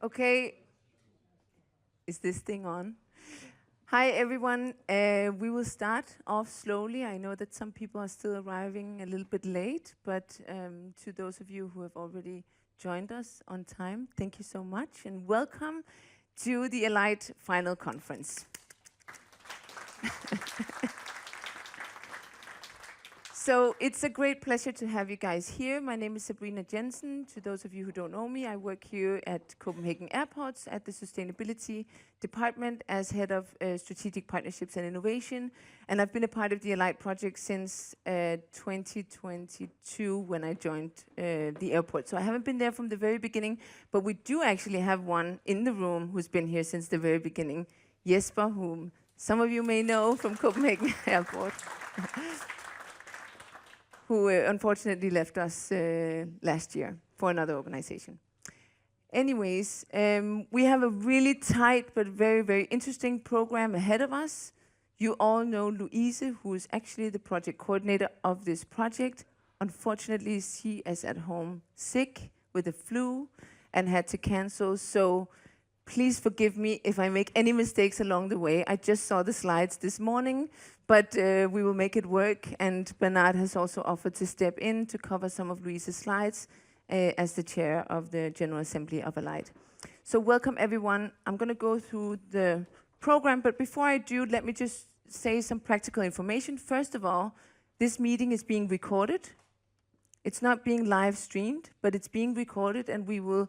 Okay, is this thing on? Hi, everyone. We will start off slowly. I know that some people are still arriving a little bit late, but to those of you who have already joined us on time, thank you so much, and welcome to the ALIGHT Final Conference. So it's a great pleasure to have you guys here. My name is Sabrina Jensen. To those of you who don't know me, I work here at Copenhagen Airport at the Sustainability Department as Head of Strategic Partnerships and Innovation. And I've been a part of the ALIGHT project since 2022 when I joined the airport. So I haven't been there from the very beginning, but we do actually have one in the room who's been here since the very beginning, Jesper, whom some of you may know from Copenhagen Airport. Who unfortunately left us last year for another organization. Anyways, we have a really tight but very, very interesting program ahead of us. You all know Louise, who is actually the project coordinator of this project. Unfortunately, she is at home sick with the flu and had to cancel. So please forgive me if I make any mistakes along the way. I just saw the slides this morning, but we will make it work. And Bernard has also offered to step in to cover some of Louise's slides as the chair of the General Assembly of ALIGHT. So welcome, everyone. I'm going to go through the program, but before I do, let me just say some practical information. First of all, this meeting is being recorded. It's not being live streamed, but it's being recorded, and we will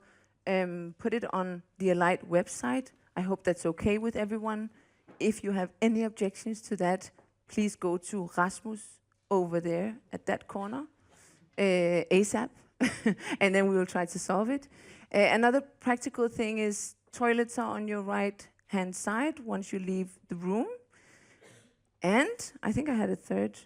put it on the ALIGHT website. I hope that's okay with everyone. If you have any objections to that, please go to Rasmus over there at that corner, ASAP, and then we will try to solve it. Another practical thing is toilets are on your right-hand side once you leave the room. And I think I had a third.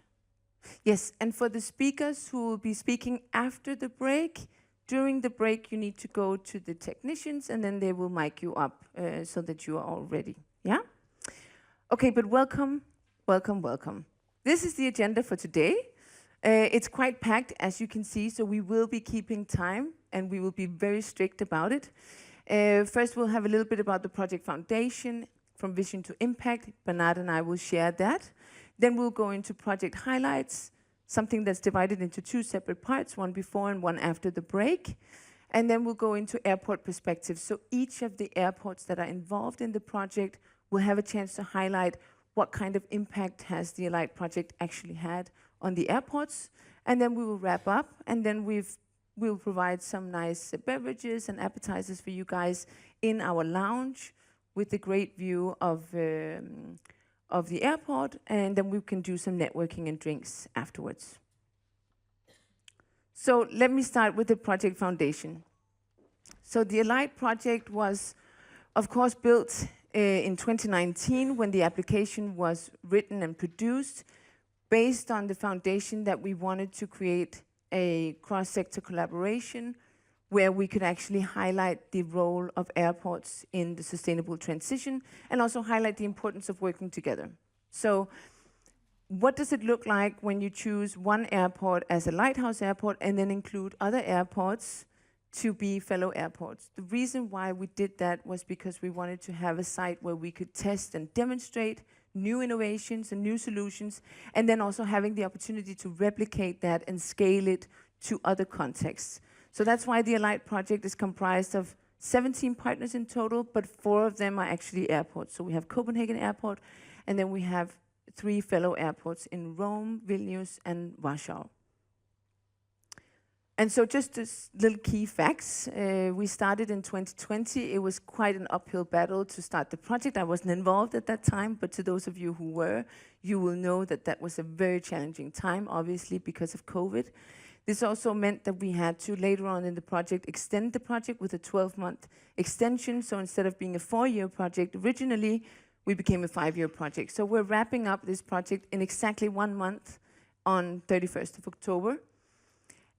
Yes, and for the speakers who will be speaking after the break, during the break, you need to go to the technicians, and then they will mic you up so that you are all ready. Yeah? Okay, but welcome, welcome, welcome. This is the agenda for today. It's quite packed, as you can see, so we will be keeping time, and we will be very strict about it. First, we'll have a little bit about the project foundation, from vision to impact. Bernard and I will share that. Then we'll go into project highlights, something that's divided into two separate parts, one before and one after the break. And then we'll go into airport perspectives. So each of the airports that are involved in the project will have a chance to highlight what kind of impact has the ALIGHT project actually had on the airports. And then we will wrap up, and then we'll provide some nice beverages and appetizers for you guys in our lounge with a great view of the airport, and then we can do some networking and drinks afterwards. So let me start with the project foundation. So the ALIGHT project was, of course, built in 2019 when the application was written and produced, based on the foundation that we wanted to create a cross-sector collaboration where we could actually highlight the role of airports in the sustainable transition and also highlight the importance of working together. So what does it look like when you choose one airport as a lighthouse airport and then include other airports to be fellow airports? The reason why we did that was because we wanted to have a site where we could test and demonstrate new innovations and new solutions, and then also having the opportunity to replicate that and scale it to other contexts. So that's why the ALIGHT project is comprised of 17 partners in total, but 4 of them are actually airports. So we have Copenhagen Airport, and then we have 3 fellow airports in Rome, Vilnius, and Warsaw. And so just as little key facts, we started in 2020. It was quite an uphill battle to start the project. I wasn't involved at that time, but to those of you who were, you will know that that was a very challenging time, obviously, because of COVID. This also meant that we had to, later on in the project, extend the project with a 12-month extension. So instead of being a 4-year project, originally, we became a 5-year project. So we're wrapping up this project in exactly 1 month on 31st of October.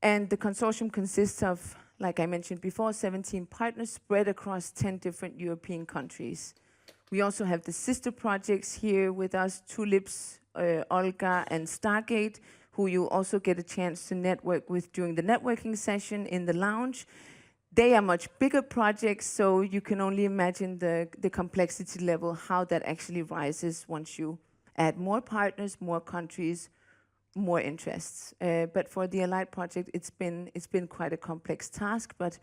And the consortium consists of, like I mentioned before, 17 partners spread across 10 different European countries. We also have the sister projects here with us, Tulips, Olga, and Stargate, who you'll also get a chance to network with during the networking session in the lounge. They are much bigger projects, so you can only imagine the complexity level, how that actually rises once you add more partners, more countries, more interests. But for the ALIGHT project, it's been quite a complex task, but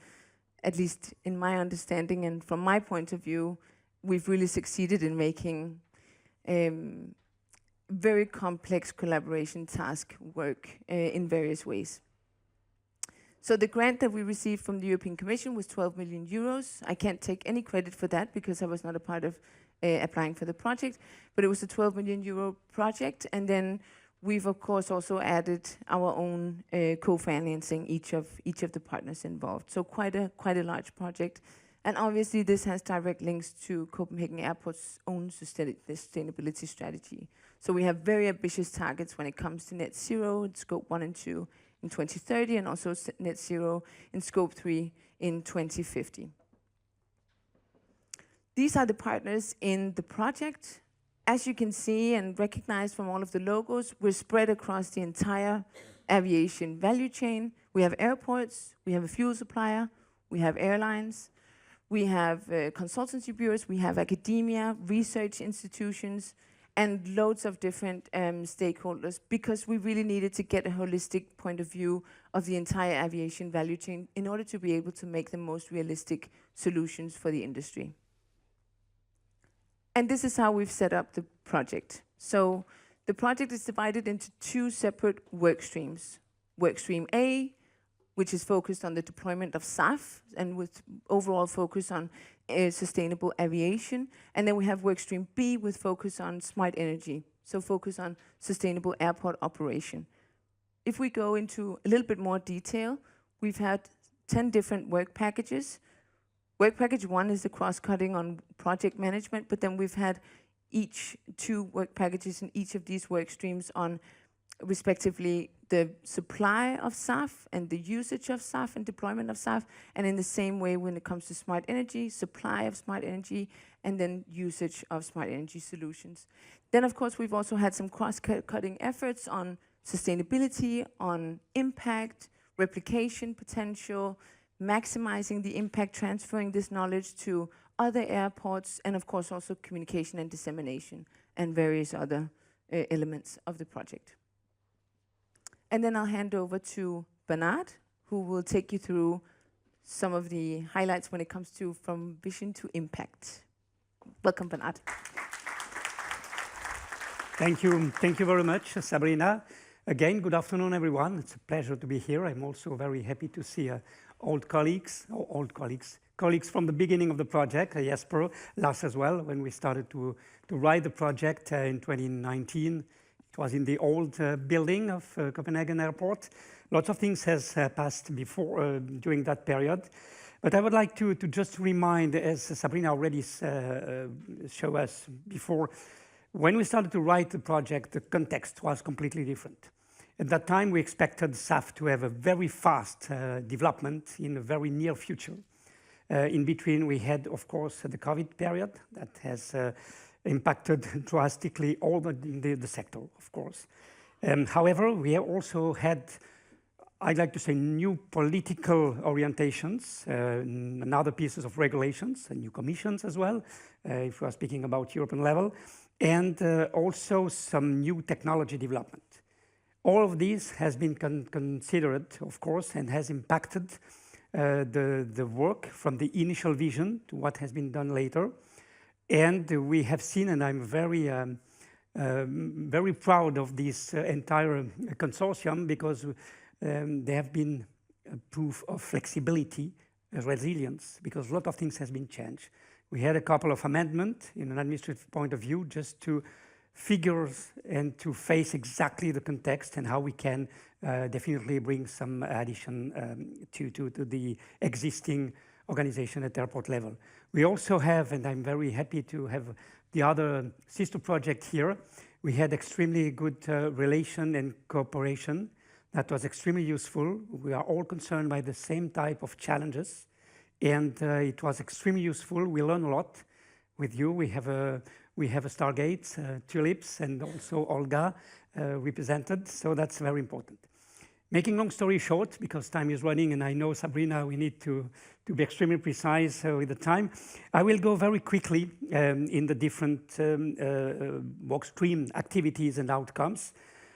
at least in my understanding and from my point of view, we've really succeeded in making very complex collaboration task work in various ways. So the grant that we received from the European Commission was 12 million euros. I can't take any credit for that because I was not a part of applying for the project, but it was a 12 million euro project. And then we've of course also added our own co-financing each of the partners involved. So quite a large project. And obviously this has direct links to Copenhagen Airport's own sustainability strategy. So we have very ambitious targets when it comes to net zero in scope 1 and 2 in 2030, and also net zero in scope 3 in 2050. These are the partners in the project. As you can see and recognize from all of the logos, we're spread across the entire aviation value chain. We have airports, we have a fuel supplier, we have airlines, we have consultancy bureaus, we have academia, research institutions, and loads of different stakeholders, because we really needed to get a holistic point of view of the entire aviation value chain in order to be able to make the most realistic solutions for the industry. And this is how we've set up the project. So the project is divided into 2 separate work streams. Work stream A, which is focused on the deployment of SAF and with overall focus on sustainable aviation. And then we have work stream B with focus on smart energy, so focus on sustainable airport operation. If we go into a little bit more detail, we've had 10 different work packages. Work package 1 is the cross-cutting on project management, but then we've had each 2 work packages in each of these work streams on respectively the supply of SAF and the usage of SAF and deployment of SAF, and in the same way when it comes to smart energy, supply of smart energy, and then usage of smart energy solutions. Then of course we've also had some cross-cutting efforts on sustainability, on impact, replication potential, maximizing the impact, transferring this knowledge to other airports, and of course also communication and dissemination and various other elements of the project. And then I'll hand over to Bernard, who will take you through some of the highlights when it comes to from vision to impact. Welcome, Bernard. Thank you very much, Sabrina. Again, good afternoon, everyone. It's a pleasure to be here. I'm also very happy to see colleagues from the beginning of the project, Jesper, Lars as well, when we started to write the project in 2019. It was in the old building of Copenhagen Airport. Lots of things has passed before during that period. But I would like to just remind, as Sabrina already showed us before, when we started to write the project, the context was completely different. At that time, we expected SAF to have a very fast development in a very near future. In between, we had, of course, the COVID period that has impacted drastically all the sector, of course. However, we have also had, I'd like to say, new political orientations, and other pieces of regulations, and new commissions as well, if we are speaking about European level, and also some new technology development. All of this has been considered, of course, and has impacted the work from the initial vision to what has been done later. And we have seen, and I'm very proud of this entire consortium, because they have been a proof of flexibility, resilience, because a lot of things has been changed. We had a couple of amendments in an administrative point of view, just to figure and to face exactly the context and how we can definitely bring some addition to the existing organization at airport level. We also have, and I'm very happy to have the other sister project here, we had extremely good relation and cooperation that was extremely useful. We are all concerned by the same type of challenges, and it was extremely useful. We learned a lot with you. We have a Stargate, Tulips, and also Olga represented, so that's very important. Making long story short, because time is running, and I know, Sabrina, we need to be extremely precise with the time, I will go very quickly in the different work stream activities and outcomes.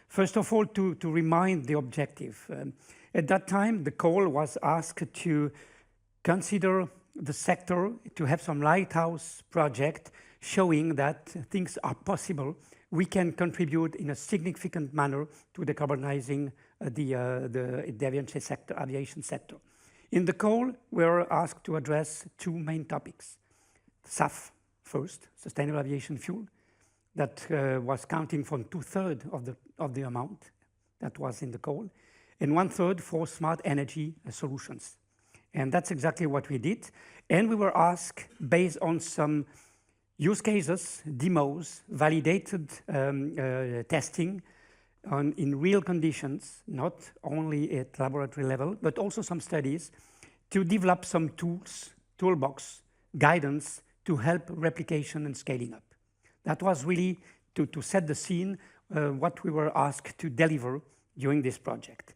First of all, to remind the objective. At that time, the call was asked to consider the sector to have some lighthouse project showing that things are possible. We can contribute in a significant manner to decarbonizing the aviation sector. In the call, we were asked to address two main topics. SAF first, sustainable aviation fuel, that was counting for 2/3 of the amount that was in the call, and 1/3 for smart energy solutions. And that's exactly what we did. And we were asked, based on some use cases, demos, validated testing in real conditions, not only at laboratory level, but also some studies, to develop some tools, toolbox, guidance to help replication and scaling up. That was really to set the scene, what we were asked to deliver during this project.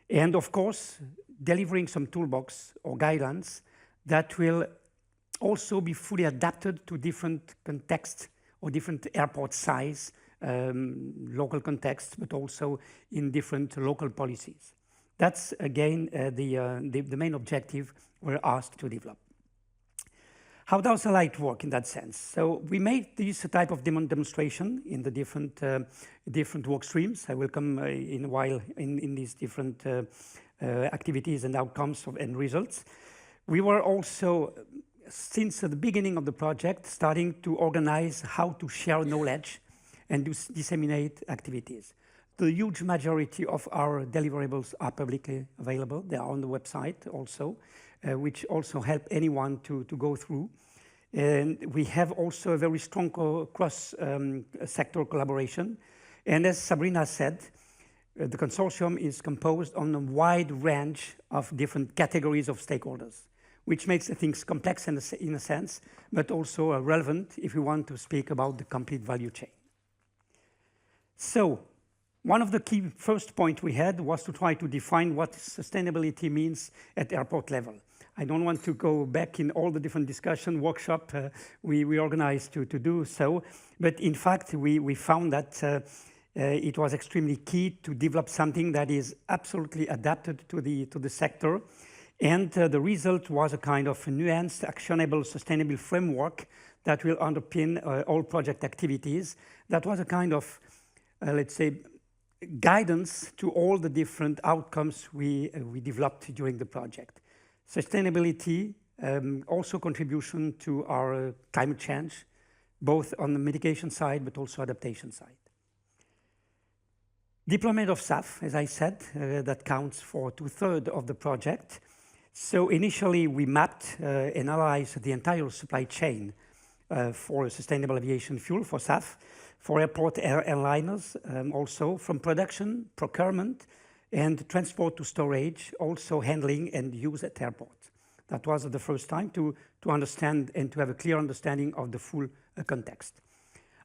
And of course, delivering some toolbox or guidance that will also be fully adapted to different contexts or different airport size, local contexts, but also in different local policies. That's again the main objective we're asked to develop. How does ALIGHT work in that sense? So we made this type of demonstration in the different work streams. I will come in a while in these different activities and outcomes and results. We were also, since the beginning of the project, starting to organize how to share knowledge and disseminate activities. The huge majority of our deliverables are publicly available. They are on the website also, which also help anyone to go through. And we have also a very strong cross-sector collaboration. And as Sabrina said, the consortium is composed on a wide range of different categories of stakeholders, which makes things complex in a sense, but also relevant if we want to speak about the complete value chain. So, one of the key first points we had was to try to define what sustainability means at airport level. I don't want to go back in all the different discussion workshop we organized to do so, but in fact we found that it was extremely key to develop something that is absolutely adapted to the sector, and the result was a kind of nuanced, actionable, sustainable framework that will underpin all project activities. That was a kind of, let's say, guidance to all the different outcomes we developed during the project. Sustainability, also contribution to our climate change, both on the mitigation side, but also adaptation side. Deployment of SAF, as I said, that counts for 2/3 of the project. So initially we mapped, analyzed the entire supply chain for sustainable aviation fuel, for SAF, for airport airliners, also from production, procurement, and transport to storage, also handling and use at airport. That was the first time to understand and to have a clear understanding of the full context.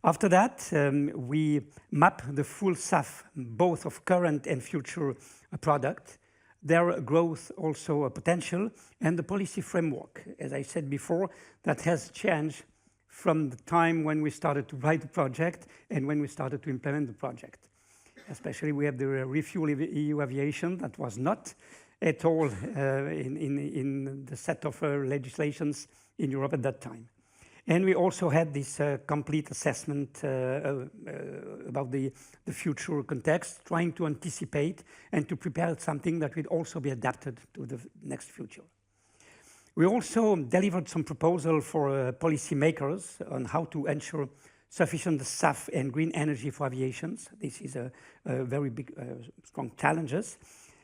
After that, we map the full SAF, both of current and future product, their growth also a potential, and the policy framework, as I said before, that has changed from the time when we started to write the project and when we started to implement the project. Especially we have the Refuel EU Aviation that was not at all in the set of legislations in Europe at that time. And we also had this complete assessment about the future context, trying to anticipate and to prepare something that would also be adapted to the next future. We also delivered some proposal for policymakers on how to ensure sufficient SAF and green energy for aviations. This is a very big, strong challenges.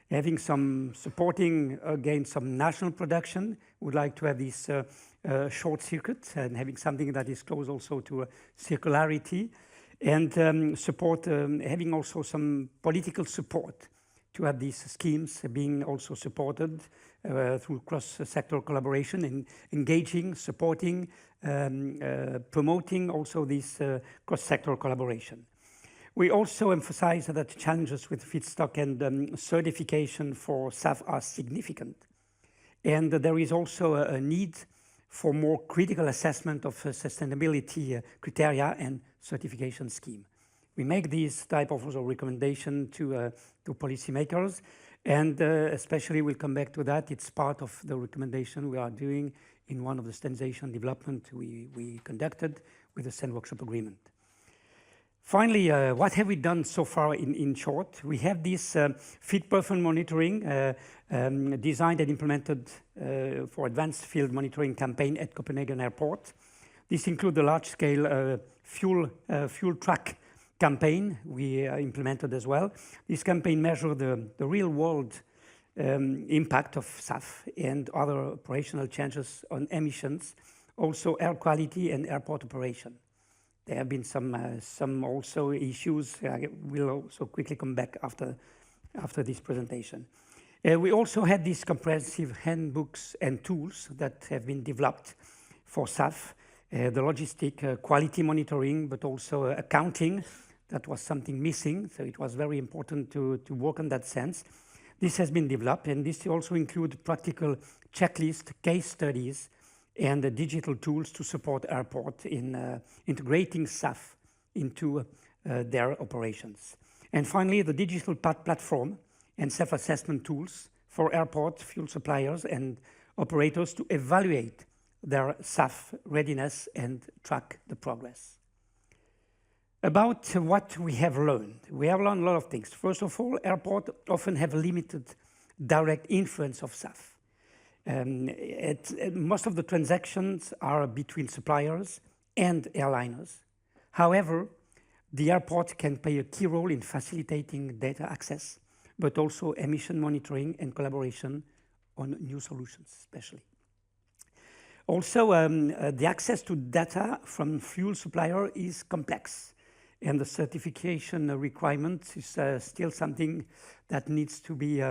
Having some supporting, again, some national production. Would like to have this short circuit and having something that is close also to circularity, and support, having also some political support to have these schemes being also supported through cross-sector collaboration and engaging, supporting, promoting also this cross-sector collaboration. We also emphasize that challenges with feedstock and certification for SAF are significant. And there is also a need for more critical assessment of sustainability criteria and certification scheme. We make these type of recommendation to policymakers, and especially we'll come back to that. It's part of the recommendation we are doing in one of the standardization development we conducted with the SEN workshop agreement. Finally, what have we done so far in short? We have this feed performance monitoring designed and implemented for advanced field monitoring campaign at Copenhagen Airport. This includes the large-scale fuel truck campaign we implemented as well. This campaign measured the real-world impact of SAF and other operational changes on emissions, also air quality and airport operation. There have been some also issues. I will also quickly come back after this presentation. We also had these comprehensive handbooks and tools that have been developed for SAF, the logistic quality monitoring, but also accounting. That was something missing, so it was very important to work on that sense. This has been developed, and this also includes practical checklist, case studies, and the digital tools to support airport in integrating SAF into their operations. And finally, the digital platform and self-assessment tools for airport fuel suppliers and operators to evaluate their SAF readiness and track the progress. About what we have learned. We have learned a lot of things. First of all, airports often have limited direct influence of SAF. Most of the transactions are between suppliers and airliners. However, the airport can play a key role in facilitating data access, but also emission monitoring and collaboration on new solutions, especially. Also, the access to data from fuel supplier is complex, and the certification requirement is still something that needs to be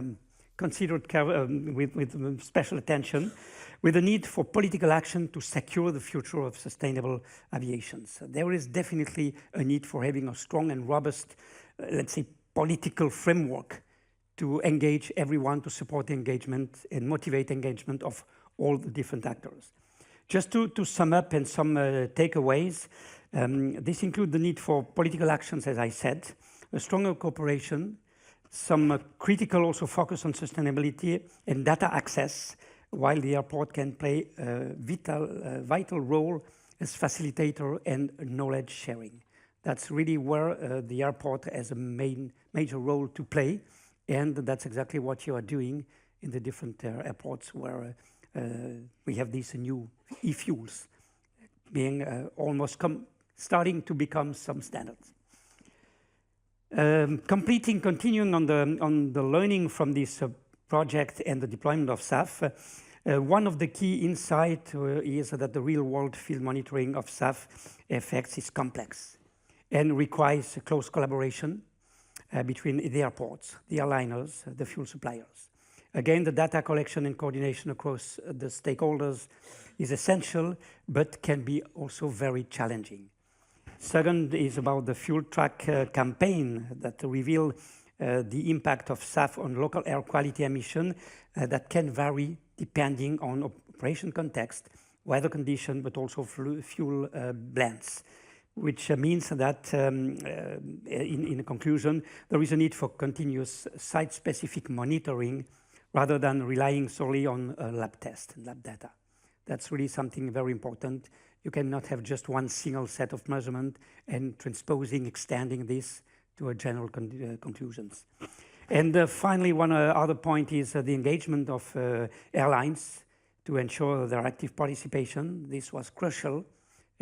considered with special attention, with a need for political action to secure the future of sustainable aviation. So there is definitely a need for having a strong and robust, let's say, political framework to engage everyone, to support engagement and motivate engagement of all the different actors. Just to sum up and some takeaways, this includes the need for political actions, as I said, a stronger cooperation, some critical also focus on sustainability and data access, while the airport can play a vital role as facilitator and knowledge sharing. That's really where the airport has a major role to play, and that's exactly what you are doing in the different airports where we have these new e-fuels being almost starting to become some standards. Continuing on the learning from this project and the deployment of SAF, one of the key insights is that the real-world field monitoring of SAF effects is complex and requires close collaboration between the airports, the airliners, the fuel suppliers. Again, the data collection and coordination across the stakeholders is essential, but can be also very challenging. Second is about the fuel truck campaign that reveal the impact of SAF on local air quality emission that can vary depending on operation context, weather condition, but also fuel blends, which means that in conclusion, there is a need for continuous site-specific monitoring rather than relying solely on lab tests and lab data. That's really something very important. You cannot have just one single set of measurement and transposing, extending this to a general conclusions. And finally, one other point is the engagement of airlines to ensure their active participation. This was crucial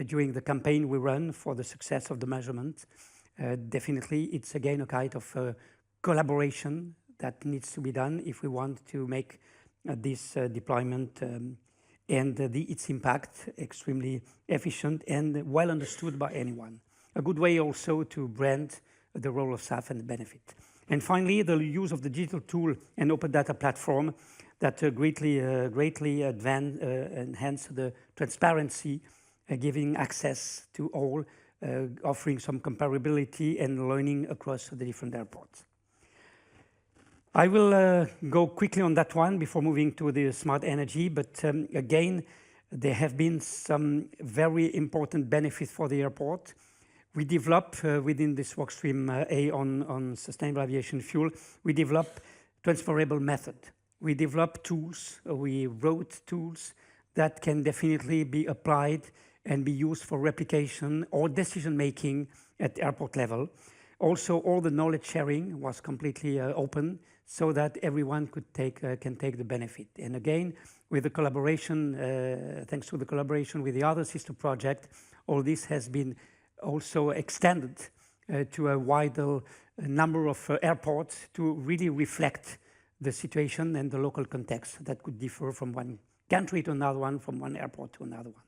during the campaign we run for the success of the measurement. Definitely, it's again a kind of collaboration that needs to be done if we want to make this deployment and its impact extremely efficient and well understood by anyone. A good way also to brand the role of SAF and the benefit. And finally, the use of the digital tool and open data platform that greatly enhance the transparency, giving access to all offering some comparability and learning across the different airports. I will go quickly on that one before moving to the smart energy, but again, there have been some very important benefits for the airport. We developed within this workstream A on sustainable aviation fuel, we developed transferable method. We developed tools, we wrote tools that can definitely be applied and be used for replication or decision making at airport level. Also, all the knowledge sharing was completely open so that everyone could can take the benefit. And again, with the collaboration, thanks to the collaboration with the other sister project, all this has been also extended to a wider number of airports to really reflect the situation and the local context that could differ from one country to another one, from one airport to another one.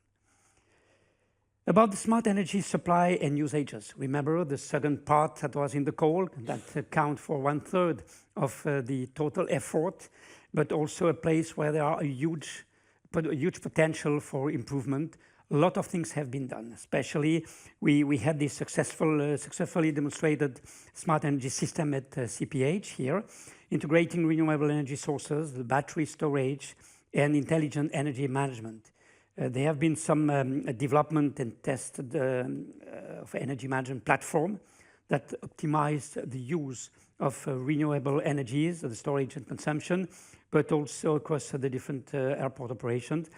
About the smart energy supply and usages, remember the second part that was in the call, that account for 1/3 of the total effort, but also a place where there are a huge potential for improvement. A lot of things have been done, especially we had this successfully demonstrated smart energy system at CPH here, integrating renewable energy sources, the battery storage, and intelligent energy management. There have been some development and tested of energy management platform that optimized the use of renewable energies, the storage and consumption, but also across the different airport operations.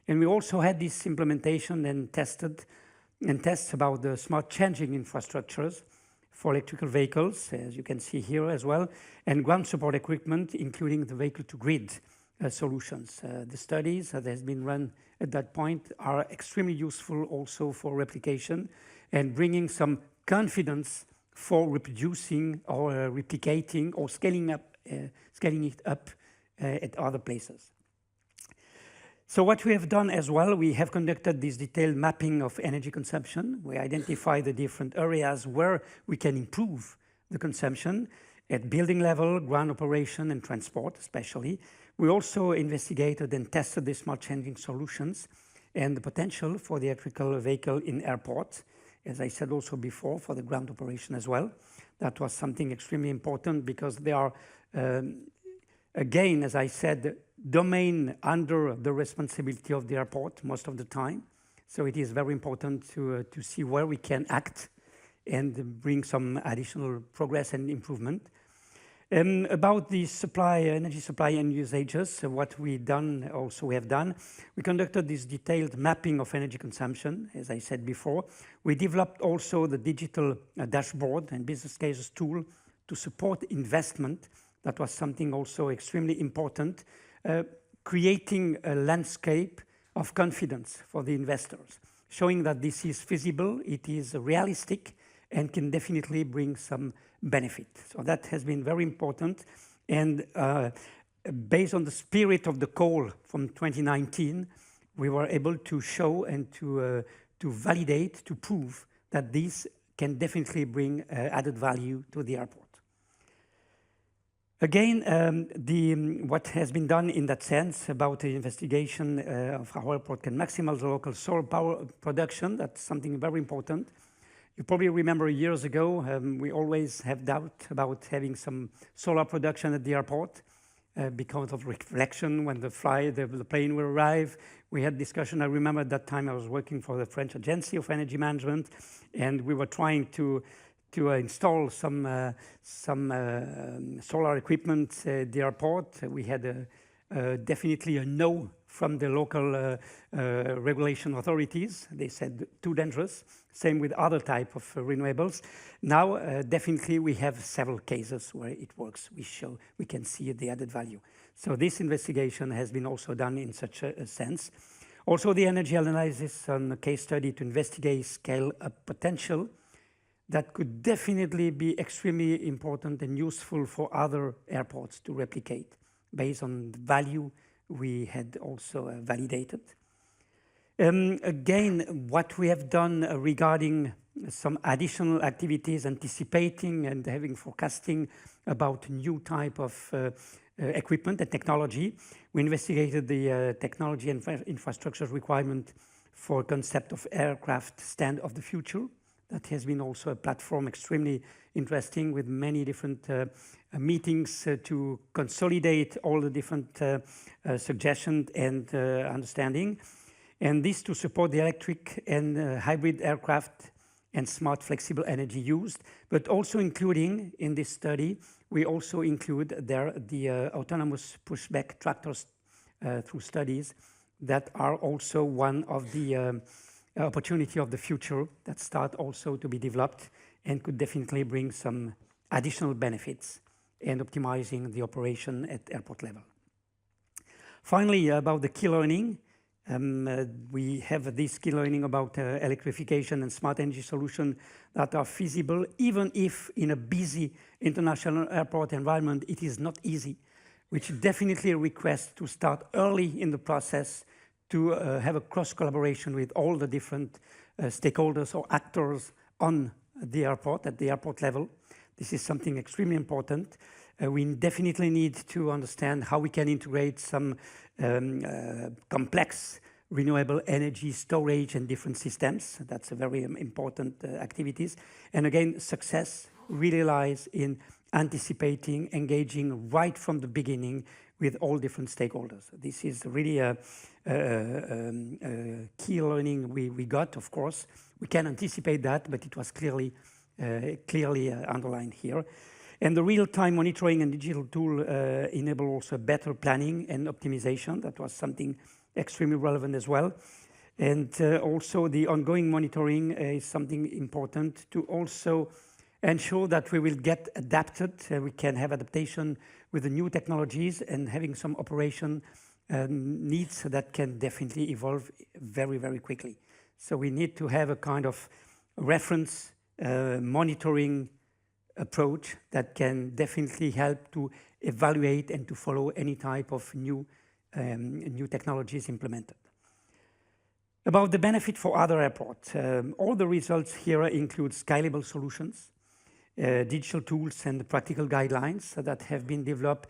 And we also had this implementation and tests about the smart charging infrastructures for electrical vehicles, as you can see here as well, and ground support equipment, including the vehicle-to-grid solutions. The studies that has been run at that point are extremely useful also for replication and bringing some confidence for reproducing or replicating or scaling it up at other places. So what we have done as well, we have conducted this detailed mapping of energy consumption. We identify the different areas where we can improve the consumption at building level, ground operation, and transport especially. We also investigated and tested the smart changing solutions and the potential for the electrical vehicle in airports, as I said also before, for the ground operation as well. That was something extremely important because they are, again, as I said, domain under the responsibility of the airport most of the time. So it is very important to see where we can act and bring some additional progress and improvement. About the energy supply and usages, what we have done, we conducted this detailed mapping of energy consumption, as I said before. We developed also the digital dashboard and business cases tool to support investment. That was something also extremely important, creating a landscape of confidence for the investors, showing that this is feasible, it is realistic, and can definitely bring some benefit. So that has been very important. And based on the spirit of the call from 2019, we were able to show and to validate, to prove that this can definitely bring added value to the airport. Again, what has been done in that sense about the investigation of how airport can maximize the local solar power production, that's something very important. You probably remember years ago, we always have doubt about having some solar production at the airport because of reflection when the plane will arrive. We had discussion. I remember at that time I was working for the French Agency of Energy Management, and we were trying to install some solar equipment at the airport. We had definitely a no from the local regulation authorities. They said too dangerous. Same with other type of renewables. Now, definitely we have several cases where it works. We can see the added value. So this investigation has been also done in such a sense. Also the energy analysis on a case study to investigate scale up potential that could definitely be extremely important and useful for other airports to replicate based on the value we had also validated. Again, what we have done regarding some additional activities, anticipating and having forecasting about new type of equipment and technology. We investigated the technology and infrastructure requirement for concept of aircraft stand of the future That has been also a platform extremely interesting with many different meetings to consolidate all the different suggestions and understanding. And this to support the electric and hybrid aircraft and smart flexible energy used, but also including in this study, we also include there the autonomous pushback tractors through studies that are also one of the opportunity of the future that start also to be developed and could definitely bring some additional benefits and optimizing the operation at airport level. Finally, about the key learning, we have this key learning about electrification and smart energy solutions that are feasible, even if in a busy international airport environment, it is not easy, which definitely requests to start early in the process to have a cross collaboration with all the different stakeholders or actors on the airport, at the airport level. This is something extremely important. We definitely need to understand how we can integrate some complex renewable energy storage and different systems. That's a very important activities. And again, success really lies in anticipating, engaging right from the beginning with all different stakeholders. This is really a key learning we got, of course. We can anticipate that, but it was clearly underlined here. And the real-time monitoring and digital tool enable also better planning and optimization. That was something extremely relevant as well. And also the ongoing monitoring is something important to also ensure that we will get adapted. We can have adaptation with the new technologies and having some operation needs that can definitely evolve very, very quickly. So we need to have a kind of reference monitoring approach that can definitely help to evaluate and to follow any type of new technologies implemented. About the benefit for other airports, all the results here include scalable solutions, digital tools and practical guidelines that have been developed,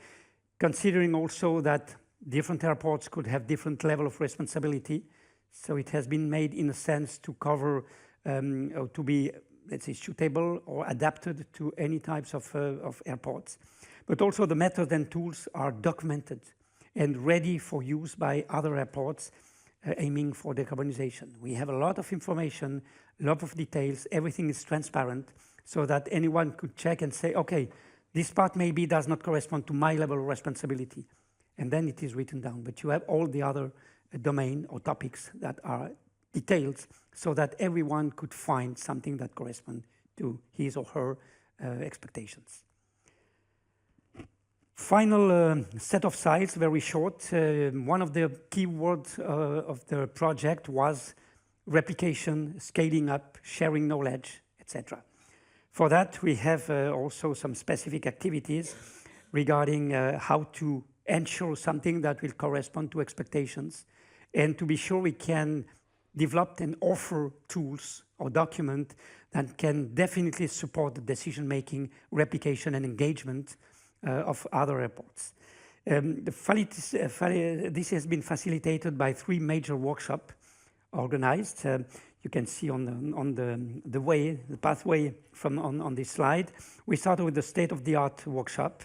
considering also that different airports could have different level of responsibility. So it has been made in a sense to cover, or to be, let's say, suitable or adapted to any types of airports. But also the methods and tools are documented and ready for use by other airports aiming for decarbonization. We have a lot of information, a lot of details, everything is transparent so that anyone could check and say, okay, this part maybe does not correspond to my level of responsibility. And then it is written down, but you have all the other domain or topics that are detailed so that everyone could find something that corresponds to his or her expectations. Final set of slides, very short. One of the key words of the project was replication, scaling up, sharing knowledge, etc. For that, we have also some specific activities regarding how to ensure something that will correspond to expectations, and to be sure we can develop and offer tools or document that can definitely support the decision-making, replication, and engagement of other airports. This has been facilitated by 3 major workshops organized. You can see on the pathway on this slide. We started with the state-of-the-art workshop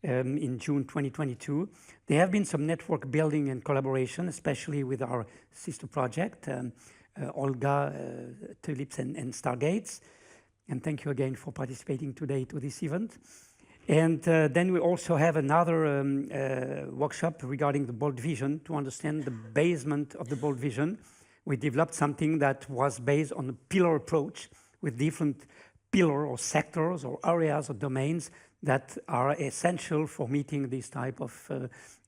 in June 2022. There have been some network building and collaboration, especially with our sister project, Olga, Tulips and Stargates. And thank you again for participating today to this event. And then we also have another workshop regarding the bold vision to understand the basement of the bold vision. We developed something that was based on a pillar approach with different pillar or sectors or areas or domains that are essential for meeting this type of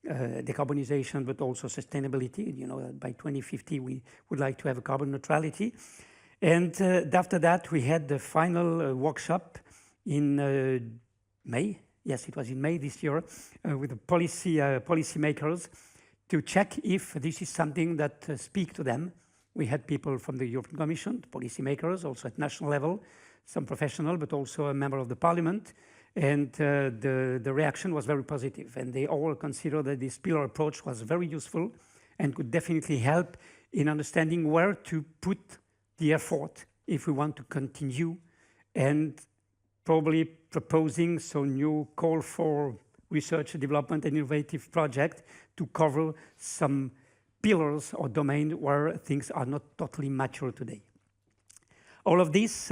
decarbonization, but also sustainability. You know, by 2050, we would like to have a carbon neutrality. And after that, we had the final workshop in May. Yes, it was in May this year with the policymakers to check if this is something that speaks to them. We had people from the European Commission, policymakers, also at national level, some professional, but also a member of the parliament. And the reaction was very positive. And they all consider that this pillar approach was very useful and could definitely help in understanding where to put the effort if we want to continue, and probably proposing some new call for research, development, and innovative project to cover some pillars or domain where things are not totally mature today. All of this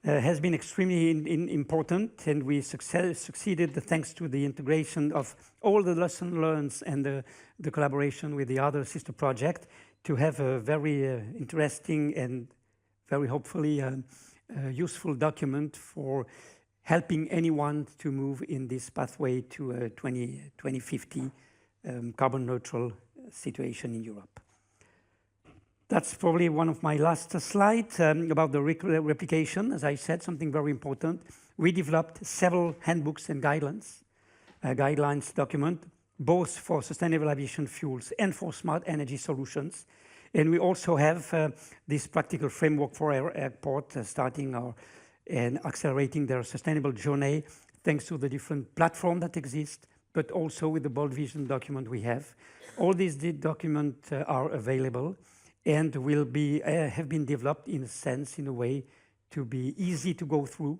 has been extremely important, and we succeeded thanks to the integration of all the lessons learned and the collaboration with the other sister project to have a very interesting and very hopefully useful document for helping anyone to move in this pathway to 2050 carbon neutral situation in Europe. That's probably one of my last slides about the replication. As I said, something very important. We developed several handbooks and guidelines document, both for sustainable aviation fuels and for smart energy solutions. And we also have this practical framework for our airport starting and accelerating their sustainable journey thanks to the different platforms that exist, but also with the bold vision document we have. All these documents are available and will be have been developed in a way to be easy to go through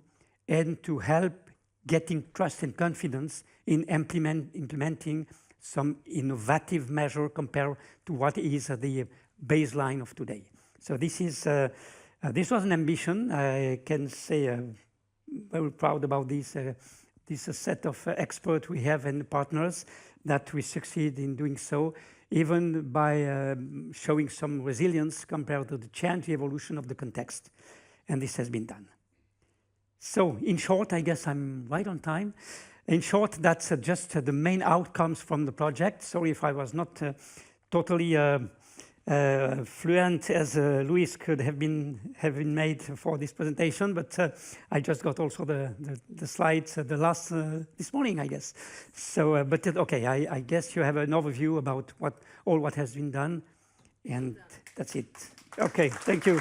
and to help getting trust and confidence in implementing some innovative measure compared to what is the baseline of today. So this is this was an ambition. I can say very proud about this set of experts we have and partners that we succeed in doing so, even by showing some resilience compared to the change, the evolution of the context. And this has been done. So in short, I guess I'm right on time. In short, that's just the main outcomes from the project. Sorry if I was not totally fluent as Luis could have been made for this presentation, but I just got also the slides the last this morning, I guess. So, but okay, I guess you have an overview about what has been done, and that's it. Okay, thank you.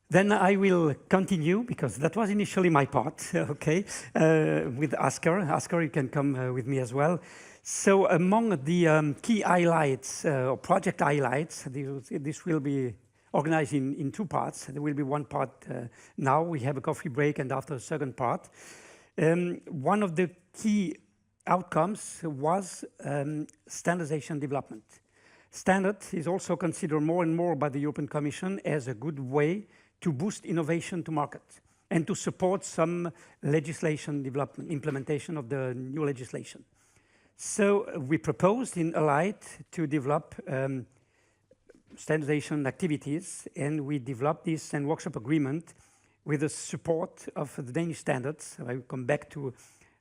Then I will continue, because that was initially my part, okay, with Asker. Asker, you can come with me as well. So among the key highlights, or project highlights, this will be organized in two parts. There will be one part now, we have a coffee break, and after the second part. One of the key outcomes was standardization development. Standard is also considered more and more by the European Commission as a good way to boost innovation to market and to support some legislation development, implementation of the new legislation. So we proposed in ALIGHT to develop standardization activities, and we developed this and workshop agreement with the support of the Danish standards. I will come back to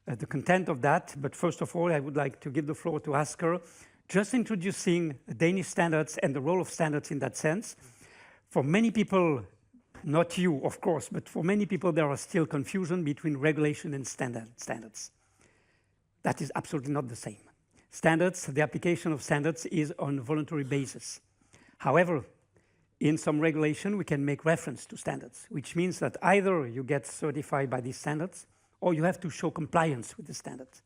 the content of that, but first of all, I would like to give the floor to Asker, just introducing Danish standards and the role of standards in that sense. For many people, not you, of course, but for many people, there are still confusion between regulation and standards. That is absolutely not the same. Standards, the application of standards is on a voluntary basis. However, in some regulation, we can make reference to standards, which means that either you get certified by these standards, or you have to show compliance with the standards.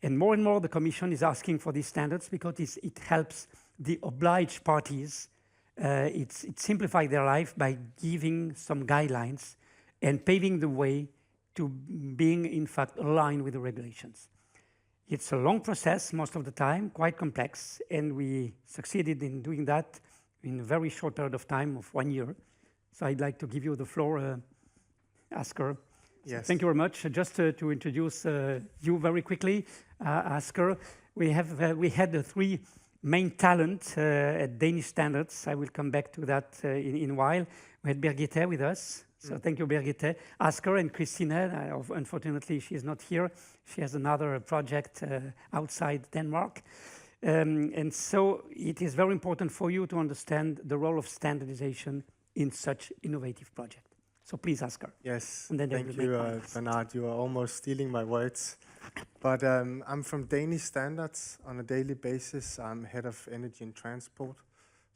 And more the Commission is asking for these standards because it helps the obliged parties. It simplifies their life by giving some guidelines and paving the way to being, in fact, aligned with the regulations. It's a long process most of the time, quite complex, and we succeeded in doing that in a very short period of time of 1 year. So I'd like to give you the floor, Asker. Yes. So thank you very much. Just to introduce you very quickly, Asker, we had three main talent at Danish standards. I will come back to that in a while. We had Birgitte with us. So thank you, Birgitte. Asker and Christine, unfortunately, she is not here. She has another project outside Denmark. And so it is very important for you to understand the role of standardization in such innovative project. So please, Asker. Yes, And then thank you, Bernard. You are almost stealing my words. But I'm from Danish Standards. On a daily basis, I'm head of energy and transport.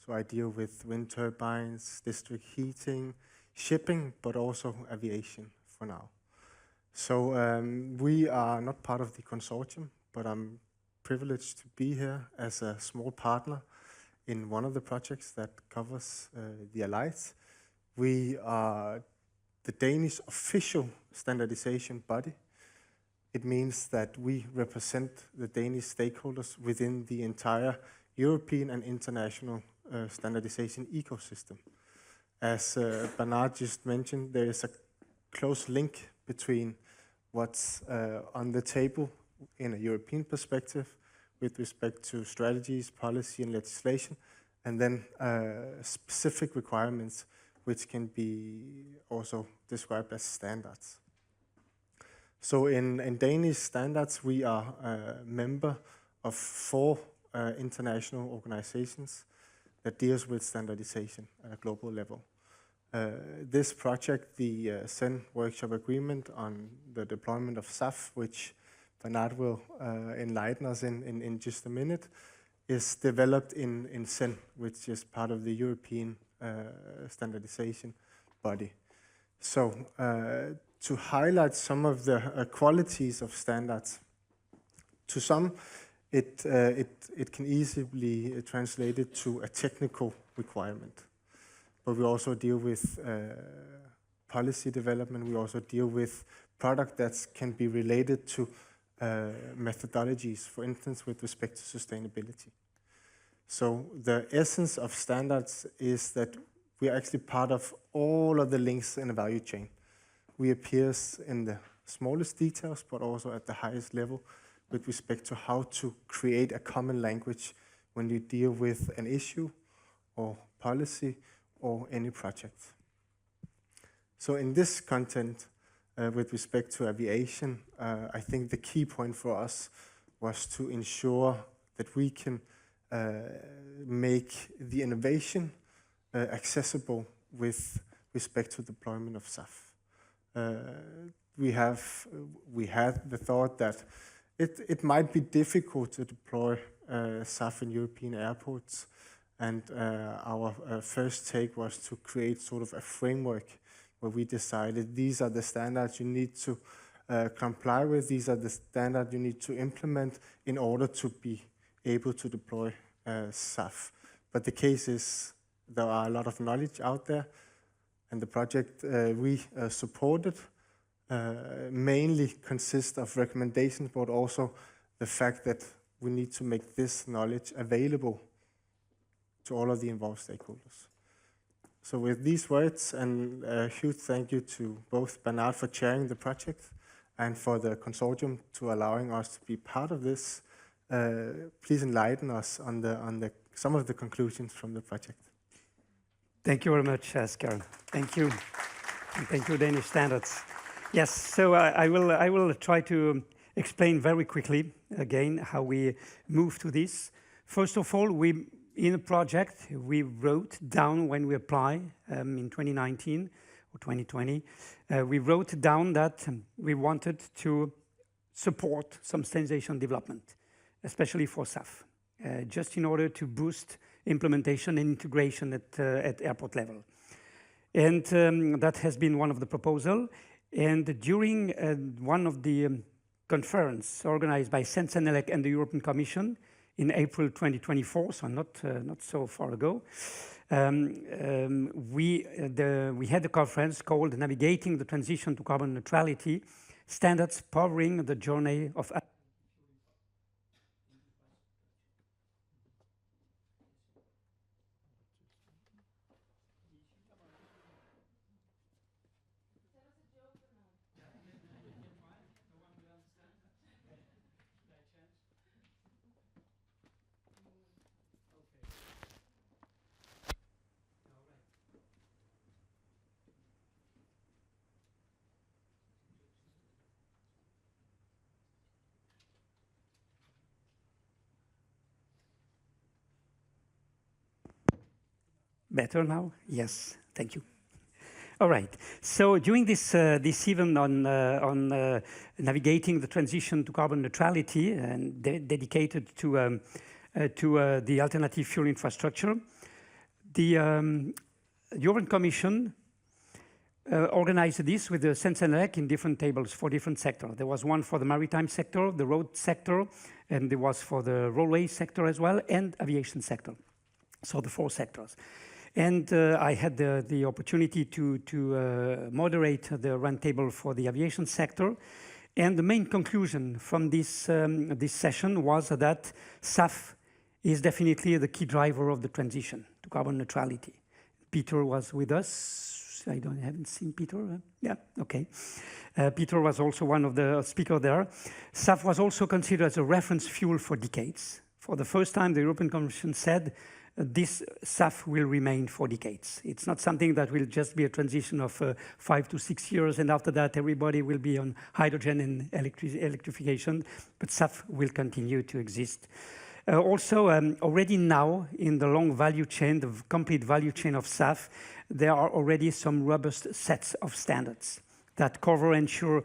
So I deal with wind turbines, district heating, shipping, but also aviation for now. So we are not part of the consortium, but I'm privileged to be here as a small partner. in one of the projects that covers the ALIGHT. We are the Danish official standardization body. It means that we represent the Danish stakeholders within the entire European and international standardization ecosystem. As Bernard just mentioned, there is a close link between what's on the table in a European perspective with respect to strategies, policy, and legislation, and then specific requirements which can be also described as standards. So in Danish standards, we are a member of 4 international organizations that deals with standardization at a global level. This project, the CEN Workshop Agreement on the deployment of SAF, which Bernard will enlighten us in just a minute, is developed in CEN, which is part of the European standardization body. So to highlight some of the qualities of standards, to some it can easily translate it to a technical requirement. But we also deal with policy development. We also deal with product that can be related to methodologies, for instance, with respect to sustainability. So the essence of standards is that we are actually part of all of the links in the value chain. We appear in the smallest details, but also at the highest level with respect to how to create a common language when you deal with an issue or policy or any project. So in this content, with respect to aviation, I think the key point for us was to ensure that we can make the innovation accessible with respect to deployment of SAF. We had the thought that it might be difficult to deploy SAF in European airports, and our first take was to create sort of a framework where we decided these are the standards you need to comply with, these are the standards you need to implement in order to be able to deploy SAF. But the case is there are a lot of knowledge out there, and the project we supported mainly consists of recommendations, but also the fact that we need to make this knowledge available to all of the involved stakeholders. So with these words, and a huge thank you to both Bernard for chairing the project and for the consortium to allowing us to be part of this, please enlighten us on some of the conclusions from the project. Thank you very much, Asger. Thank you. And thank you, Danish Standards. Yes, so I will try to explain very quickly again how we move to this. First of all, in a project, we wrote down when we apply in 2019 or 2020, we wrote down that we wanted to support some standardization development, especially for SAF, just in order to boost implementation and integration at airport level. And that has been one of the proposals. And during one of the conference organized by CEN/CENELEC and the European Commission in April 2024, so not so far ago, we had a conference called Navigating the Transition to Carbon Neutrality, Standards Powering the Journey of Better now? Yes, thank you. All right. So during this event on navigating the transition to carbon neutrality and dedicated to the alternative fuel infrastructure, the European Commission organized this with the CEN/CENELEC in different tables for different sectors. There was one for the maritime sector, the road sector, and there was for the railway sector as well, and aviation sector. So the 4 sectors. And I had the opportunity to moderate the roundtable for the aviation sector. And the main conclusion from this session was that SAF is definitely the key driver of the transition to carbon neutrality. Peter was with us. I haven't seen Peter. Yeah, okay. Peter was also one of the speakers there. SAF was also considered as a reference fuel for decades. For the first time, the European Commission said this SAF will remain for decades. It's not something that will just be a transition of 5 to 6 years, and after that everybody will be on hydrogen and electrification, but SAF will continue to exist. Also, already now in the long value chain, the complete value chain of SAF, there are already some robust sets of standards that cover and ensure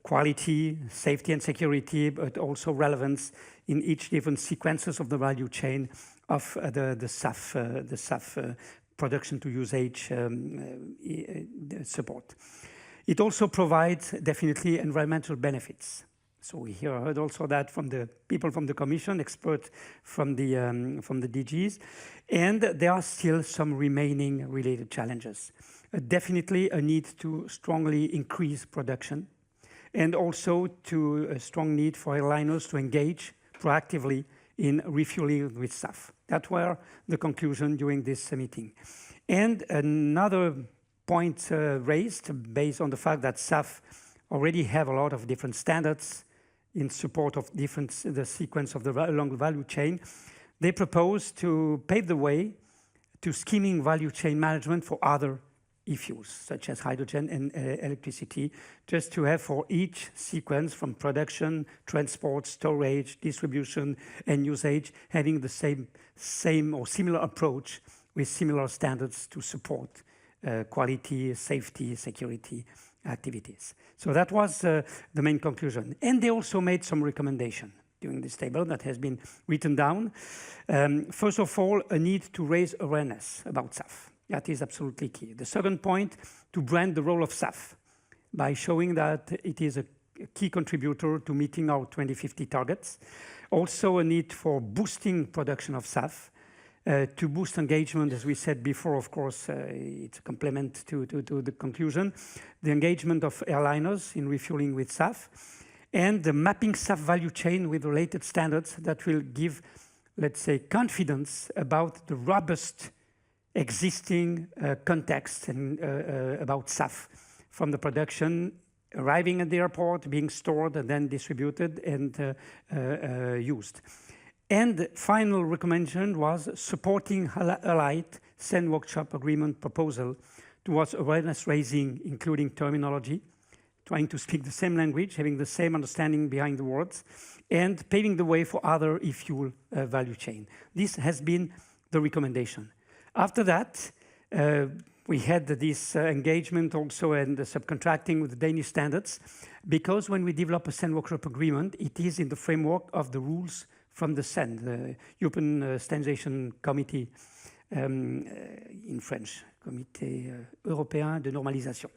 quality, safety and security, but also relevance in each different sequences of the value chain of the SAF production to usage support. It also provides definitely environmental benefits. So we heard also that from the people from the Commission, experts from the DGs, and there are still some remaining related challenges. Definitely a need to strongly increase production, and also to a strong need for airliners to engage proactively in refueling with SAF. That were the conclusion during this meeting. And another point raised based on the fact that SAF already have a lot of different standards in support of the sequence of the along the value chain. They propose to pave the way to scheming value chain management for other e-fuels, such as hydrogen and electricity, just to have for each sequence from production, transport, storage, distribution, and usage, having the same or similar approach with similar standards to support quality, safety, security activities. So that was the main conclusion. And they also made some recommendation during this table that has been written down. First of all, a need to raise awareness about SAF. That is absolutely key. The second point, to brand the role of SAF by showing that it is a key contributor to meeting our 2050 targets. Also a need for boosting production of SAF, to boost engagement, as we said before, of course, it's a complement to the conclusion, the engagement of airliners in refueling with SAF, and the mapping SAF value chain with related standards that will give, let's say, confidence about the robust existing context and about SAF from the production arriving at the airport, being stored and then distributed and used. And the final recommendation was supporting ALIGHT SEN workshop agreement proposal towards awareness raising, including terminology, trying to speak the same language, having the same understanding behind the words, and paving the way for other e-fuel value chain. This has been the recommendation. After that, we had this engagement also and the subcontracting with the Danish standards, because when we develop a SEN workshop agreement, it is in the framework of the rules from the SEN, the European Standardization Committee in French, Comité Européen de Normalisation.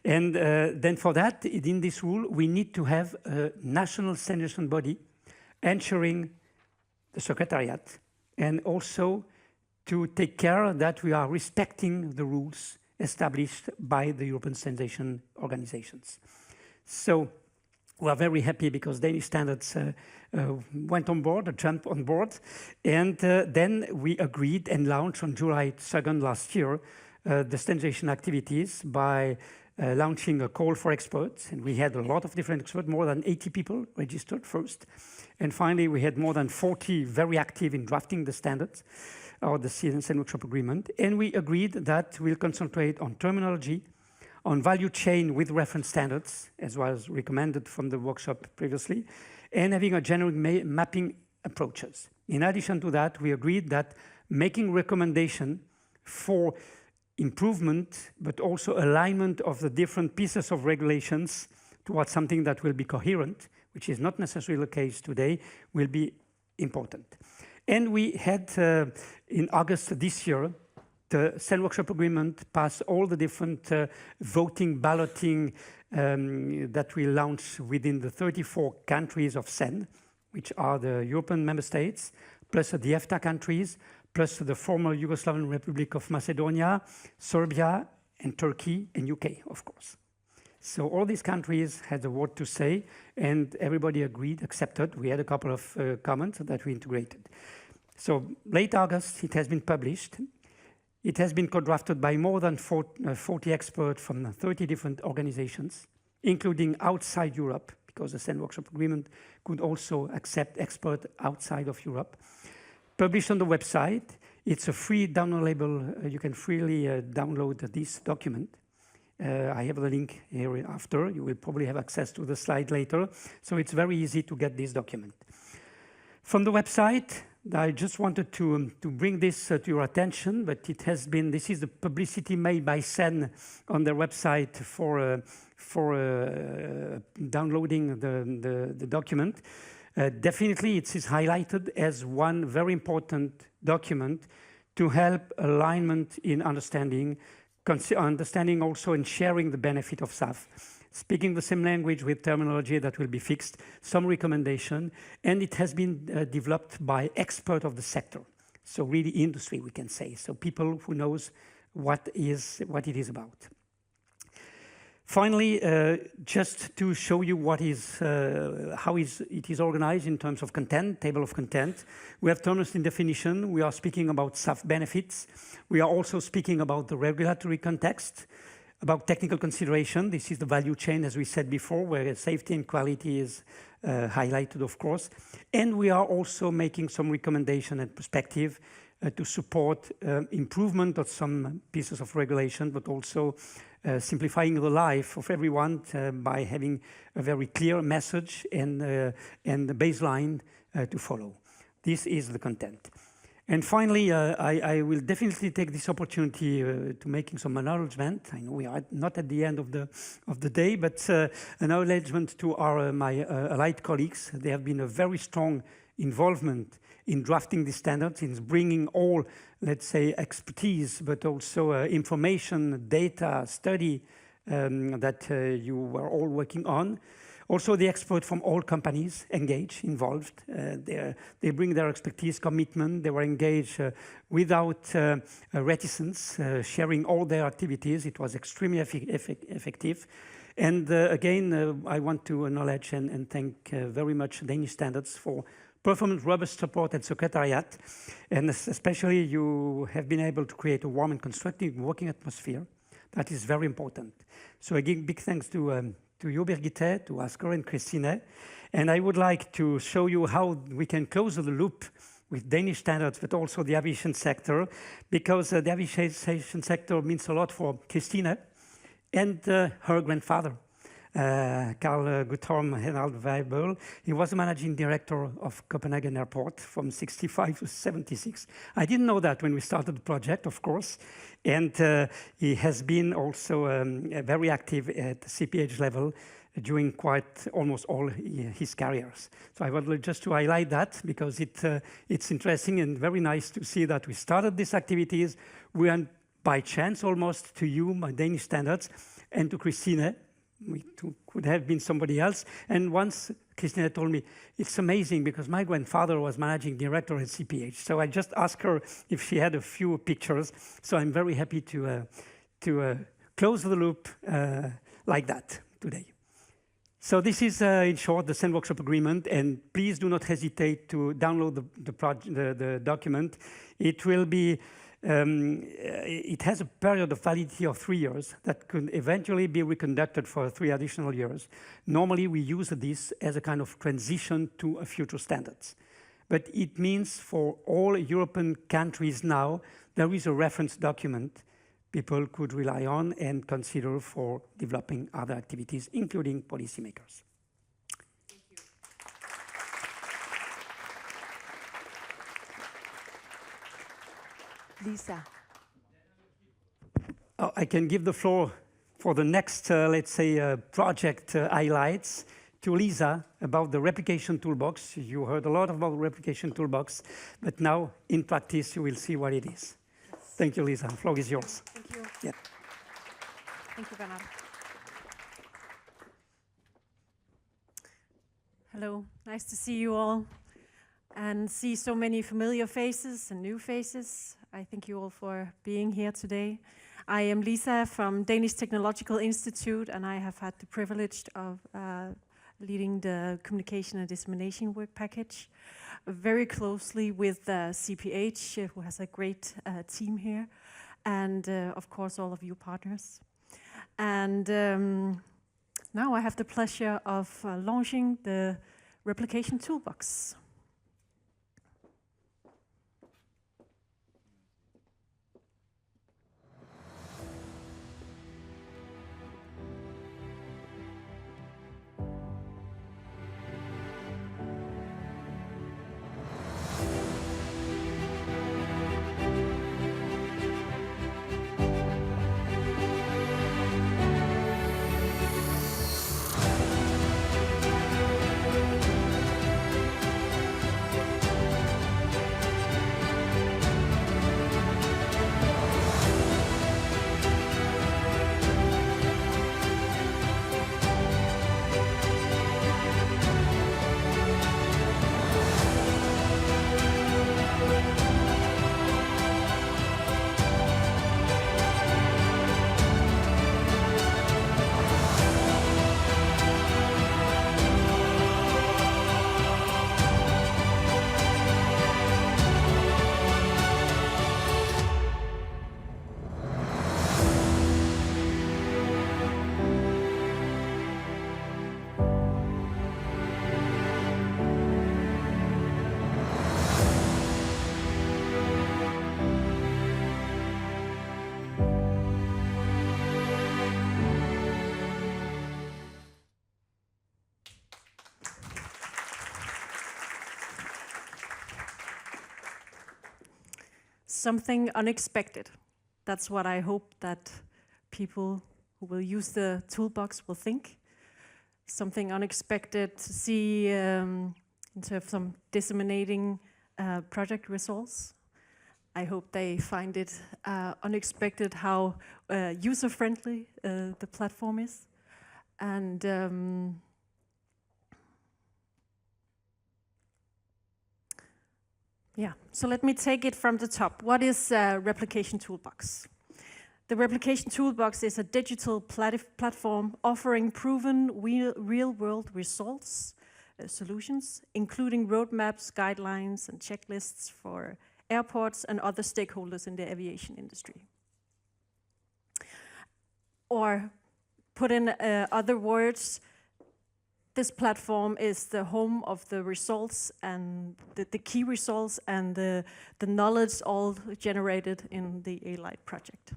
And then for that, in this rule, we need to have a national standardization body ensuring the secretariat, and also to take care that we are respecting the rules established by the European standardization organizations. So we are very happy because Danish standards went on board, jumped on board, and then we agreed and launched on July 2nd last year the standardization activities by launching a call for experts, and we had a lot of different experts, more than 80 people registered first, and finally we had more than 40 very active in drafting the standards or the SEN workshop agreement, and we agreed that we'll concentrate on terminology, on value chain with reference standards, as was recommended from the workshop previously, and having a generic mapping approaches. In addition to that, we agreed that making recommendation for improvement, but also alignment of the different pieces of regulations towards something that will be coherent, which is not necessarily the case today, will be important. And we had, in August this year, the SEN workshop agreement passed all the different voting, balloting that we launched within the 34 countries of SEN, which are the European member states, plus the EFTA countries, plus the former Yugoslavian Republic of Macedonia, Serbia, and Turkey, and UK, of course. So all these countries had a word to say, and everybody agreed, accepted. We had a couple of comments that we integrated. So late August, it has been published. It has been co-drafted by more than 40 experts from 30 different organizations, including outside Europe, because the Sand Workshop Agreement could also accept experts outside of Europe. Published on the website. It's a free downloadable, you can freely download this document. I have the link here after. You will probably have access to the slide later. So it's very easy to get this document. From the website, I just wanted to bring this to your attention, but it has been, this is the publicity made by SEN on their website for downloading the document. Definitely it is highlighted as one very important document to help alignment in understanding also and sharing the benefit of SAF. Speaking the same language with terminology that will be fixed, some recommendation, and it has been developed by experts of the sector. So really industry, we can say. So people who knows what it is about. Finally, just to show you what is, how it is organized in terms of content, table of content. We have terms in definition. We are speaking about SAF benefits. We are also speaking about the regulatory context, about technical consideration. This is the value chain, as we said before, where safety and quality is highlighted, of course. And we are also making some recommendation and perspective to support improvement of some pieces of regulation, but also simplifying the life of everyone by having a very clear message and the baseline to follow. This is the content. And finally, I will definitely take this opportunity to making some acknowledgement. I know we are not at the end of the day, but an acknowledgement to my ALIGHT colleagues. They have been a very strong involvement in drafting the standards, in bringing all, let's say, expertise, but also information, data, study that you were all working on. Also, the experts from all companies engaged, involved. They bring their expertise, commitment. They were engaged without reticence, sharing all their activities. It was extremely effective. And again, I want to acknowledge and thank very much Danish Standards for performance, robust support and secretariat. And especially you have been able to create a warm and constructive working atmosphere. That is very important. So again, big thanks to you, Birgitte, to Asger and Christine. And I would like to show you how we can close the loop with Danish standards, but also the aviation sector, because the aviation sector means a lot for Christine and her grandfather. Carl Guttorm Henald Weibel. He was the managing director of Copenhagen Airport from 65 to 76. I didn't know that when we started the project, of course. And he has been also very active at the CPH level during quite almost all his careers. So I would like just to highlight that because it's interesting and very nice to see that we started these activities. We went by chance almost to you, my Danish Standards, and to Christine. We could have been somebody else. And once Christina told me, it's amazing because my grandfather was managing director at CPH. So I just asked her if she had a few pictures. So I'm very happy to close the loop like that today. So this is, in short, the Sand Workshop Agreement. And please do not hesitate to download the document. It will be it has a period of validity of 3 years that could eventually be reconducted for 3 additional years. Normally, we use this as a kind of transition to a future standards. But it means for all European countries now, there is a reference document people could rely on and consider for developing other activities, including policymakers. Lisa. Oh, I can give the floor for the next, let's say, project highlights to Lisa about the replication toolbox. You heard a lot about the replication toolbox, but now in practice you will see what it is. Yes. Thank you, Lisa. The floor is yours. Thank you. Yeah. Thank you, Bernard. Hello, nice to see you all. and see so many familiar faces and new faces. I thank you all for being here today. I am Lisa from Danish Technological Institute, and I have had the privilege of leading the communication and dissemination work package very closely with CPH, who has a great team here, and of course all of you partners. And now I have the pleasure of launching the Replication Toolbox. Something unexpected. That's what I hope that people who will use the toolbox will think. Something unexpected to see in terms of some disseminating project results. I hope they find it unexpected how user-friendly the platform is. And yeah, so let me take it from the top. What is Replication Toolbox? The Replication Toolbox is a digital platform offering proven real-world results, solutions, including roadmaps, guidelines, and checklists for airports and other stakeholders in the aviation industry. Or put in other words, this platform is the home of the results and the key results and the knowledge all generated in the ALIGHT project.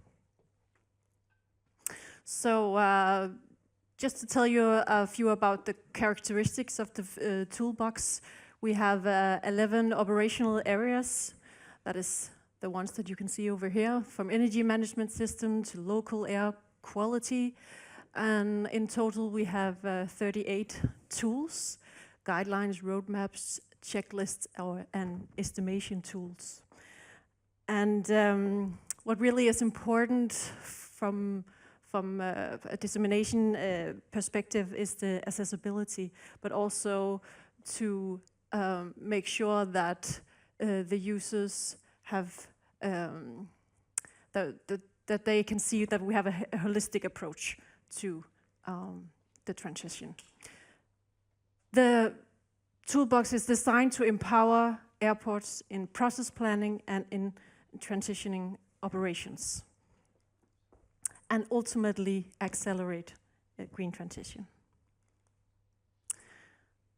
So just to tell you a few about the characteristics of the toolbox, we have 11 operational areas. That is the ones that you can see over here, from energy management system to local air quality. And in total, we have 38 tools, guidelines, roadmaps, checklists, and estimation tools. And what really is important from a dissemination perspective is the accessibility, but also to make sure that the users have that they can see that we have a holistic approach to the transition. The toolbox is designed to empower airports in process planning and in transitioning operations, and ultimately accelerate a green transition.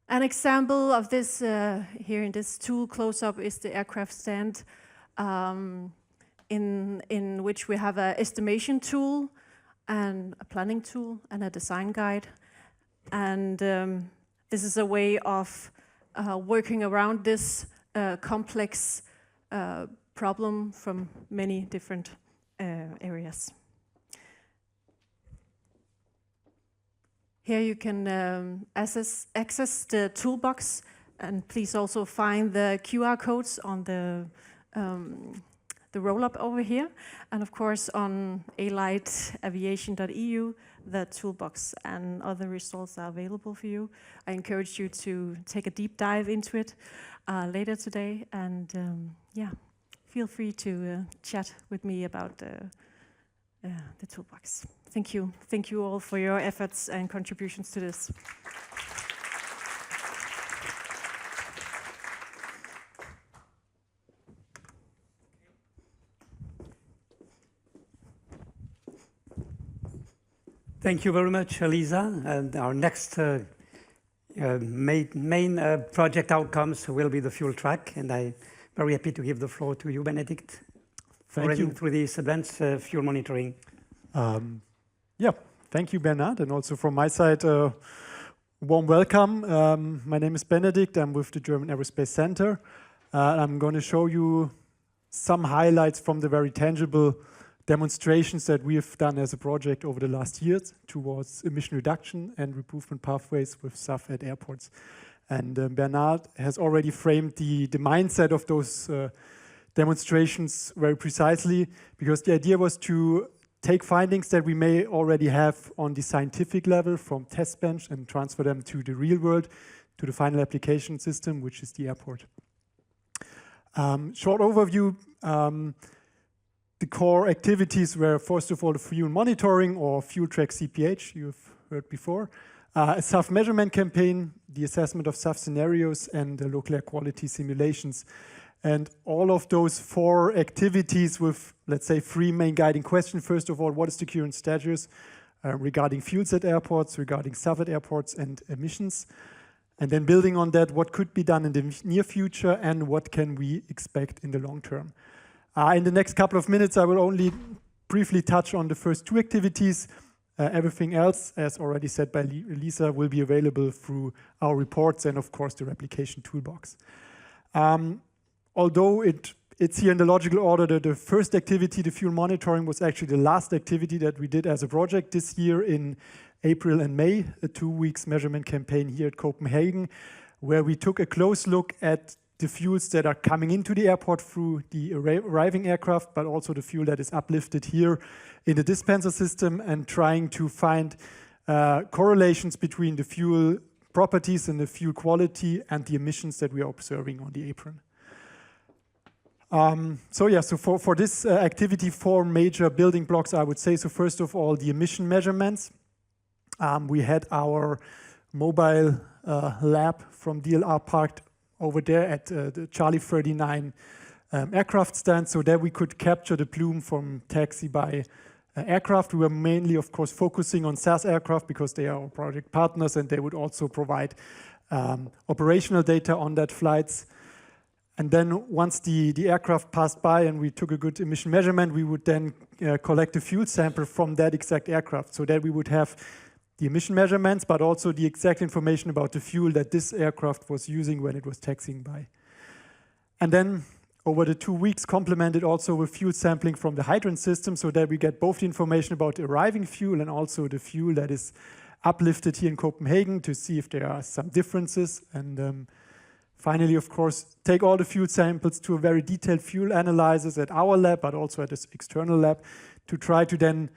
An example of this here in this tool close-up is the aircraft stand, in which we have an estimation tool and a planning tool and a design guide. And this is a way of working around this complex problem from many different areas. Here you can access the toolbox, and please also find the QR codes on the roll-up over here, and of course on ALIGHT aviation.eu the toolbox, and other results are available for you. I encourage you to take a deep dive into it later today, and yeah, feel free to chat with me about the toolbox. Thank you. Thank you all for your efforts and contributions to this. Thank you very much, Elisa. And our next main project outcomes will be the fuel track, and I'm very happy to give the floor to you, Benedict, for running through this advanced fuel monitoring. Yeah, thank you, Bernard, and also from my side, warm welcome. My name is Benedict. I'm with the German Aerospace Center. I'm going to show you some highlights from the very tangible demonstrations that we have done as a project over the last years towards emission reduction and improvement pathways with SAF at airports. And Bernard has already framed the mindset of those demonstrations very precisely, because the idea was to take findings that we may already have on the scientific level from test bench and transfer them to the real world, to the final application system, which is the airport. Short overview. The core activities were, first of all, the fuel monitoring, or fuel track CPH, you've heard before, a SAF measurement campaign, the assessment of SAF scenarios, and the local air quality simulations. And all of those 4 activities with, let's say, 3 main guiding questions. First of all, what is the current status regarding fuels at airports, regarding SAF at airports, and emissions? And then building on that, what could be done in the near future, and what can we expect in the long term? In the next couple of minutes, I will only briefly touch on the first 2 activities. Everything else, as already said by Lisa, will be available through our reports and, of course, the replication toolbox. Although it's here in the logical order that the first activity, the fuel monitoring, was actually the last activity that we did as a project this year in April and May, a 2 weeks measurement campaign here at Copenhagen, where we took a close look at the fuels that are coming into the airport through the arriving aircraft, but also the fuel that is uplifted here in the dispenser system, and trying to find correlations between the fuel properties and the fuel quality and the emissions that we are observing on the apron. So for this activity, 4 major building blocks, I would say. So first of all, the emission measurements. We had our mobile lab from DLR parked over there at the Charlie 39 aircraft stand, so that we could capture the plume from taxi by aircraft. We were mainly, of course, focusing on SAS aircraft because they are our project partners, and they would also provide operational data on that flights. And then once the aircraft passed by and we took a good emission measurement, we would then collect a fuel sample from that exact aircraft, so that we would have the emission measurements, but also the exact information about the fuel that this aircraft was using when it was taxiing by. And then over the 2 weeks, complemented also with fuel sampling from the hydrant system, so that we get both the information about the arriving fuel and also the fuel that is uplifted here in Copenhagen, to see if there are some differences. And finally, of course, take all the fuel samples to a very detailed fuel analysis at our lab, but also at this external lab, to try to then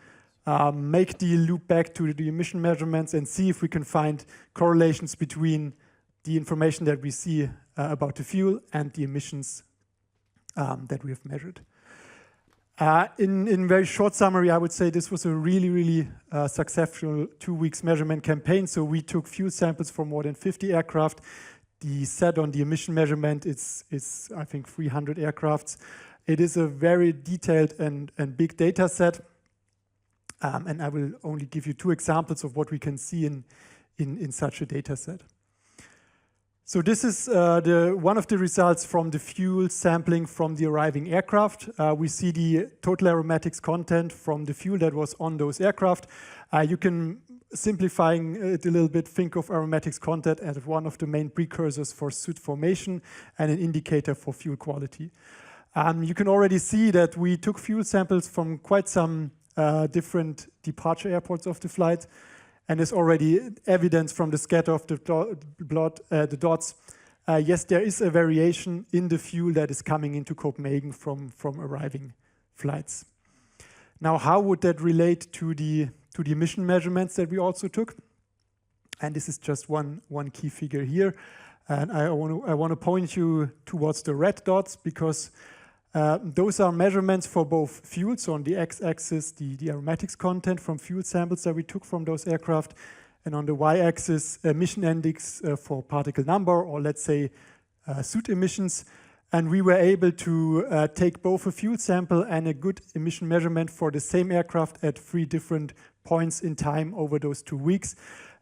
make the loop back to the emission measurements and see if we can find correlations between the information that we see about the fuel and the emissions that we have measured. In very short summary, I would say this was a really successful 2 weeks measurement campaign. So we took fuel samples from more than 50 aircraft. The set on the emission measurement is I think 300 aircrafts. It is a very detailed and big data set. And I will only give you 2 examples of what we can see in such a data set. So this is one of the results from the fuel sampling from the arriving aircraft. We see the total aromatics content from the fuel that was on those aircraft. You can, simplifying it a little bit, think of aromatics content as one of the main precursors for soot formation and an indicator for fuel quality. You can already see that we took fuel samples from quite some different departure airports of the flight, and there's already evidence from the scatter of the dots. Yes, there is a variation in the fuel that is coming into Copenhagen from arriving flights. Now, how would that relate to the to the emission measurements that we also took. And this is just one key figure here. And I want to point you towards the red dots, because those are measurements for both fuels. So on the x-axis, the aromatics content from fuel samples that we took from those aircraft, and on the y-axis, emission index for particle number, or let's say soot emissions. And we were able to take both a fuel sample and a good emission measurement for the same aircraft at 3 different points in time over those 2 weeks.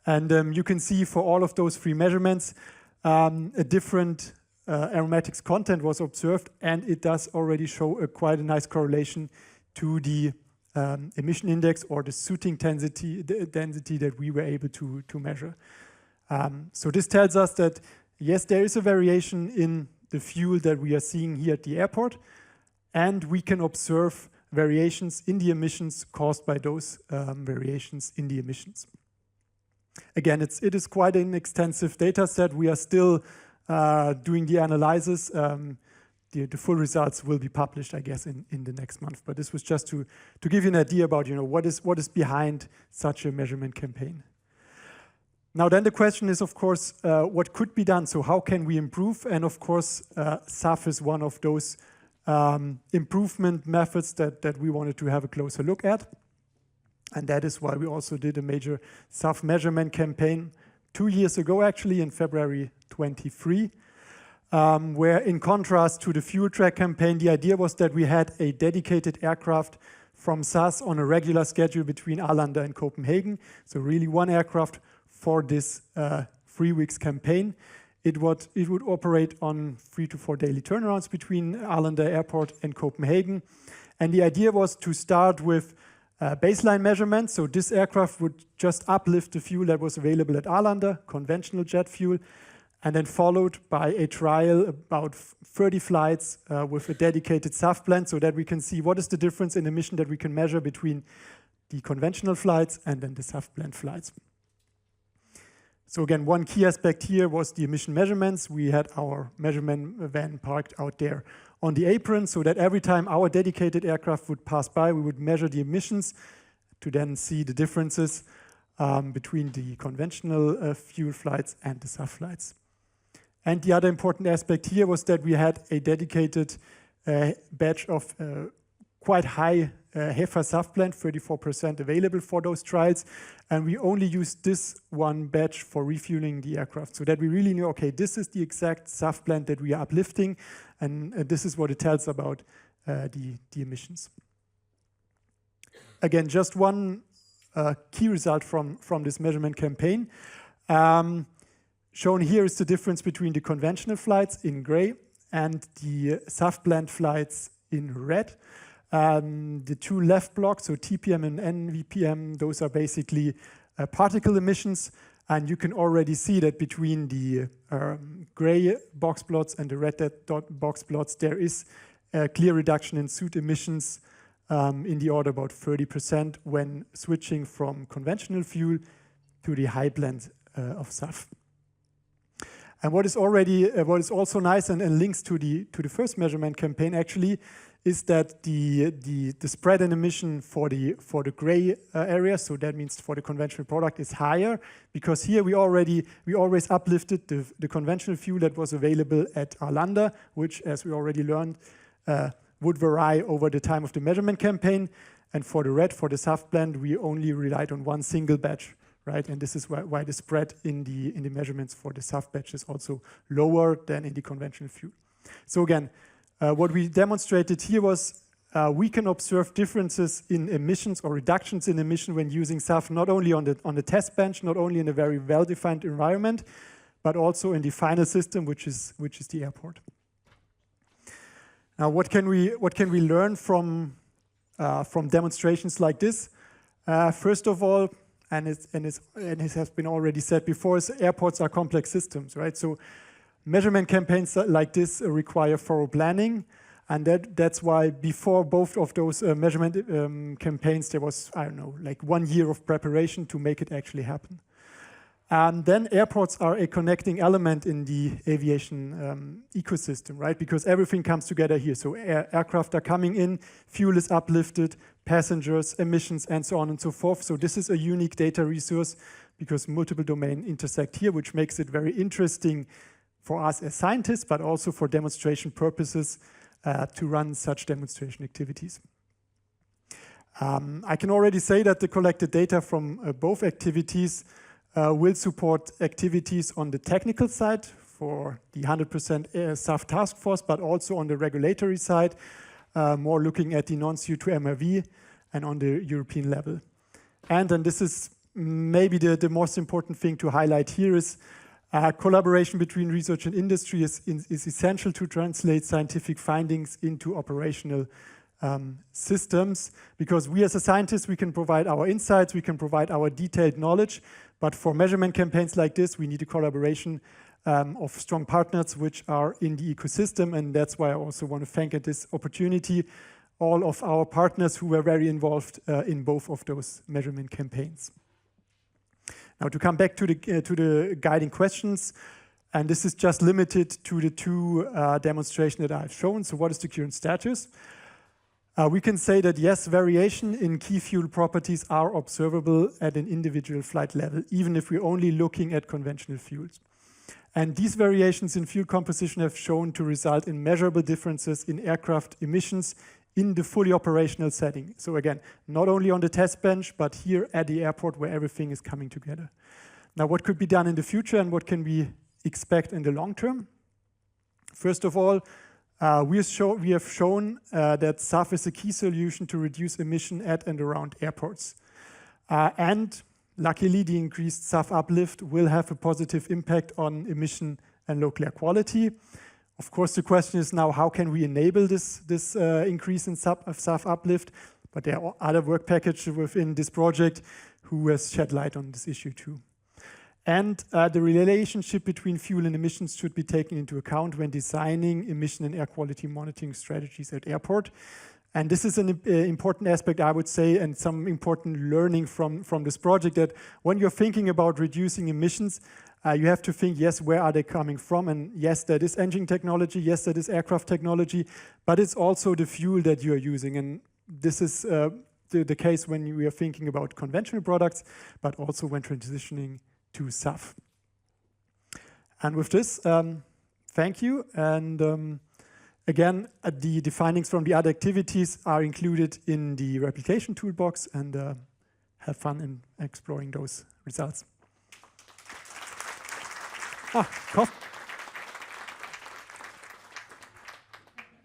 And you can see for all of those 3 measurements, a different aromatics content was observed, and it does already show quite a nice correlation to the emission index or the sooting density that we were able to measure. So this tells us that, yes, there is a variation in the fuel that we are seeing here at the airport, and we can observe variations in the emissions caused by those variations in the emissions. Again, it is quite an extensive data set. We are still doing the analysis. The full results will be published, I guess, in the next month. But this was just to give you an idea about what is behind such a measurement campaign. Now then the question is, of course, what could be done? So how can we improve? And of course, SAF is one of those improvement methods that we wanted to have a closer look at. And that is why we also did a major SAF measurement campaign 2 years ago, actually, in February 23, where in contrast to the fuel track campaign, the idea was that we had a dedicated aircraft from SAS on a regular schedule between Arlanda and Copenhagen. So really one aircraft for this 3 weeks campaign. It would operate on 3 to 4 daily turnarounds between Arlanda Airport and Copenhagen. And the idea was to start with baseline measurements. So this aircraft would just uplift the fuel that was available at Arlanda, conventional jet fuel, and then followed by a trial, about 30 flights with a dedicated SAF blend, so that we can see what is the difference in emission that we can measure between the conventional flights and then the SAF blend flights. So again, one key aspect here was the emission measurements. We had our measurement van parked out there on the apron, so that every time our dedicated aircraft would pass by, we would measure the emissions to then see the differences between the conventional fuel flights and the SAF flights. And the other important aspect here was that we had a dedicated batch of quite high HEFA SAF blend, 34% available for those trials. And we only used this one batch for refueling the aircraft, so that we really knew, okay, this is the exact SAF blend that we are uplifting, and this is what it tells about the emissions. Again, just one key result from this measurement campaign. Shown here is the difference between the conventional flights in gray and the SAF blend flights in red. The 2 left blocks, so TPM and NVPM, those are basically particle emissions. And you can already see that between the gray box plots and the red dot box plots, there is a clear reduction in soot emissions in the order about 30% when switching from conventional fuel to the high blend of SAF. And what is also nice and links to the first measurement campaign actually is that the spread in emission for the gray area, so that means for the conventional product, is higher, because here we always uplifted the conventional fuel that was available at Arlanda, which, as we already learned, would vary over the time of the measurement campaign. And for the red, for the SAF blend, we only relied on one single batch, right? And this is why the spread in the measurements for the SAF batch is also lower than in the conventional fuel. So again, what we demonstrated here was we can observe differences in emissions or reductions in emission when using SAF, not only on the test bench, not only in a very well-defined environment, but also in the final system, which is the airport. Now, what can we learn from demonstrations like this? First of all, and it has been already said before, is airports are complex systems, right? So measurement campaigns like this require thorough planning, and that's why before both of those measurement campaigns, there was, I don't know, like 1 year of preparation to make it actually happen. And then airports are a connecting element in the aviation ecosystem, right? Because everything comes together here. So aircraft are coming in, fuel is uplifted, passengers, emissions, and so on and so forth. So this is a unique data resource because multiple domains intersect here, which makes it very interesting for us as scientists, but also for demonstration purposes to run such demonstration activities. I can already say that the collected data from both activities will support activities on the technical side for the 100% SAF task force, but also on the regulatory side, more looking at the non-CO2 MRV and on the European level. And this is maybe the most important thing to highlight here is collaboration between research and industry is essential to translate scientific findings into operational systems, because we as a scientist, we can provide our insights, we can provide our detailed knowledge, but for measurement campaigns like this, we need a collaboration of strong partners which are in the ecosystem, and that's why I also want to thank at this opportunity all of our partners who were very involved in both of those measurement campaigns. Now to come back to the guiding questions, and this is just limited to the two demonstrations that I've shown. So what is the current status? We can say that yes, variation in key fuel properties are observable at an individual flight level, even if we're only looking at conventional fuels. And these variations in fuel composition have shown to result in measurable differences in aircraft emissions in the fully operational setting. So again, not only on the test bench, but here at the airport where everything is coming together. Now, what could be done in the future and what can we expect in the long term? First of all, we have shown that SAF is a key solution to reduce emission at and around airports. And luckily, the increased SAF uplift will have a positive impact on emission and local air quality. Of course, the question is now, how can we enable this increase in SAF uplift? But there are other work packages within this project who has shed light on this issue too. And the relationship between fuel and emissions should be taken into account when designing emission and air quality monitoring strategies at airport. And this is an important aspect, I would say, and some important learning from this project, that when you're thinking about reducing emissions, you have to think, yes, where are they coming from? And yes, that is engine technology, yes, that is aircraft technology, but it's also the fuel that you are using. And this is the case when we are thinking about conventional products, but also when transitioning to SAF. And with this, thank you. And again, the findings from the other activities are included in the replication toolbox, and have fun in exploring those results.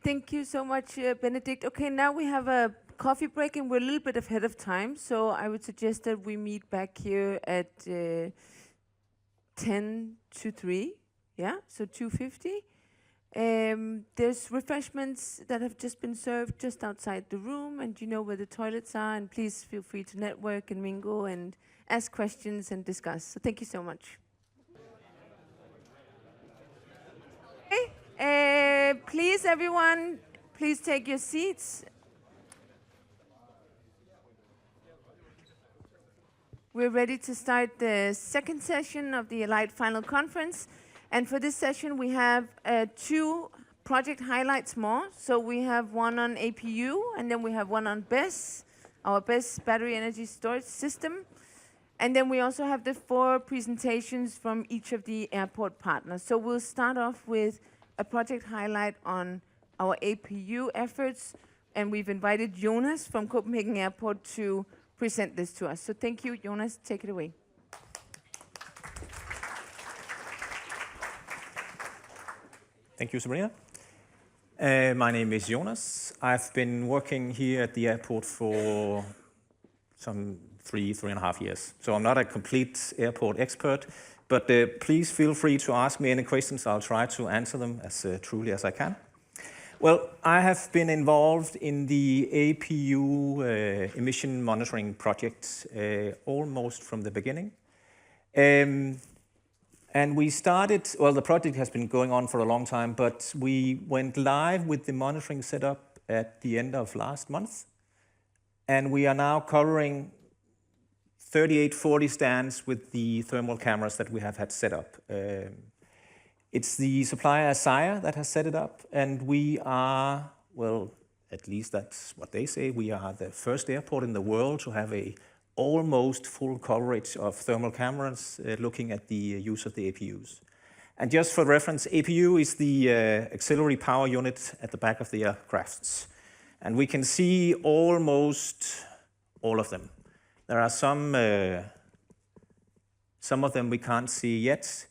Thank you so much, Benedict. Okay, now we have a coffee break and we're a little bit ahead of time, so I would suggest that we meet back here at 10 to 3, yeah, so 2:50. There's refreshments that have just been served just outside the room, and you know where the toilets are, and please feel free to network and mingle and ask questions and discuss. So thank you so much. Okay, please everyone, please take your seats. We're ready to start the second session of the ALIGHT Final Conference. And for this session, we have 2 project highlights more. So we have one on APU, and then we have one on BESS, our BESS battery energy storage system. And then we also have the 4 presentations from each of the airport partners. So we'll start off with a project highlight on our APU efforts. And we've invited Jonas from Copenhagen Airport to present this to us. So thank you, Jonas. Take it away. Thank you, Sabrina. My name is Jonas. I've been working here at the airport for some 3.5 years. So I'm not a complete airport expert, but please feel free to ask me any questions. I'll try to answer them as truly as I can. Well, I have been involved in the APU emission monitoring project almost from the beginning. And we started, well, the project has been going on for a long time, but we went live with the monitoring setup at the end of last month. And we are now covering 3840 stands with the thermal cameras that we have had set up. It's the supplier Asaya that has set it up, and we are, well, at least that's what they say, we are the first airport in the world to have a almost full coverage of thermal cameras looking at the use of the APUs. And just for reference, APU is the auxiliary power unit at the back of the aircrafts. And we can see almost all of them. There are some of them we can't see yet.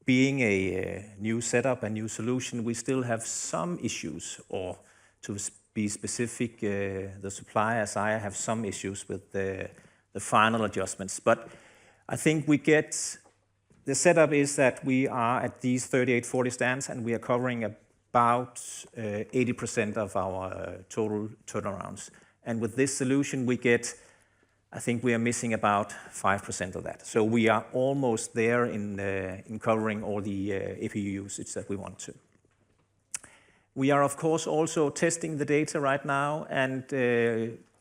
Being a new setup, a new solution, we still have some issues, or to be specific, the supplier, Asaya, have some issues with the final adjustments. But I think we get, the setup is that we are at these 3840 stands, and we are covering about 80% of our total turnarounds. And with this solution, we get, I think we are missing about 5% of that. So we are almost there in covering all the APU usage that we want to. We are, of course, also testing the data right now, and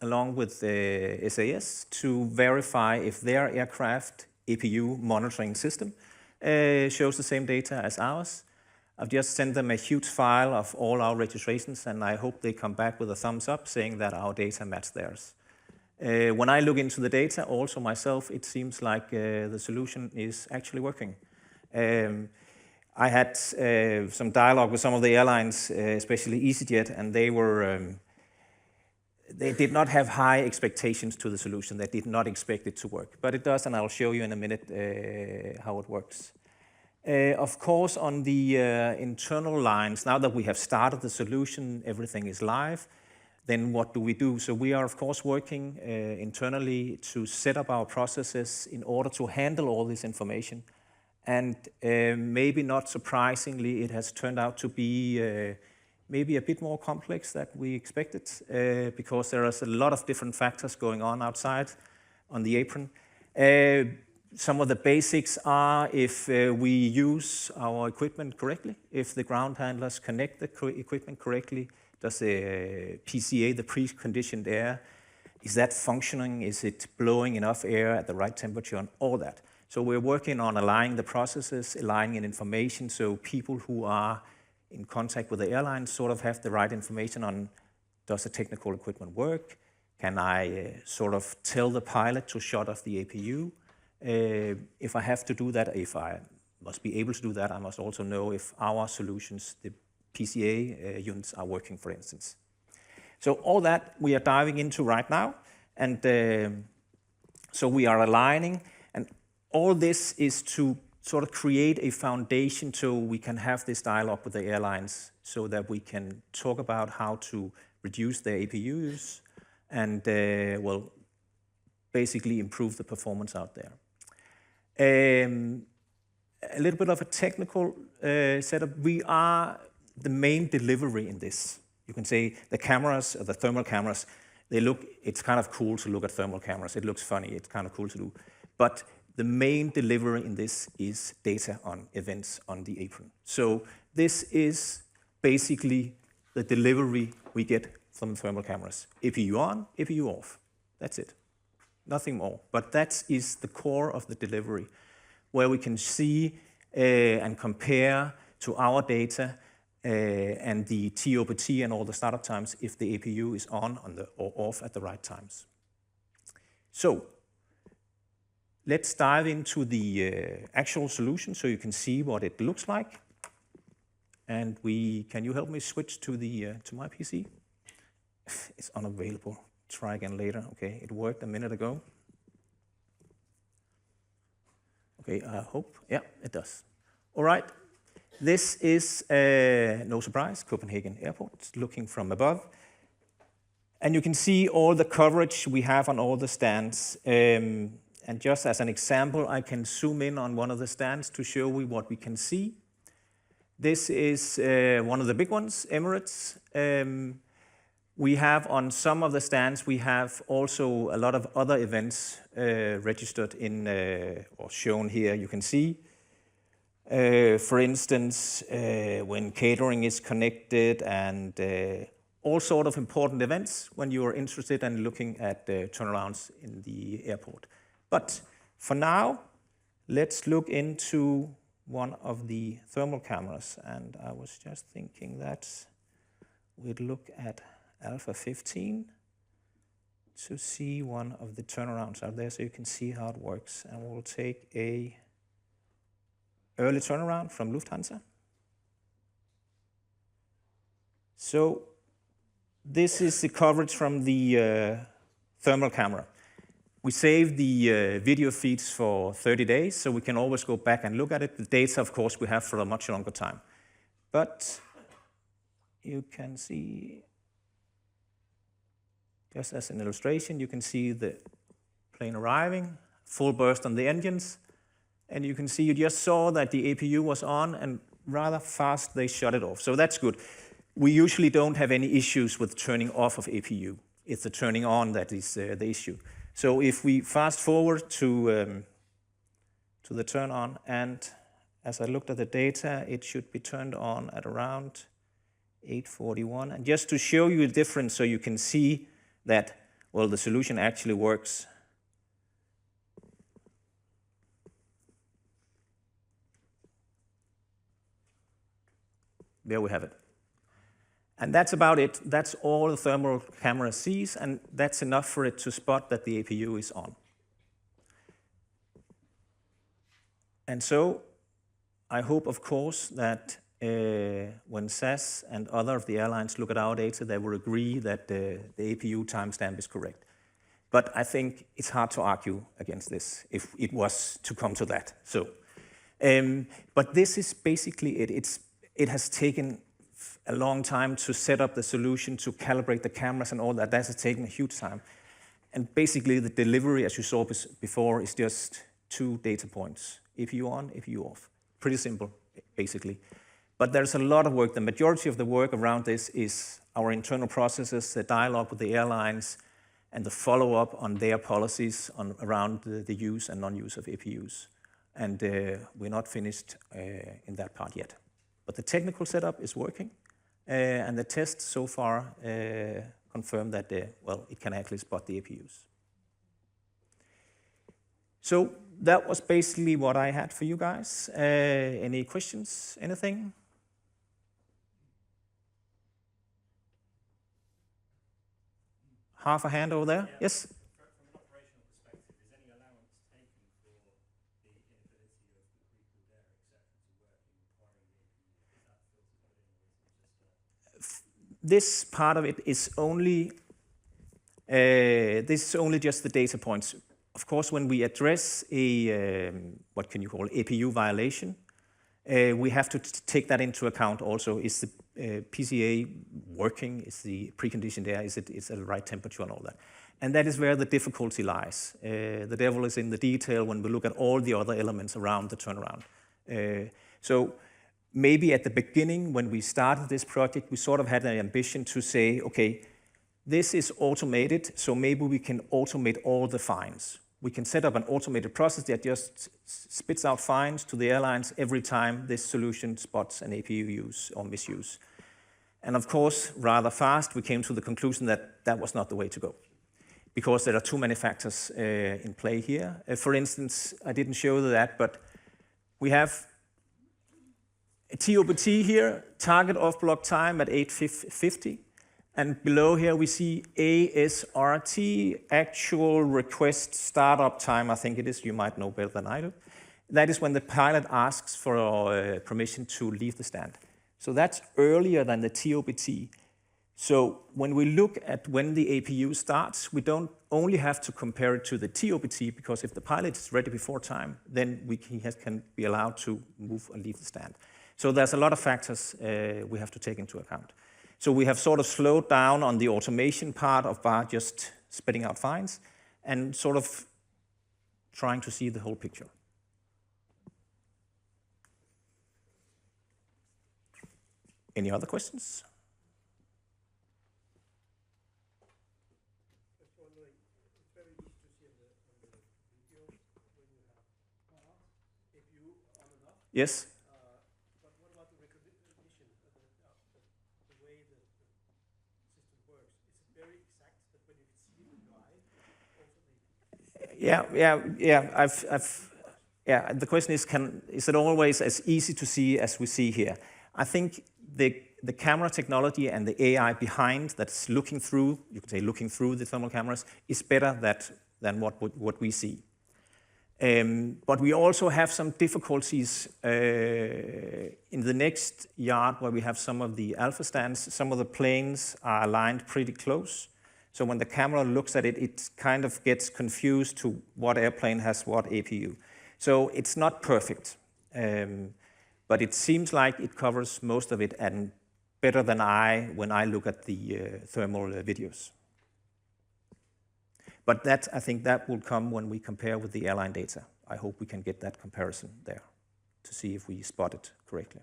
along with the SAS, to verify if their aircraft APU monitoring system shows the same data as ours. I've just sent them a huge file of all our registrations, and I hope they come back with a thumbs up saying that our data match theirs. When I look into the data, also myself, it seems like the solution is actually working. I had some dialogue with some of the airlines, especially EasyJet, and they did not have high expectations to the solution. They did not expect it to work, but it does, and I'll show you in a minute how it works. Of course, on the internal lines, now that we have started the solution, everything is live, then what do we do? So we are, of course, working internally to set up our processes in order to handle all this information. And maybe not surprisingly, it has turned out to be maybe a bit more complex than we expected, because there is a lot of different factors going on outside on the apron. Some of the basics are if we use our equipment correctly, if the ground handlers connect the equipment correctly, does the PCA, the preconditioned air, is that functioning? Is it blowing enough air at the right temperature and all that? So we're working on aligning the processes, aligning information, so people who are in contact with the airline sort of have the right information on, does the technical equipment work? Can I sort of tell the pilot to shut off the APU? If I have to do that, if I must be able to do that, I must also know if our solutions, the PCA units, are working, for instance. So all that we are diving into right now, and so we are aligning, and all this is to sort of create a foundation so we can have this dialogue with the airlines, so that we can talk about how to reduce their APUs and, well, basically improve the performance out there. A little bit of a technical setup. We are the main delivery in this. You can say the cameras, the thermal cameras, they look, it's kind of cool to look at thermal cameras. It looks funny, it's kind of cool to do. But the main delivery in this is data on events on the apron. So this is basically the delivery we get from thermal cameras. APU on, APU off. That's it. Nothing more. But that is the core of the delivery, where we can see and compare to our data and the TOPT and all the startup times if the APU is on or off at the right times. So let's dive into the actual solution so you can see what it looks like. And can you help me switch to my PC? It's unavailable. Try again later. Okay, it worked a minute ago. Okay, I hope. Yeah, it does. All right. This is, no surprise, Copenhagen Airport, looking from above. And you can see all the coverage we have on all the stands. And just as an example, I can zoom in on one of the stands to show you what we can see. This is one of the big ones, Emirates. We have on some of the stands, we have also a lot of other events registered in or shown here, you can see. For instance, when catering is connected and all sort of important events when you are interested in looking at turnarounds in the airport. But for now, let's look into one of the thermal cameras. And I was just thinking that we'd look at Alpha 15 to see one of the turnarounds out there so you can see how it works. And we'll take a early turnaround from Lufthansa. So this is the coverage from the thermal camera. We save the video feeds for 30 days, so we can always go back and look at it. The data, of course, we have for a much longer time. But you can see, just as an illustration, you can see the plane arriving, full burst on the engines, and you can see, you just saw that the APU was on, and rather fast they shut it off. So that's good. We usually don't have any issues with turning off of APU. It's the turning on that is the issue. So if we fast forward to the turn on, and as I looked at the data, it should be turned on at around 8:41. And just to show you the difference so you can see that, well, the solution actually works. There we have it. And that's about it. That's all the thermal camera sees, and that's enough for it to spot that the APU is on. And so I hope, of course, that when SAS and other of the airlines look at our data, they will agree that the APU timestamp is correct. But I think it's hard to argue against this if it was to come to that. So, but this is basically it. It has taken a long time to set up the solution, to calibrate the cameras and all that. That has taken a huge time. And basically the delivery, as you saw before, is just 2 data points. APU on, APU off. Pretty simple, basically. But there's a lot of work. The majority of the work around this is our internal processes, the dialogue with the airlines, and the follow-up on their policies around the use and non-use of APUs. And we're not finished in that part yet. But the technical setup is working. And the tests so far confirm that, well, it can actually spot the APUs. So that was basically what I had for you guys. Any questions, anything? Half a hand over there, yeah. Yes? This part of it is only just the data points. Of course, when we address a what can you call APU violation, we have to take that into account also. Is the PCA working? Is the precondition there? Is it at the right temperature and all that? And that is where the difficulty lies. The devil is in the detail when we look at all the other elements around the turnaround. So maybe at the beginning, when we started this project, we sort of had an ambition to say, okay, this is automated, so maybe we can automate all the fines. We can set up an automated process that just spits out fines to the airlines every time this solution spots an APU use or misuse. And of course, rather fast, we came to the conclusion that that was not the way to go, because there are too many factors in play here. For instance, I didn't show that, but we have a TOBT here, target off block time at 8:50. And below here we see ASRT, actual request startup time, I think it is, you might know better than I do. That is when the pilot asks for permission to leave the stand. So that's earlier than the TOBT. So when we look at when the APU starts, we don't only have to compare it to the TOBT, because if the pilot is ready before time, then he can be allowed to move and leave the stand. So there's a lot of factors we have to take into account. So we have sort of slowed down on the automation part of bar just spitting out fines and sort of trying to see the whole picture. Any other questions? Yes? But what about the recognition, the way the system works? Is it very exact that when you see it in your eye, also The question is it always as easy to see as we see here? I think the camera technology and the AI behind that's looking through, you could say looking through the thermal cameras, is better than what we see. But we also have some difficulties in the next yard where we have some of the alpha stands. Some of the planes are aligned pretty close. So when the camera looks at it, it kind of gets confused to what airplane has what APU. So it's not perfect, but it seems like it covers most of it and better than when I look at the thermal videos. But I think that will come when we compare with the airline data. I hope we can get that comparison there to see if we spot it correctly.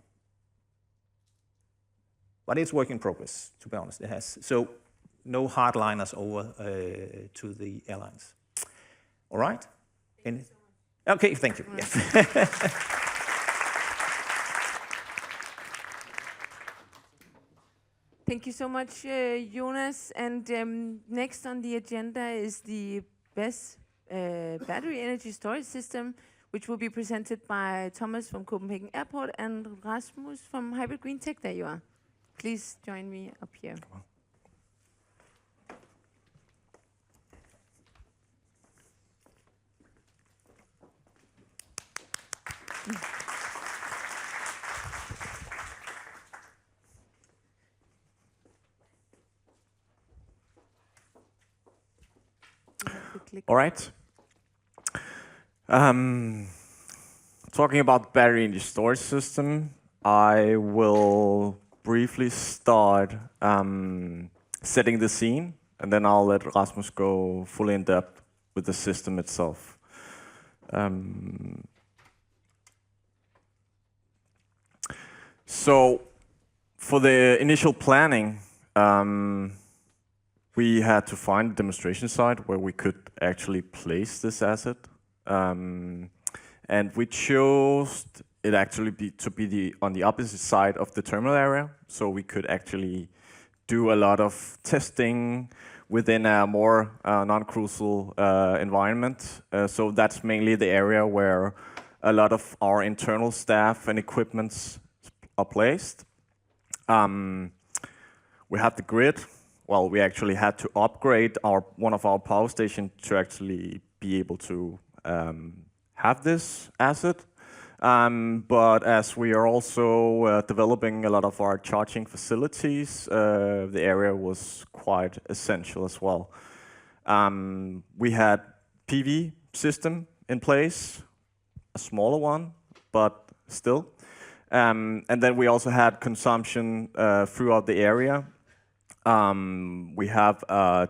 But it's work in progress, to be honest. It has. So no hardliners over to the airlines. All right? Okay, thank you. Yeah. Thank you so much, Jonas. And next on the agenda is the BESS battery energy storage system, which will be presented by Thomas from Copenhagen Airport and Rasmus from Hybrid Green Tech. There you are. Please join me up here. All right. Talking about battery energy storage system, I will briefly start setting the scene, and then I'll let Rasmus go fully in depth with the system itself. So for the initial planning, we had to find a demonstration site where we could actually place this asset. And we chose it actually to be on the opposite side of the terminal area, so we could actually do a lot of testing within a more non-crucial environment. So that's mainly the area where a lot of our internal staff and equipments are placed. We had the grid. Well, we actually had to upgrade one of our power stations to actually be able to have this asset. But as we are also developing a lot of our charging facilities, the area was quite essential as well. We had PV system in place, a smaller one, but still. And then we also had consumption throughout the area. We have a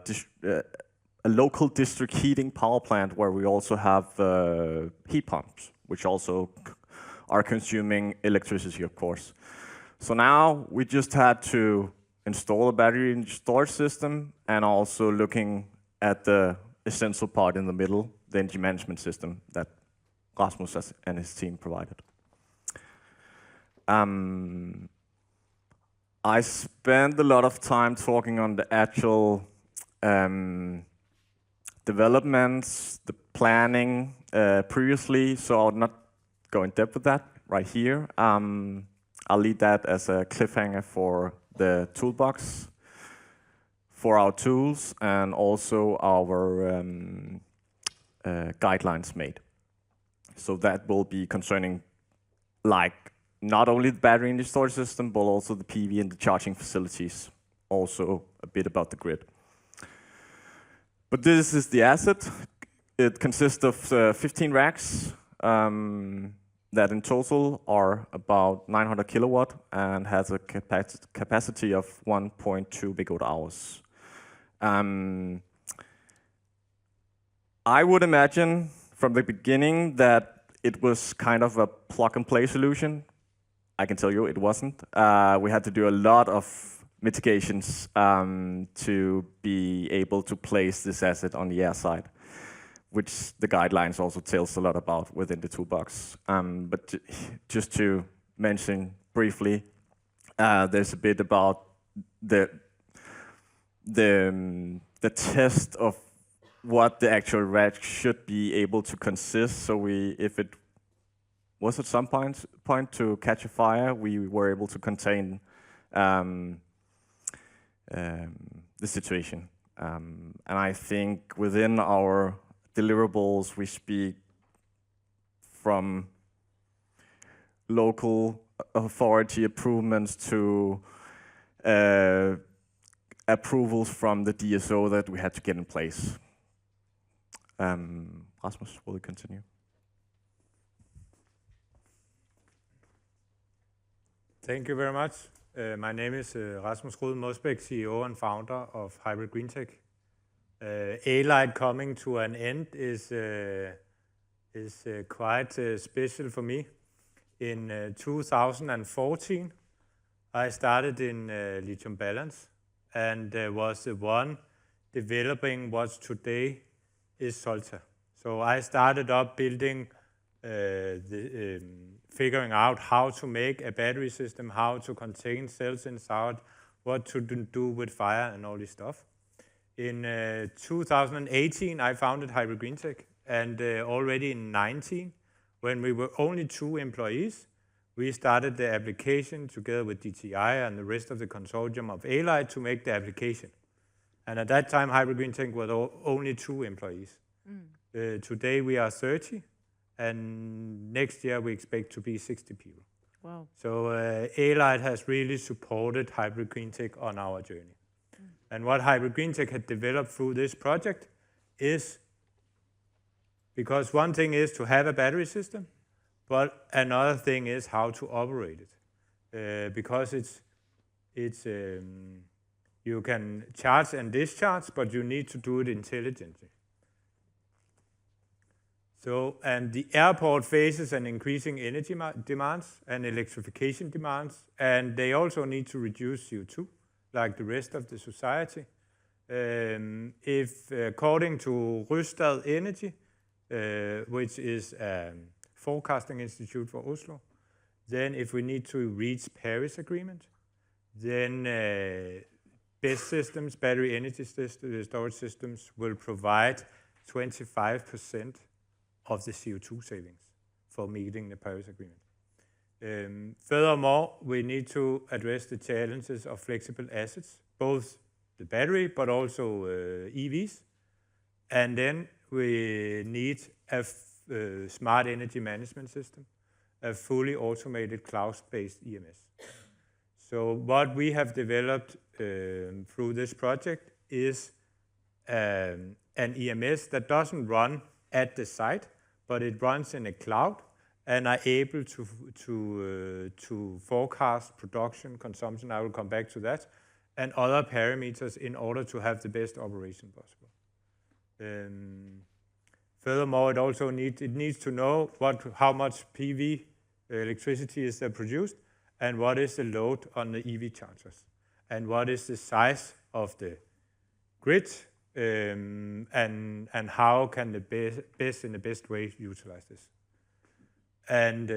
local district heating power plant where we also have heat pumps, which also are consuming electricity, of course. So now we just had to install a battery energy storage system and also looking at the essential part in the middle, the energy management system that Rasmus and his team provided. I spent a lot of time talking on the actual developments, the planning previously, so I'll not go in depth with that right here. I'll leave that as a cliffhanger for the toolbox, for our tools, and also our guidelines made. So that will be concerning like not only the battery energy storage system, but also the PV and the charging facilities. Also a bit about the grid. But this is the asset. It consists of 15 racks that in total are about 900 kilowatt and has a capacity of 1.2 gigawatt hours. I would imagine from the beginning that it was kind of a plug-and-play solution. I can tell you it wasn't. We had to do a lot of mitigations to be able to place this asset on the air side, which the guidelines also tells a lot about within the toolbox. But just to mention briefly, there's a bit about the test of what the actual rack should be able to consist. So if it was at some point to catch a fire, we were able to contain the situation. And I think within our deliverables, we speak from local authority improvements to approvals from the DSO that we had to get in place. Rasmus, will you continue? Thank you very much. My name is Rasmus Rud Mosbæk, CEO and founder of Hybrid Green Tech. ALIGHT coming to an end is quite special for me. In 2014, I started in lithium balance and was the one developing what today is Solta. So I started up building, figuring out how to make a battery system, how to contain cells inside, what to do with fire and all this stuff. In 2018, I founded Hybrid Green Tech, and already in 2019, when we were only 2 employees, we started the application together with DTI and the rest of the consortium of ALIGHT to make the application. And at that time, Hybrid Green Tech was only 2 employees. Today we are 30, and next year we expect to be 60 people. Wow. So ALIGHT has really supported Hybrid Green Tech on our journey. And what Hybrid Green Tech had developed through this project is, because one thing is to have a battery system, but another thing is how to operate it. Because you can charge and discharge, but you need to do it intelligently. So, and the airport faces an increasing energy demands and electrification demands, and they also need to reduce CO2, like the rest of the society. If according to Rystad Energy, which is a forecasting institute for Oslo, then if we need to reach Paris Agreement, then BESS systems, battery energy storage systems, will provide 25% of the CO2 savings for meeting the Paris Agreement. Furthermore, we need to address the challenges of flexible assets, both the battery but also EVs. And then we need a smart energy management system, a fully automated cloud-based EMS. So what we have developed through this project is an EMS that doesn't run at the site, but it runs in a cloud and are able to forecast production, consumption, I will come back to that, and other parameters in order to have the best operation possible. Furthermore, it also needs to know how much PV electricity is produced, and what is the load on the EV chargers, and what is the size of the grid, and how can the best in the best way utilize this. And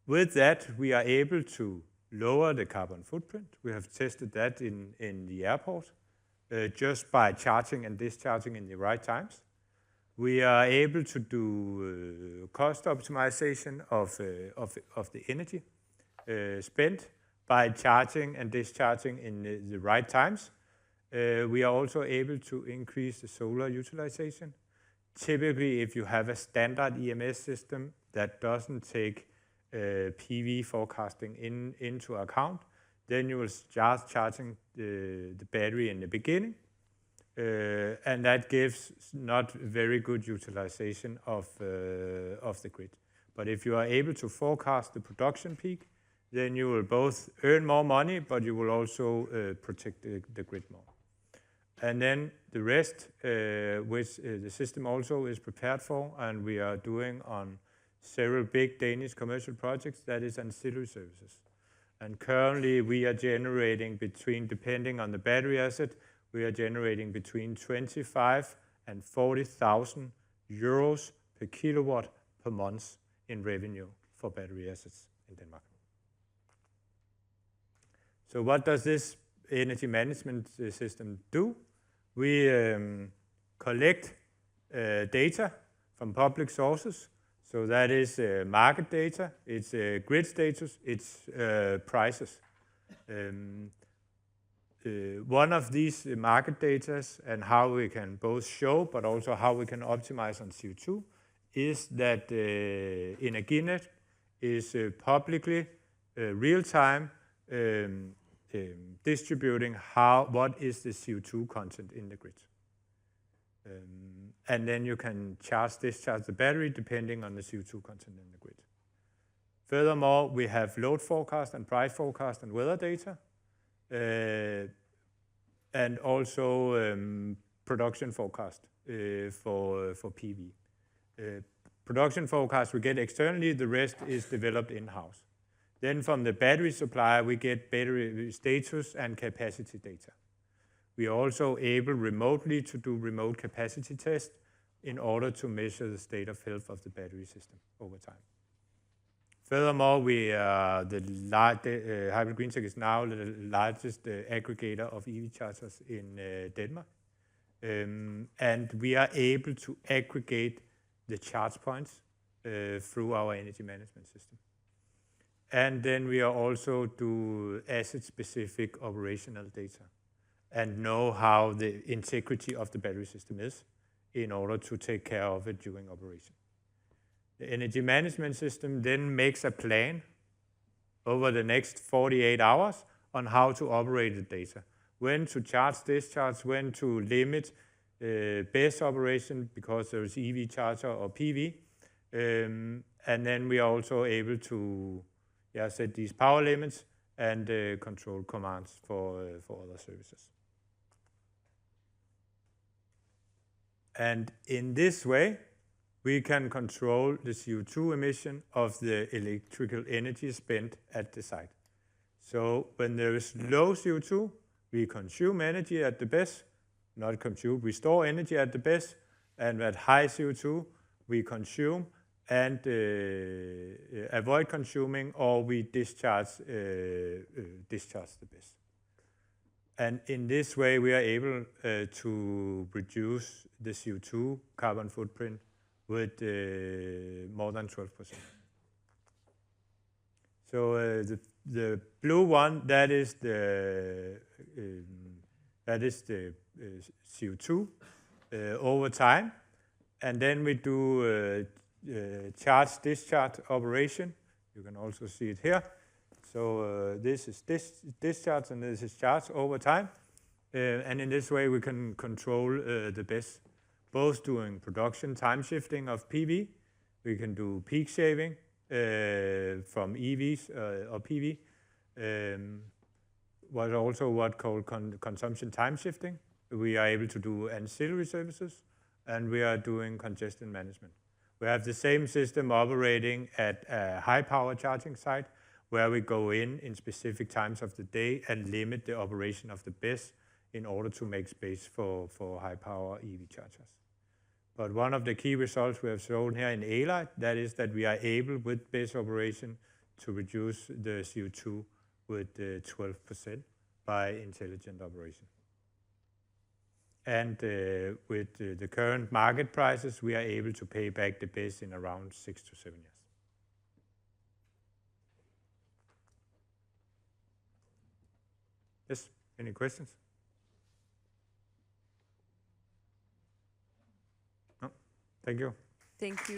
with that, we are able to lower the carbon footprint. We have tested that in the airport, just by charging and discharging in the right times. We are able to do cost optimization of the energy spent by charging and discharging in the right times. We are also able to increase the solar utilization. Typically, if you have a standard EMS system that doesn't take PV forecasting into account, then you will start charging the battery in the beginning, and that gives not very good utilization of the grid. But if you are able to forecast the production peak, then you will both earn more money, but you will also protect the grid more. And then the rest, which the system also is prepared for, and we are doing on several big Danish commercial projects, that is ancillary services. And currently we are generating between, depending on the battery asset, we are generating between 25 and 40,000 euros per kilowatt per month in revenue for battery assets in Denmark. So what does this energy management system do? We collect data from public sources. So that is market data, it's grid status, it's prices. One of these market data and how we can both show but also how we can optimize on CO2 is that Energinet is publicly real-time distributing what is the CO2 content in the grid. And then you can discharge the battery depending on the CO2 content in the grid. Furthermore, we have load forecast and price forecast and weather data, and also production forecast for PV. Production forecast we get externally, the rest is developed in-house. Then from the battery supplier, we get battery status and capacity data. We are also able remotely to do remote capacity tests in order to measure the state of health of the battery system over time. Furthermore, Hybrid Green Tech is now the largest aggregator of EV chargers in Denmark. And we are able to aggregate the charge points through our energy management system. And then we are also do asset-specific operational data and know how the integrity of the battery system is in order to take care of it during operation. The energy management system then makes a plan over the next 48 hours on how to operate the data. When to charge, discharge, when to limit BESS operation because there is EV charger or PV. And then we are also able to set these power limits and control commands for other services. And in this way, we can control the CO2 emission of the electrical energy spent at the site. So when there is low CO2, we consume energy at the BESS, not consume, we store energy at the BESS, and at high CO2, we consume and avoid consuming, or we discharge the BESS. And in this way, we are able to reduce the CO2 carbon footprint with more than 12%. So the blue one, that is the CO2 over time, and then we do charge-discharge operation. You can also see it here. So this is discharge and this is charge over time. And in this way we can control the BESS, both doing production time shifting of PV. We can do peak shaving from EVs or PV. But also what called consumption time shifting. We are able to do ancillary services, and we are doing congestion management. We have the same system operating at a high power charging site, where we go in specific times of the day and limit the operation of the BESS in order to make space for high power EV chargers. But one of the key results we have shown here in ALIGHT, that is that we are able with BESS operation to reduce the CO2 with 12% by intelligent operation. And with the current market prices, we are able to pay back the BESS in around 6 to 7 years. Yes, any questions? No, thank you. Thank you.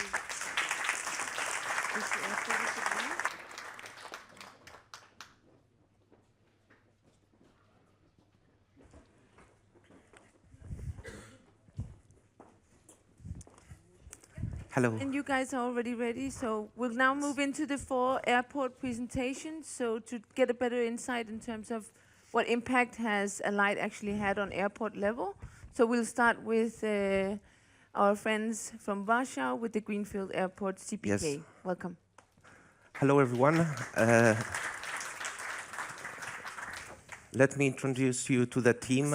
Hello. And you guys are already ready, so we'll now move into the 4 airport presentations. So to get a better insight in terms of what impact has ALIGHT actually had on airport level. So we'll start with our friends from Warsaw with the Greenfield Airport CPK. Yes. Welcome. Hello, everyone. Let me introduce you to the team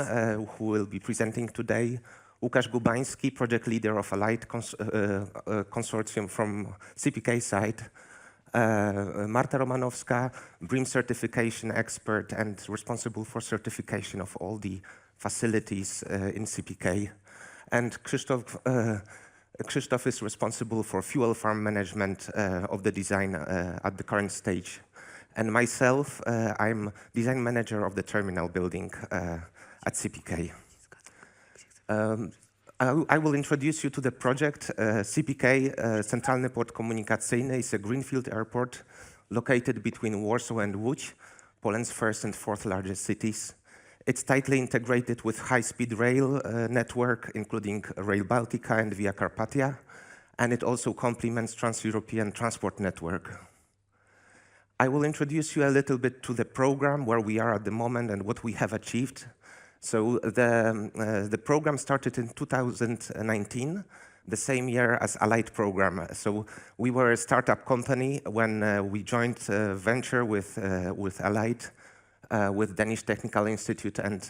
who will be presenting today. Łukasz Gubański, project leader of ALIGHT consortium from CPK side. Marta Romanowska, BREEAM certification expert and responsible for certification of all the facilities in CPK. and Krzysztof is responsible for fuel farm management of the design at the current stage. And myself, I'm design manager of the terminal building at CPK. I will introduce you to the project. CPK, Centralny Port Komunikacyjny, is a greenfield airport located between Warsaw and Łódź, Poland's first and fourth largest cities. It's tightly integrated with high-speed rail network, including Rail Baltica and Via Carpatia, and it also complements Trans-European transport network. I will introduce you a little bit to the program, where we are at the moment and what we have achieved. So the program started in 2019, the same year as ALIGHT program. So we were a startup company when we joined a venture with ALIGHT, with Danish Technical Institute and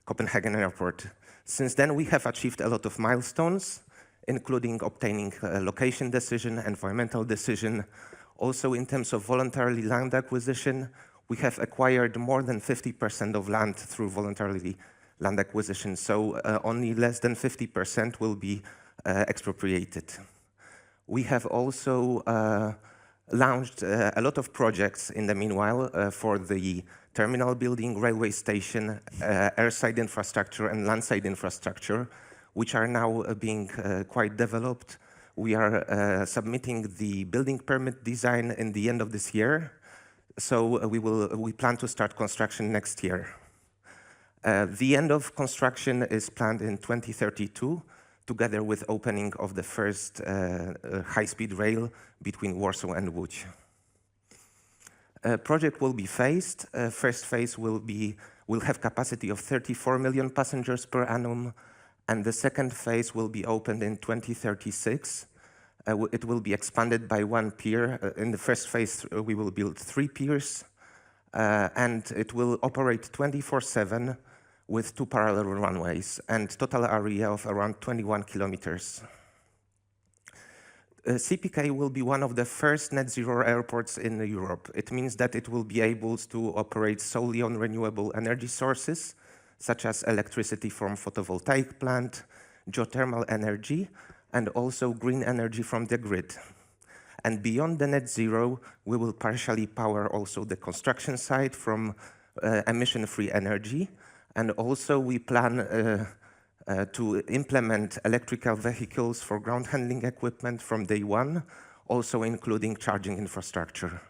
Copenhagen Airport. Since then, we have achieved a lot of milestones, including obtaining a location decision, environmental decision. Also, in terms of voluntarily land acquisition, we have acquired more than 50% of land through voluntarily land acquisition. So only less than 50% will be expropriated. We have also launched a lot of projects in the meanwhile for the terminal building, railway station, airside infrastructure, and landside infrastructure, which are now being quite developed. We are submitting the building permit design in the end of this year, so we plan to start construction next year. The end of construction is planned in 2032, together with opening of the first high-speed rail between Warsaw and Łódź. Project will be phased. First phase will have capacity of 34 million passengers per annum, and the second phase will be opened in 2036. It will be expanded by one pier. In the first phase, we will build 3 piers, and it will operate 24/7 with 2 parallel runways and total area of around 21 kilometers. CPK will be one of the first net zero airports in Europe. It means that it will be able to operate solely on renewable energy sources, such as electricity from photovoltaic plant, geothermal energy, and also green energy from the grid. And beyond the net zero, we will partially power also the construction site from emission-free energy. And also we plan to implement electrical vehicles for ground handling equipment from day one, also including charging infrastructure.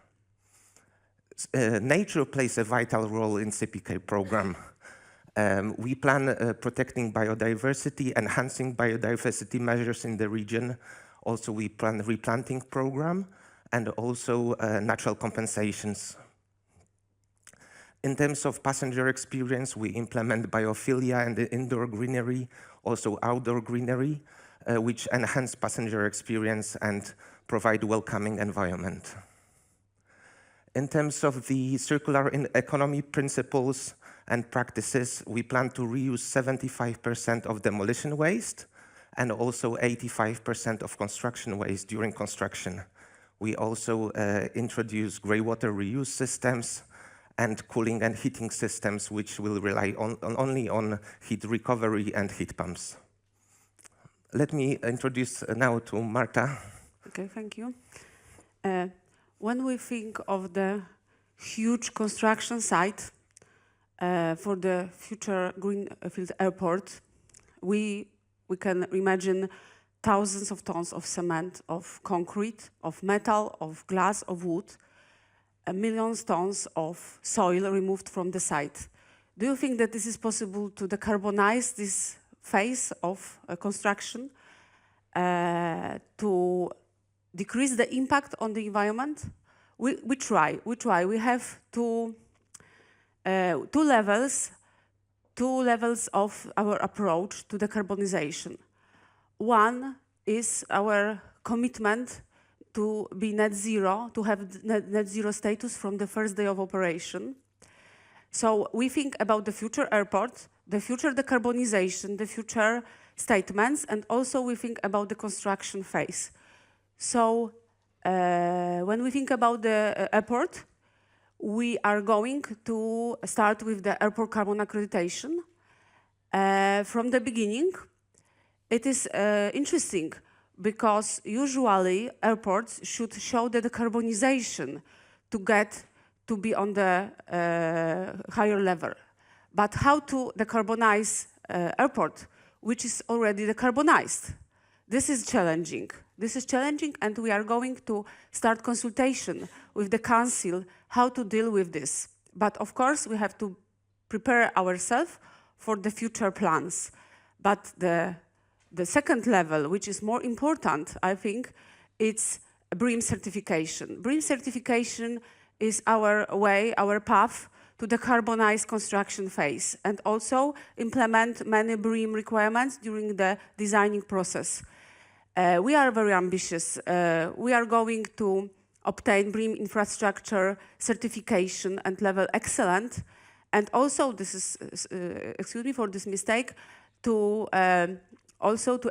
Nature plays a vital role in CPK program. We plan protecting biodiversity, enhancing biodiversity measures in the region. Also, we plan replanting program and also natural compensations. In terms of passenger experience, we implement biophilia and the indoor greenery, also outdoor greenery, which enhance passenger experience and provide welcoming environment. In terms of the circular economy principles and practices, we plan to reuse 75% of demolition waste and also 85% of construction waste during construction. We also introduce greywater reuse systems and cooling and heating systems, which will rely only on heat recovery and heat pumps. Let me introduce now to Marta. Okay, thank you. When we think of the huge construction site for the future greenfield airport, we can imagine thousands of tons of cement, of concrete, of metal, of glass, of wood, millions tons of soil removed from the site. Do you think that this is possible to decarbonize this phase of construction, to decrease the impact on the environment? We try. We have two levels of our approach to decarbonization. One is our commitment to be net zero, to have net zero status from the first day of operation. So we think about the future airport, the future decarbonization, the future statements, and also we think about the construction phase. So when we think about the airport, we are going to start with the airport carbon accreditation. From the beginning, it is interesting because usually airports should show the decarbonization to get to be on the higher level. But how to decarbonize airport, which is already decarbonized? This is challenging. This is challenging, and we are going to start consultation with the council how to deal with this. But of course, we have to prepare ourselves for the future plans. But the second level, which is more important, I think, it's BREEAM certification. BREEAM certification is our way, our path to decarbonize construction phase and also implement many BREEAM requirements during the designing process. We are very ambitious. We are going to obtain BREEAM infrastructure certification and level excellent. And also, this is, excuse me for this mistake, to also to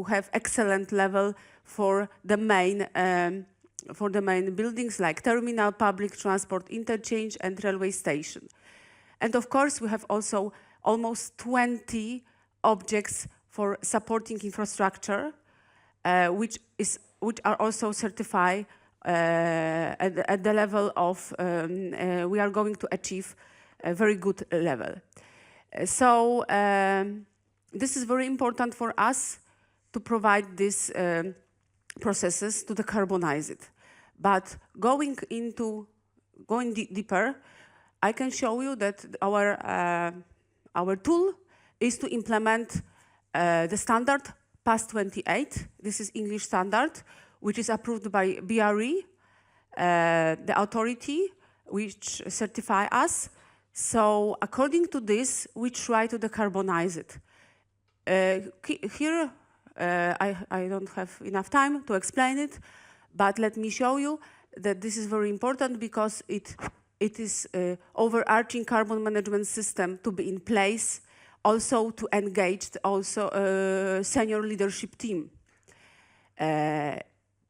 have excellent level for the main buildings like terminal, public transport interchange, and railway station. And of course, we have also almost 20 objects for supporting infrastructure, which are also certified at the level of, we are going to achieve a very good level. So this is very important for us to provide these processes to decarbonize it. But going deeper, I can show you that our tool is to implement the standard PAS 28. This is English standard, which is approved by BRE, the authority which certify us. So according to this, we try to decarbonize it. Here, I don't have enough time to explain it, but let me show you that this is very important because it is overarching carbon management system to be in place, also to engage also senior leadership team.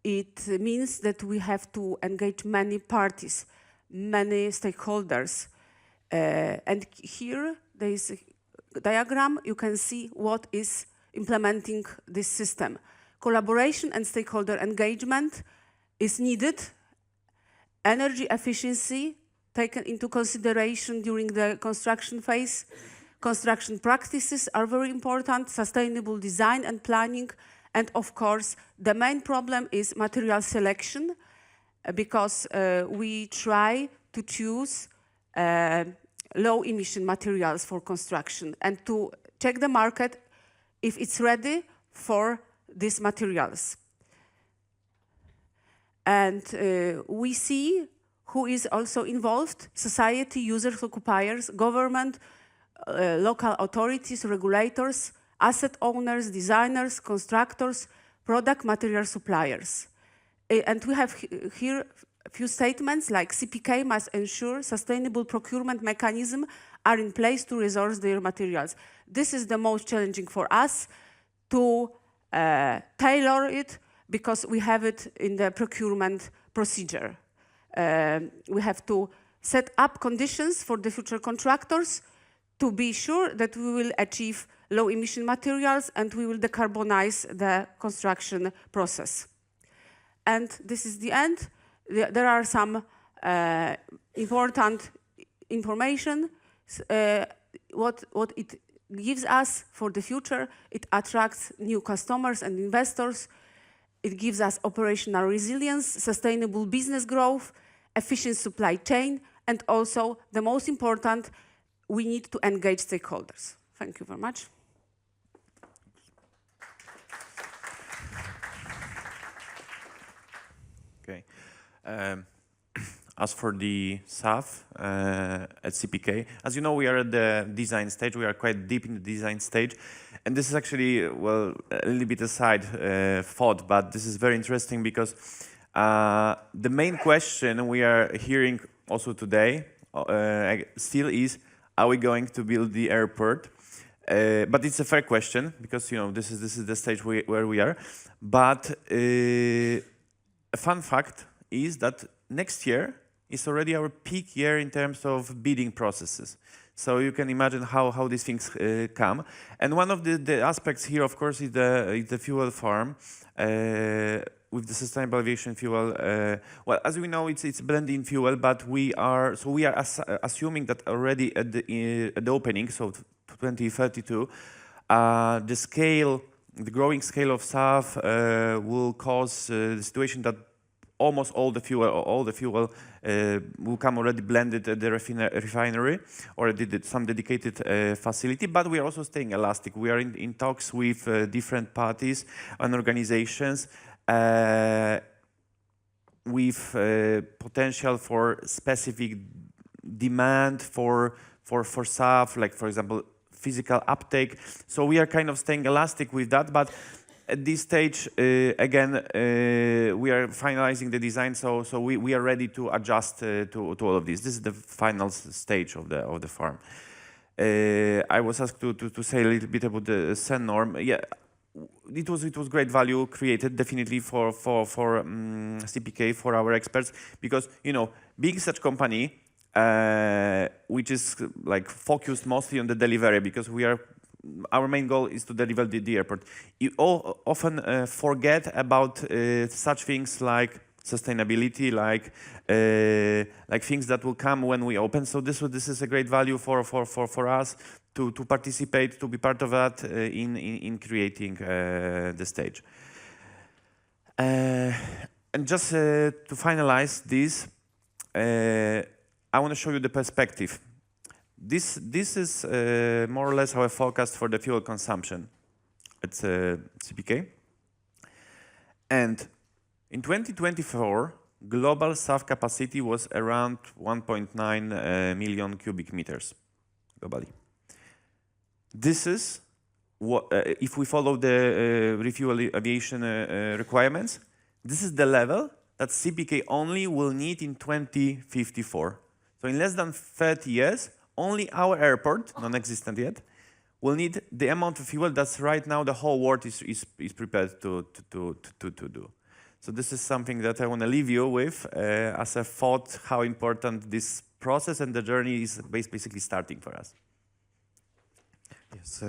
It means that we have to engage many parties, many stakeholders. And here there is a diagram. You can see what is implementing this system. Collaboration and stakeholder engagement is needed. Energy efficiency taken into consideration during the construction phase. Construction practices are very important, sustainable design and planning. And of course, the main problem is material selection because we try to choose low emission materials for construction and to check the market if it's ready for these materials. And we see who is also involved: society, users, occupiers, government, local authorities, regulators, asset owners, designers, constructors, product material suppliers. And we have here a few statements like CPK must ensure sustainable procurement mechanism are in place to resource their materials. This is the most challenging for us to tailor it because we have it in the procurement procedure. We have to set up conditions for the future contractors to be sure that we will achieve low emission materials and we will decarbonize the construction process. And this is the end. There are some important information. What it gives us for the future: it attracts new customers and investors. It gives us operational resilience, sustainable business growth, efficient supply chain, and also, the most important, we need to engage stakeholders. Thank you very much. Okay. As for the SAF at CPK, as you know, we are at the design stage. We are quite deep in the design stage. And this is actually, well, a little bit aside thought, but this is very interesting because the main question we are hearing also today still is, are we going to build the airport? But it's a fair question because, you know, this is the stage where we are. But a fun fact is that next year is already our peak year in terms of bidding processes. So you can imagine how these things come. And one of the aspects here, of course, is the fuel farm with the sustainable aviation fuel. Well, as we know, it's blending fuel, but we are assuming that already at the opening, so 2032, the growing scale of SAF will cause the situation that almost all the fuel will come already blended at the refinery or some dedicated facility. But we are also staying elastic. We are in talks with different parties and organizations with potential for specific demand for SAF, like for example physical uptake. So we are kind of staying elastic with that, but at this stage, again, we are finalizing the design, so we are ready to adjust to all of this. This is the final stage of the farm. I was asked to say a little bit about the SEN norm. Yeah, it was great value created, definitely for CPK, for our experts, because being such company which is like focused mostly on the delivery, because our main goal is to deliver the airport. You all often forget about such things like sustainability, like things that will come when we open. So this is a great value for us to participate, to be part of that in creating the stage. And just to finalize this, I want to show you the perspective. This is more or less our forecast for the fuel consumption at CPK. And in 2024, global SAF capacity was around 1.9 million cubic meters globally. This is what, if we follow the refuel aviation requirements, this is the level that CPK only will need in 2054. So in less than 30 years, only our airport, non-existent yet, will need the amount of fuel that's right now the whole world is prepared to do. So this is something that I want to leave you with as a thought, how important this process and the journey is basically starting for us. Yes,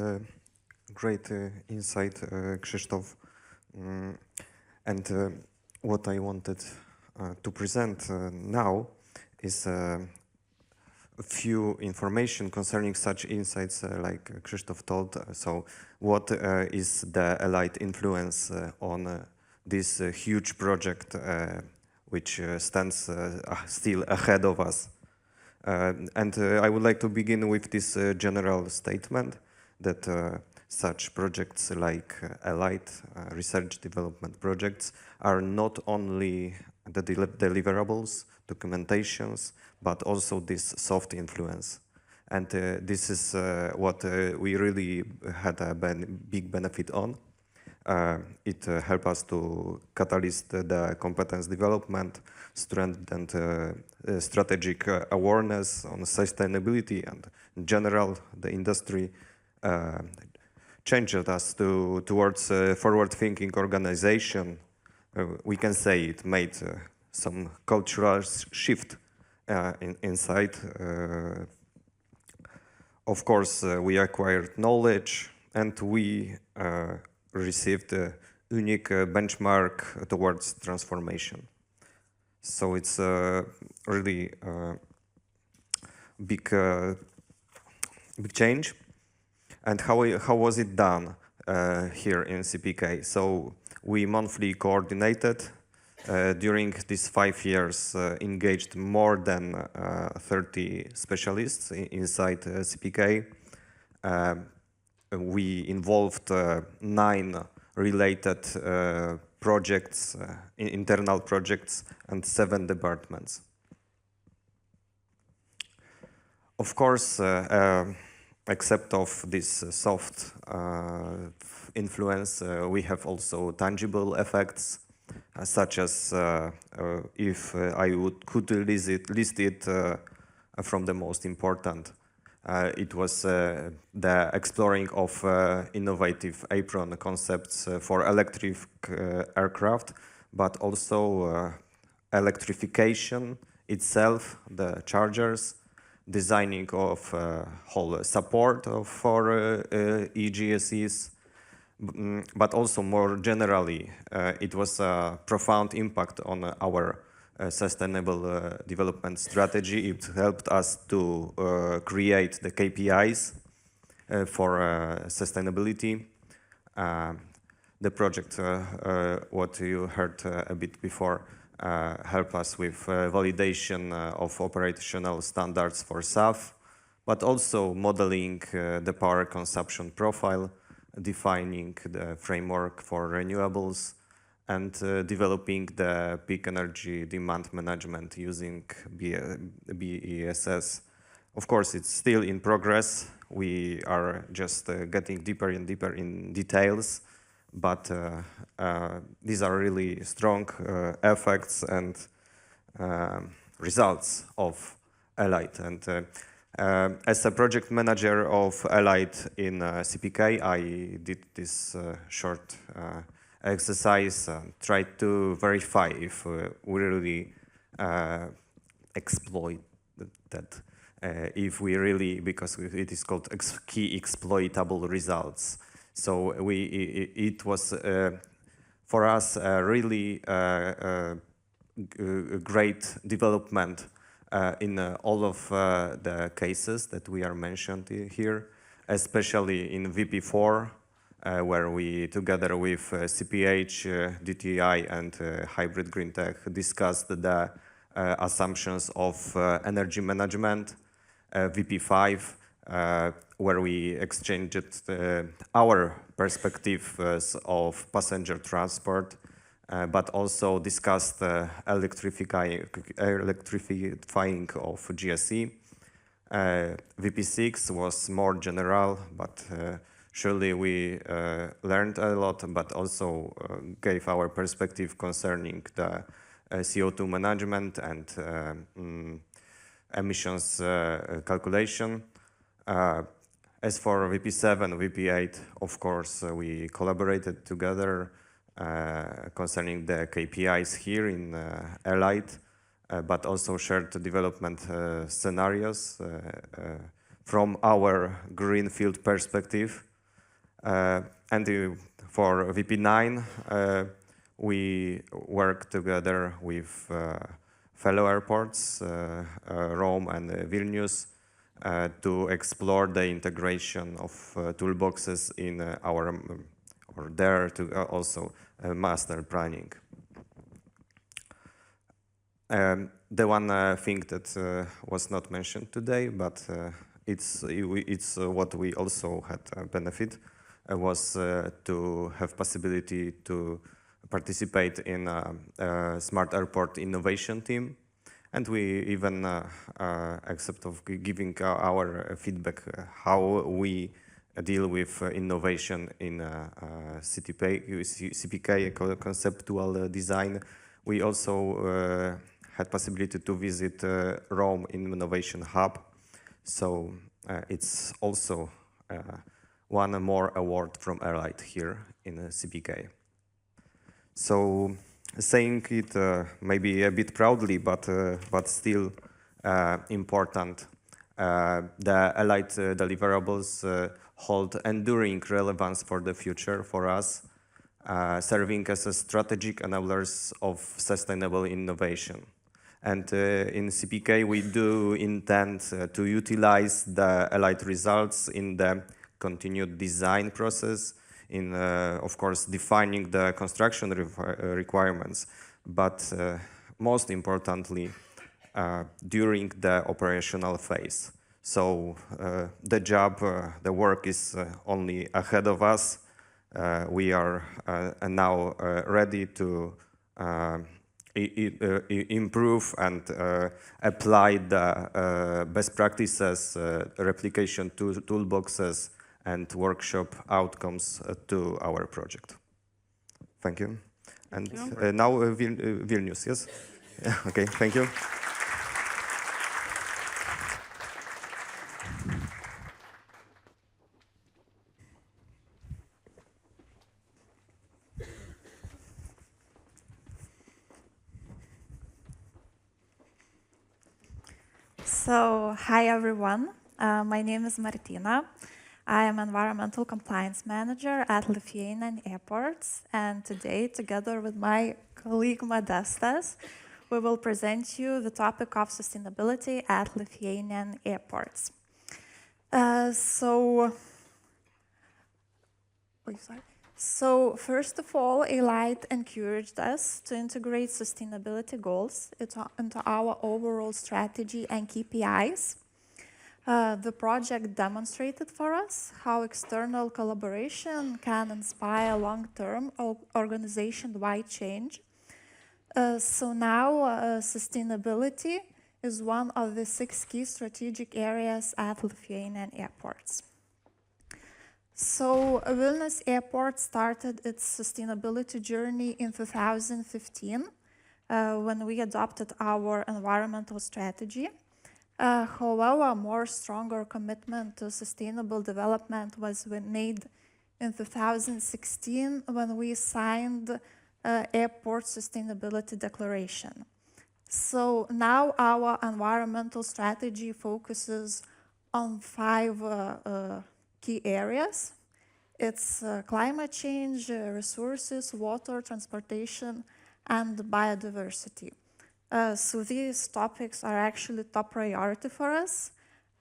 great insight, Krzysztof. And what I wanted to present now is a few information concerning such insights like Krzysztof told. So what is the ALIGHT influence on this huge project which stands still ahead of us? And I would like to begin with this general statement that such projects like ALIGHT, research development projects, are not only the deliverables, documentations, but also this soft influence. And this is what we really had a big benefit on. It helped us to catalyze the competence development, strengthen strategic awareness on sustainability, and in general, the industry changed us towards a forward-thinking organization. We can say it made some cultural shift inside. Of course, we acquired knowledge, and we received a unique benchmark towards transformation. So it's really big change. And how was it done here in CPK? So we monthly coordinated. During these 5 years, engaged more than 30 specialists inside CPK. We involved 9 related projects, internal projects, and 7 departments. Of course, except of this soft influence, we have also tangible effects, such as if I could list it from the most important. It was the exploring of innovative apron concepts for electric aircraft, but also electrification itself, the chargers, designing of whole support for EGSEs, but also more generally, it was a profound impact on our sustainable development strategy. It helped us to create the KPIs for sustainability. The project, what you heard a bit before, help us with validation of operational standards for SAF, but also modeling the power consumption profile, defining the framework for renewables, and developing the peak energy demand management using BESS. Of course, it's still in progress. We are just getting deeper and deeper in details, but these are really strong effects and results of ALIGHT. And as a project manager of ALIGHT in CPK, I did this short exercise, tried to verify if we really exploit that, if we really, because it is called key exploitable results. So it was for us really a great development in all of the cases that we are mentioned here, especially in VP4, where we, together with CPH, DTI, and Hybrid Green Tech, discussed the assumptions of energy management. VP5, where we exchanged our perspectives of passenger transport, but also discussed electrifying of GSE. VP6 was more general, but surely we learned a lot, but also gave our perspective concerning the CO2 management and emissions calculation. As for VP7, VP8, of course, we collaborated together concerning the KPIs here in ALIGHT, but also shared development scenarios from our greenfield perspective. And for VP9, we work together with fellow airports, Rome and Vilnius, to explore the integration of toolboxes in our, or there to also master planning. The one thing that was not mentioned today, but it's what we also had a benefit, was to have possibility to participate in a smart airport innovation team. And we even accept of giving our feedback how we deal with innovation in CPK conceptual design. We also had possibility to visit Rome Innovation Hub. So it's also one more award from ALIGHT here in CPK. So saying it maybe a bit proudly, but still important, the ALIGHT deliverables hold enduring relevance for the future for us, serving as a strategic enablers of sustainable innovation. And in CPK, we do intend to utilize the ALIGHT results in the continued design process, in, of course, defining the construction requirements, but most importantly, during the operational phase. So the job, the work is only ahead of us. We are now ready to improve and apply the best practices, replication toolboxes, and workshop outcomes to our project. Thank you. And now Vilnius, yes? Okay, thank you. So, hi everyone. My name is Martina. I am Environmental Compliance Manager at Lithuanian Airports, and today, together with my colleague Modestas, we will present you the topic of sustainability at Lithuanian airports. So, first of all, ALIGHT encouraged us to integrate sustainability goals into our overall strategy and KPIs. The project demonstrated for us how external collaboration can inspire long-term organization-wide change. So now sustainability is one of the 6 key strategic areas at Lithuanian airports. So Vilnius Airport started its sustainability journey in 2015 when we adopted our environmental strategy. However, a more stronger commitment to sustainable development was made in 2016 when we signed Airport Sustainability Declaration. So now our environmental strategy focuses on 5 key areas. It's climate change, resources, water, transportation, and biodiversity. So these topics are actually top priority for us,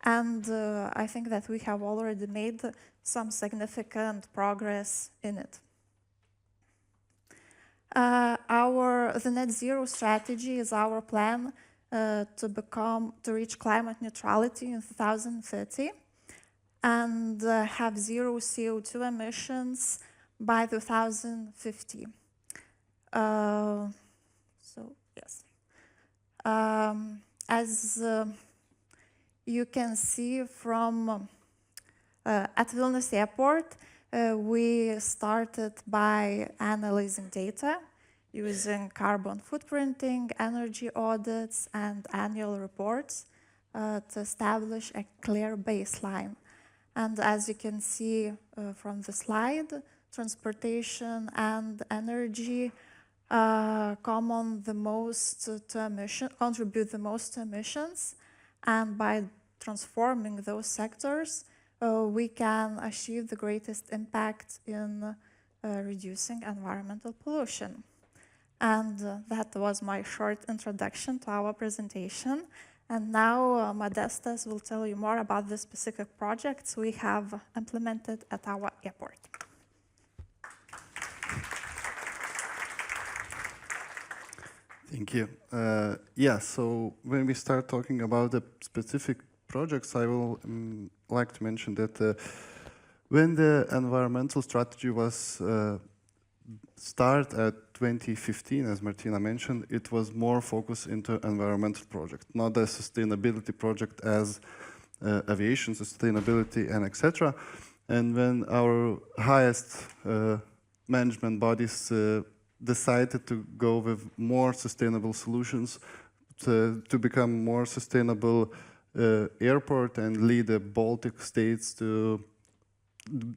and I think that we have already made some significant progress in it. The net zero strategy is our plan to reach climate neutrality in 2030 and have zero CO2 emissions by 2050. So yes. As you can see from at Vilnius Airport, we started by analyzing data using carbon footprinting, energy audits, and annual reports to establish a clear baseline. And as you can see from the slide, transportation and energy contribute the most to emissions, and by transforming those sectors, we can achieve the greatest impact in reducing environmental pollution. And that was my short introduction to our presentation. And now Modestas will tell you more about the specific projects we have implemented at our airport. Thank you. So when we start talking about the specific projects, I will like to mention that when the environmental strategy was started at 2015, as Martina mentioned, it was more focused into environmental project, not a sustainability project as aviation sustainability and etc. And when our highest management bodies decided to go with more sustainable solutions to become more sustainable airport and lead the Baltic states to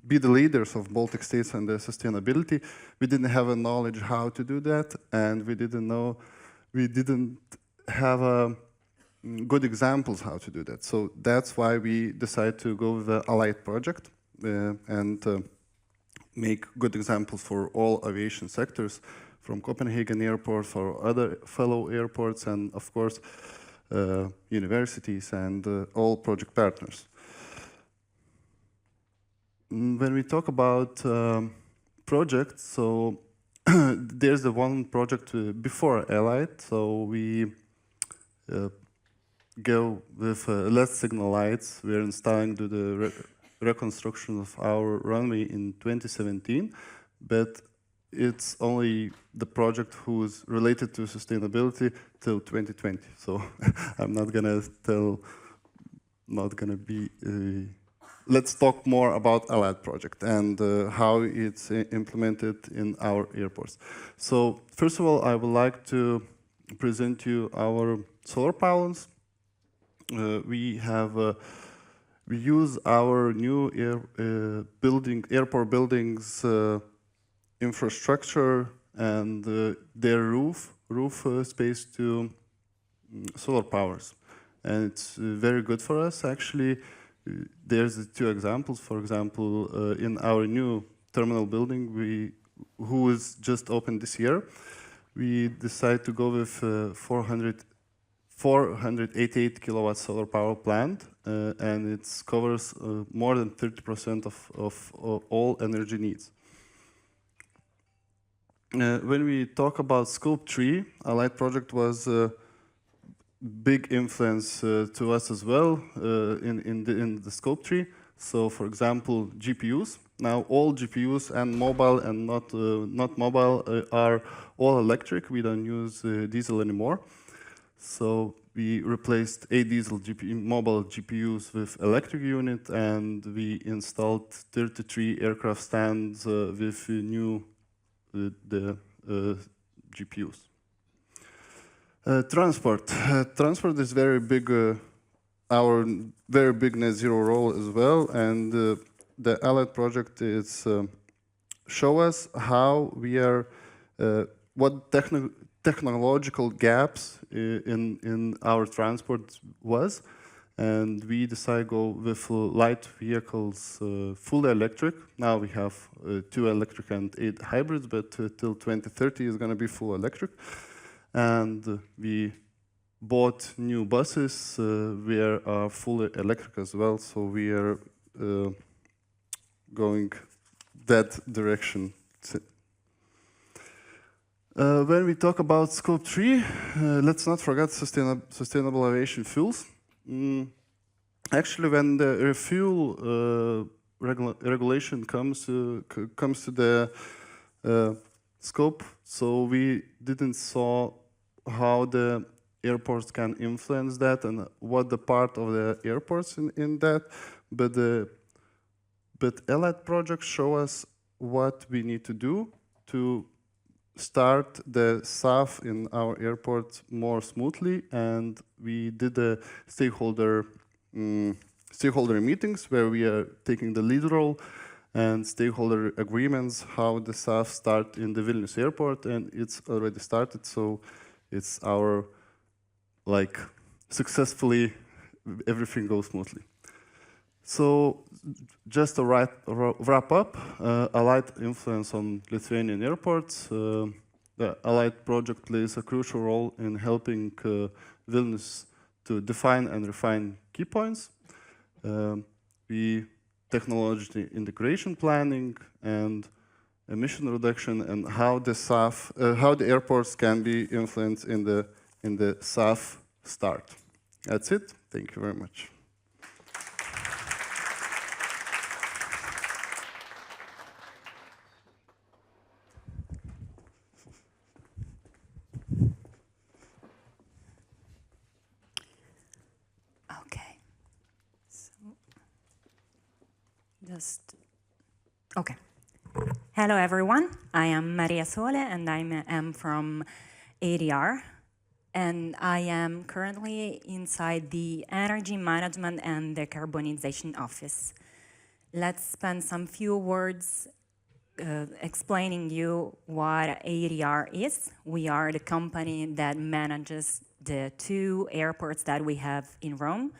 be the leaders of Baltic states and their sustainability. We didn't have a knowledge how to do that, and we didn't have good examples how to do that. So that's why we decided to go with the ALIGHT project and make good examples for all aviation sectors, from Copenhagen Airport, for other fellow airports, and of course universities and all project partners. When we talk about projects, so there's the one project before ALIGHT, so we go with less signal lights. We're installing the reconstruction of our runway in 2017, but it's only the project who's related to sustainability till 2020. So I'm not gonna be. Let's talk more about ALIGHT project and how it's implemented in our airports. So first of all, I would like to present you our solar pylons. We use our new airport buildings infrastructure and their roof space to solar powers. and it's very good for us. Actually, there's the two examples. For example, in our new terminal building, who is just opened this year, we decided to go with 488 kilowatt solar power plant, and it covers more than 30% of all energy needs. When we talk about Scope 3, ALIGHT project was a big influence to us as well in the Scope 3. So, for example, GPUs. Now, all GPUs and mobile and not mobile are all electric. We don't use diesel anymore. So we replaced 8 diesel mobile GPUs with electric unit, and we installed 33 aircraft stands with new GPUs. Transport. Transport is very big, our very big net zero role as well, and the ALIGHT project is show us how we are, what technological gaps in our transport was, and we decided to go with light vehicles, fully electric. Now we have 2 electric and 8 hybrids, but till 2030 is going to be full electric. And we bought new buses, we are fully electric as well, so we are going that direction. When we talk about Scope 3, let's not forget sustainable aviation fuels. Actually, when the refuel regulation comes to the scope, so we didn't saw how the airports can influence that and what the part of the airports in that, but ALIGHT projects show us what we need to do to start the SAF in our airport more smoothly, and we did the stakeholder meetings where we are taking the lead role, and stakeholder agreements how the SAF start in the Vilnius airport, and it's already started, so it's our, like, successfully everything goes smoothly. So just to wrap up, ALIGHT influence on Lithuanian airports. The ALIGHT project plays a crucial role in helping Vilnius to define and refine key points. We technology integration planning and emission reduction, and how the SAF, how the airports can be influenced in the SAF start. That's it. Thank you very much. Okay. Okay. Hello, everyone. I am Maria Sole, and I am from ADR. And I am currently inside the Energy Management and Decarbonization Office. Let's spend some few words explaining you what ADR is. We are the company that manages the 2 airports that we have in Rome.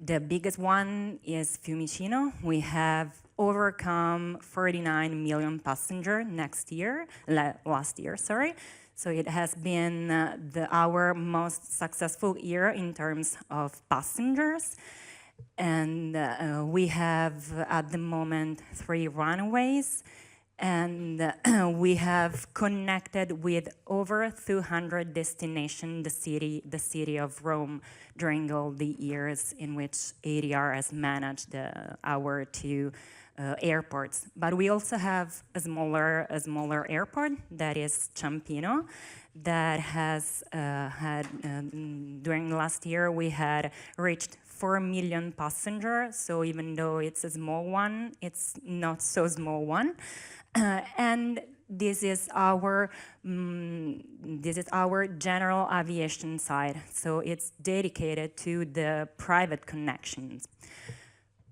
The biggest one is Fiumicino. We have overcome 49 million passengers last year, sorry. So it has been our most successful year in terms of passengers. And we have, at the moment, 3 runways. And we have connected with over 200 destinations the city of Rome during all the years in which ADR has managed our 2 airports. But we also have a smaller airport, that is Ciampino, that has during last year we had reached 4 million passengers. So even though it's a small one, it's not so small one. And this is our general aviation side. So it's dedicated to the private connections.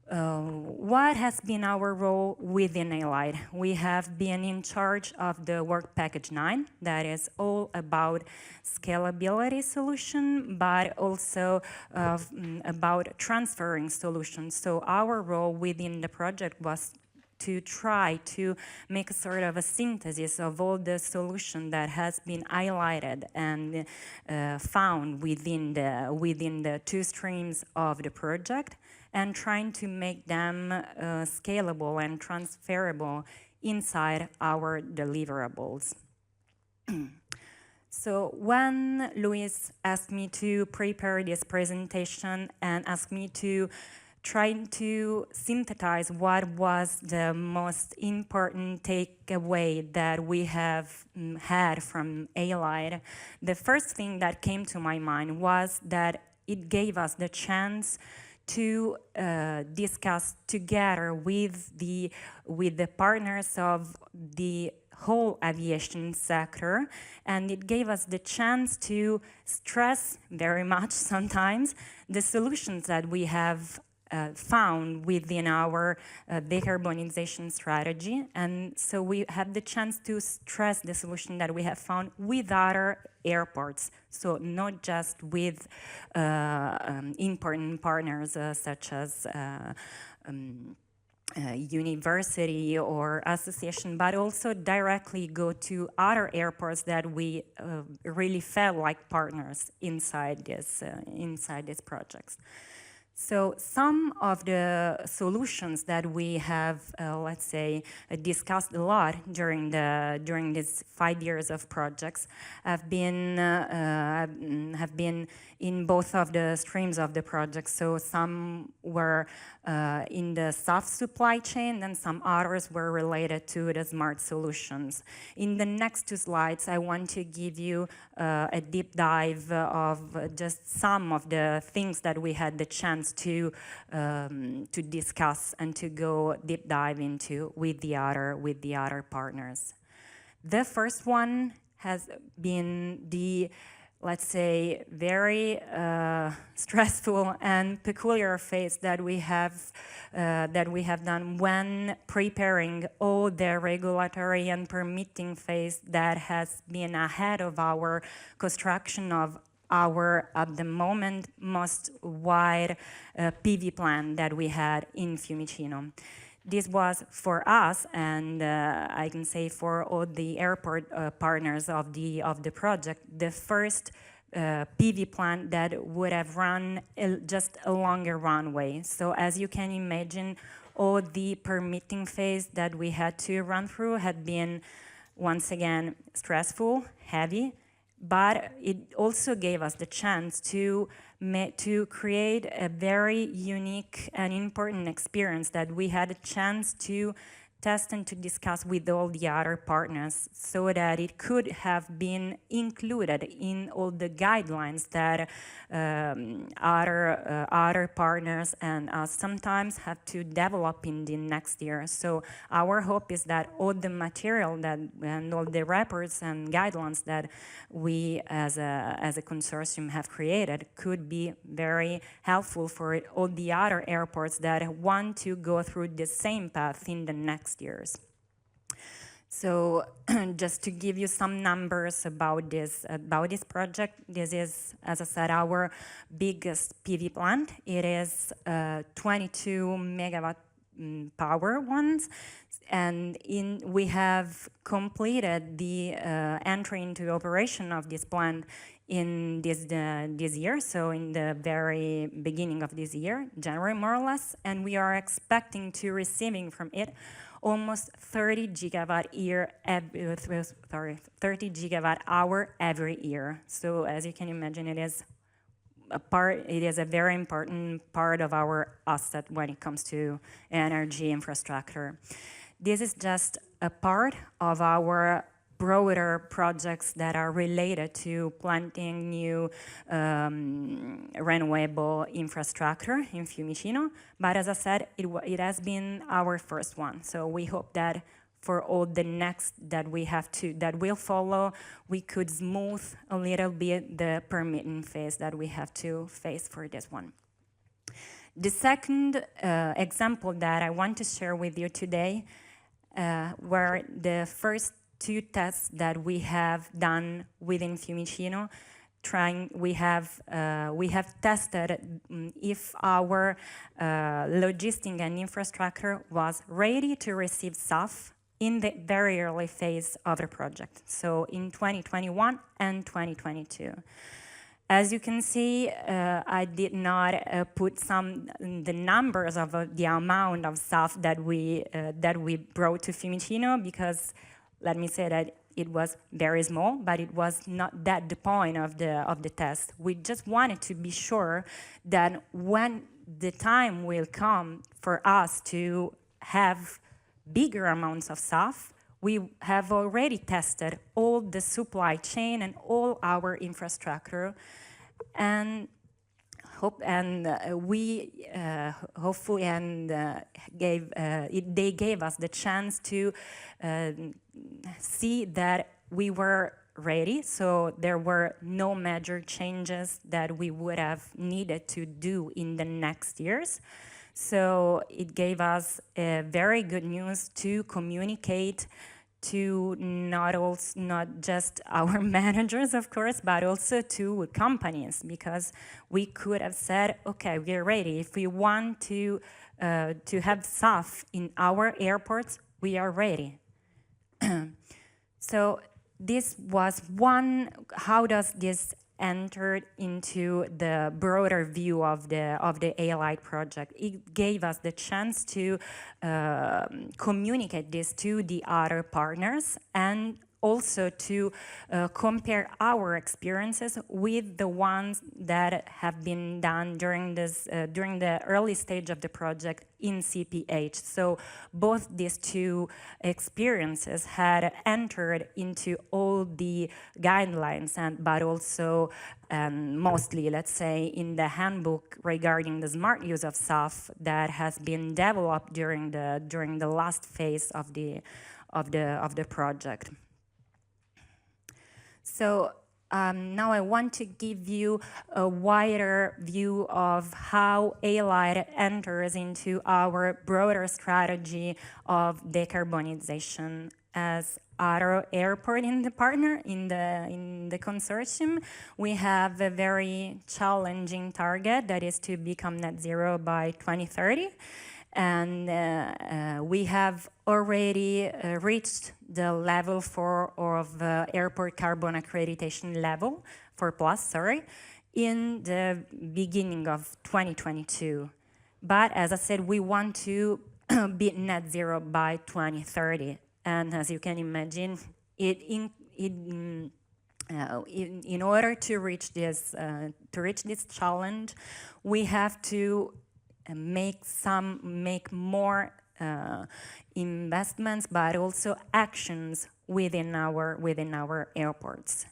what has been our role within ALIGHT? We have been in charge of the work package 9, that is all about scalability solution, but also about transferring solutions. So our role within the project was to try to make a sort of a synthesis of all the solution that has been highlighted and found within the two streams of the project, and trying to make them scalable and transferable inside our deliverables. So when Luis asked me to prepare this presentation and asked me to try to synthesize what was the most important takeaway that we have had from ALIGHT, the first thing that came to my mind was that it gave us the chance to discuss together with the partners of the whole aviation sector, and it gave us the chance to stress very much sometimes the solutions that we have found within our decarbonization strategy. And so we had the chance to stress the solution that we have found with other airports, so not just with important partners such as university or association, but also directly go to other airports that we really felt like partners inside these projects. So some of the solutions that we have, let's say, discussed a lot during these 5 years of projects have been in both of the streams of the project. So some were in the soft supply chain, and some others were related to the smart solutions. In the next 2 slides, I want to give you a deep dive of just some of the things that we had the chance to discuss and to go deep dive into with the other partners. The first one has been the, let's say, very stressful and peculiar phase that we have done when preparing all the regulatory and permitting phase that has been ahead of our construction of our, at the moment, most wide PV plant that we had in Fiumicino. This was for us, and I can say for all the airport partners of the project, the first PV plant that would have run just a longer runway. So as you can imagine, all the permitting phase that we had to run through had been, once again, stressful, heavy, but it also gave us the chance to create a very unique and important experience that we had a chance to test and to discuss with all the other partners, so that it could have been included in all the guidelines that other partners and us sometimes have to develop in the next year. So our hope is that all the material and all the reports and guidelines that we as a consortium have created could be very helpful for all the other airports that want to go through the same path in the next years. So just to give you some numbers about this project, this is, as I said, our biggest PV plant. It is 22 megawatt power ones, and we have completed the entry into operation of this plant in this year, so in the very beginning of this year, January more or less, and we are expecting to receiving from it almost 30 gigawatt hour every year. So as you can imagine, it is a very important part of our asset when it comes to energy infrastructure. This is just a part of our broader projects that are related to planting new renewable infrastructure in Fiumicino. But as I said, it has been our first one. So we hope that for all the next that will follow, we could smooth a little bit the permitting phase that we have to face for this one. The second example that I want to share with you today were the first 2 tests that we have done within Fiumicino. We have tested if our logistic and infrastructure was ready to receive SAF in the very early phase of the project, so in 2021 and 2022. As you can see, I did not put the numbers of the amount of SAF that we brought to Fiumicino, because let me say that it was very small, but it was not that the point of the test. We just wanted to be sure that when the time will come for us to have bigger amounts of SAF, we have already tested all the supply chain and all our infrastructure, and they gave us the chance to see that we were ready, so there were no major changes that we would have needed to do in the next years. So it gave us very good news to communicate to not just our managers, of course, but also to companies, because we could have said, okay, we're ready. If we want to have SAF in our airports, we are ready. So this was one. How does this enter into the broader view of the ALIGHT project? It gave us the chance to communicate this to the other partners, and also to compare our experiences with the ones that have been done during the early stage of the project in CPH. So both these 2 experiences had entered into all the guidelines, but also mostly, let's say, in the handbook regarding the smart use of SAF that has been developed during the last phase of the project. So now I want to give you a wider view of how ALIGHT enters into our broader strategy of decarbonization. As other airport in the partner in the consortium, we have a very challenging target, that is to become net zero by 2030. And we have already reached the level of airport carbon accreditation level, 4+, in the beginning of 2022. But as I said, we want to be net zero by 2030. And as you can imagine, in order to reach this challenge, we have to make more investments, but also actions within our airports.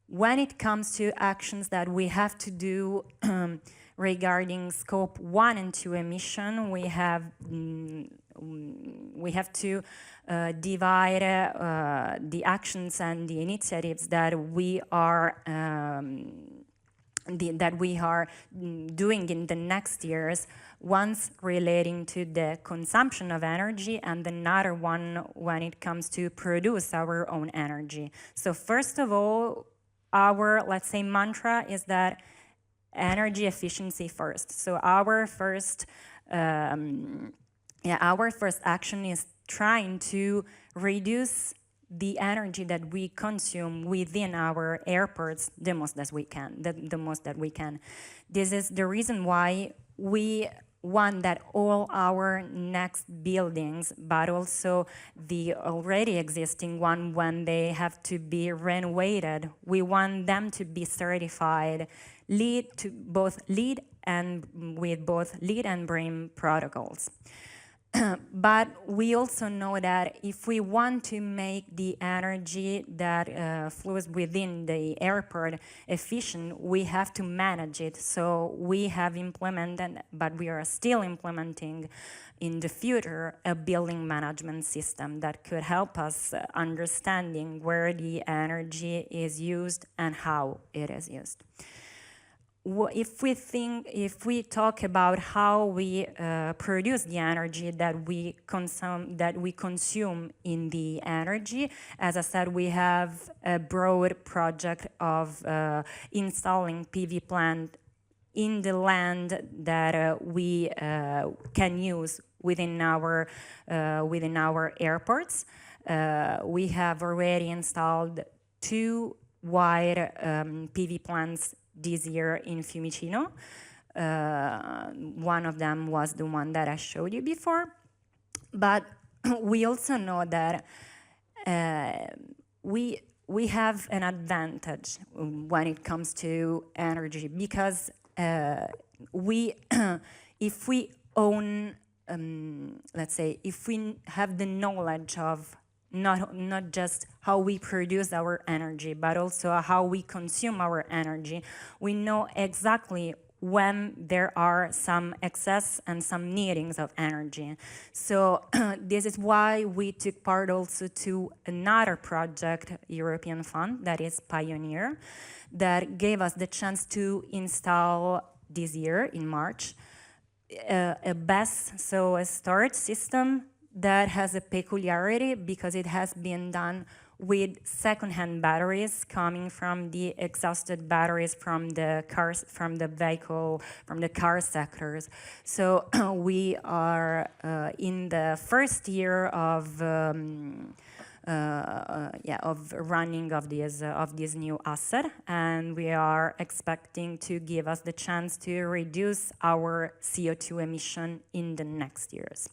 When it comes to actions that we have to do regarding scope 1 and 2 emission, we have to divide the actions and the initiatives that we are doing in the next years, one's relating to the consumption of energy, and another one when it comes to produce our own energy. So first of all, our, let's say, mantra is that energy efficiency first. So our first action is trying to reduce the energy that we consume within our airports the most that we can. This is the reason why we want that all our next buildings, but also the already existing one, when they have to be renovated, we want them to be certified with both LEED and BREEAM protocols. But we also know that if we want to make the energy that flows within the airport efficient, we have to manage it. So we have implemented, but we are still implementing in the future, a building management system that could help us understanding where the energy is used and how it is used. if we talk about how we produce the energy that we consume in the energy, as I said, we have a broad project of installing PV plant in the land that we can use within our airports. We have already installed 2 wide PV plants this year in Fiumicino. One of them was the one that I showed you before. But we also know that we have an advantage when it comes to energy, because if we own, let's say, if we have the knowledge of not just how we produce our energy, but also how we consume our energy, we know exactly when there are some excess and some needings of energy. So this is why we took part also to another project, European fund, that is Pioneer, that gave us the chance to install this year in March a BESS, so a storage system that has a peculiarity because it has been done with second-hand batteries coming from the exhausted batteries from the cars, from the car sectors. So we are in the first year of running of this new asset, and we are expecting to give us the chance to reduce our CO2 emission in the next years.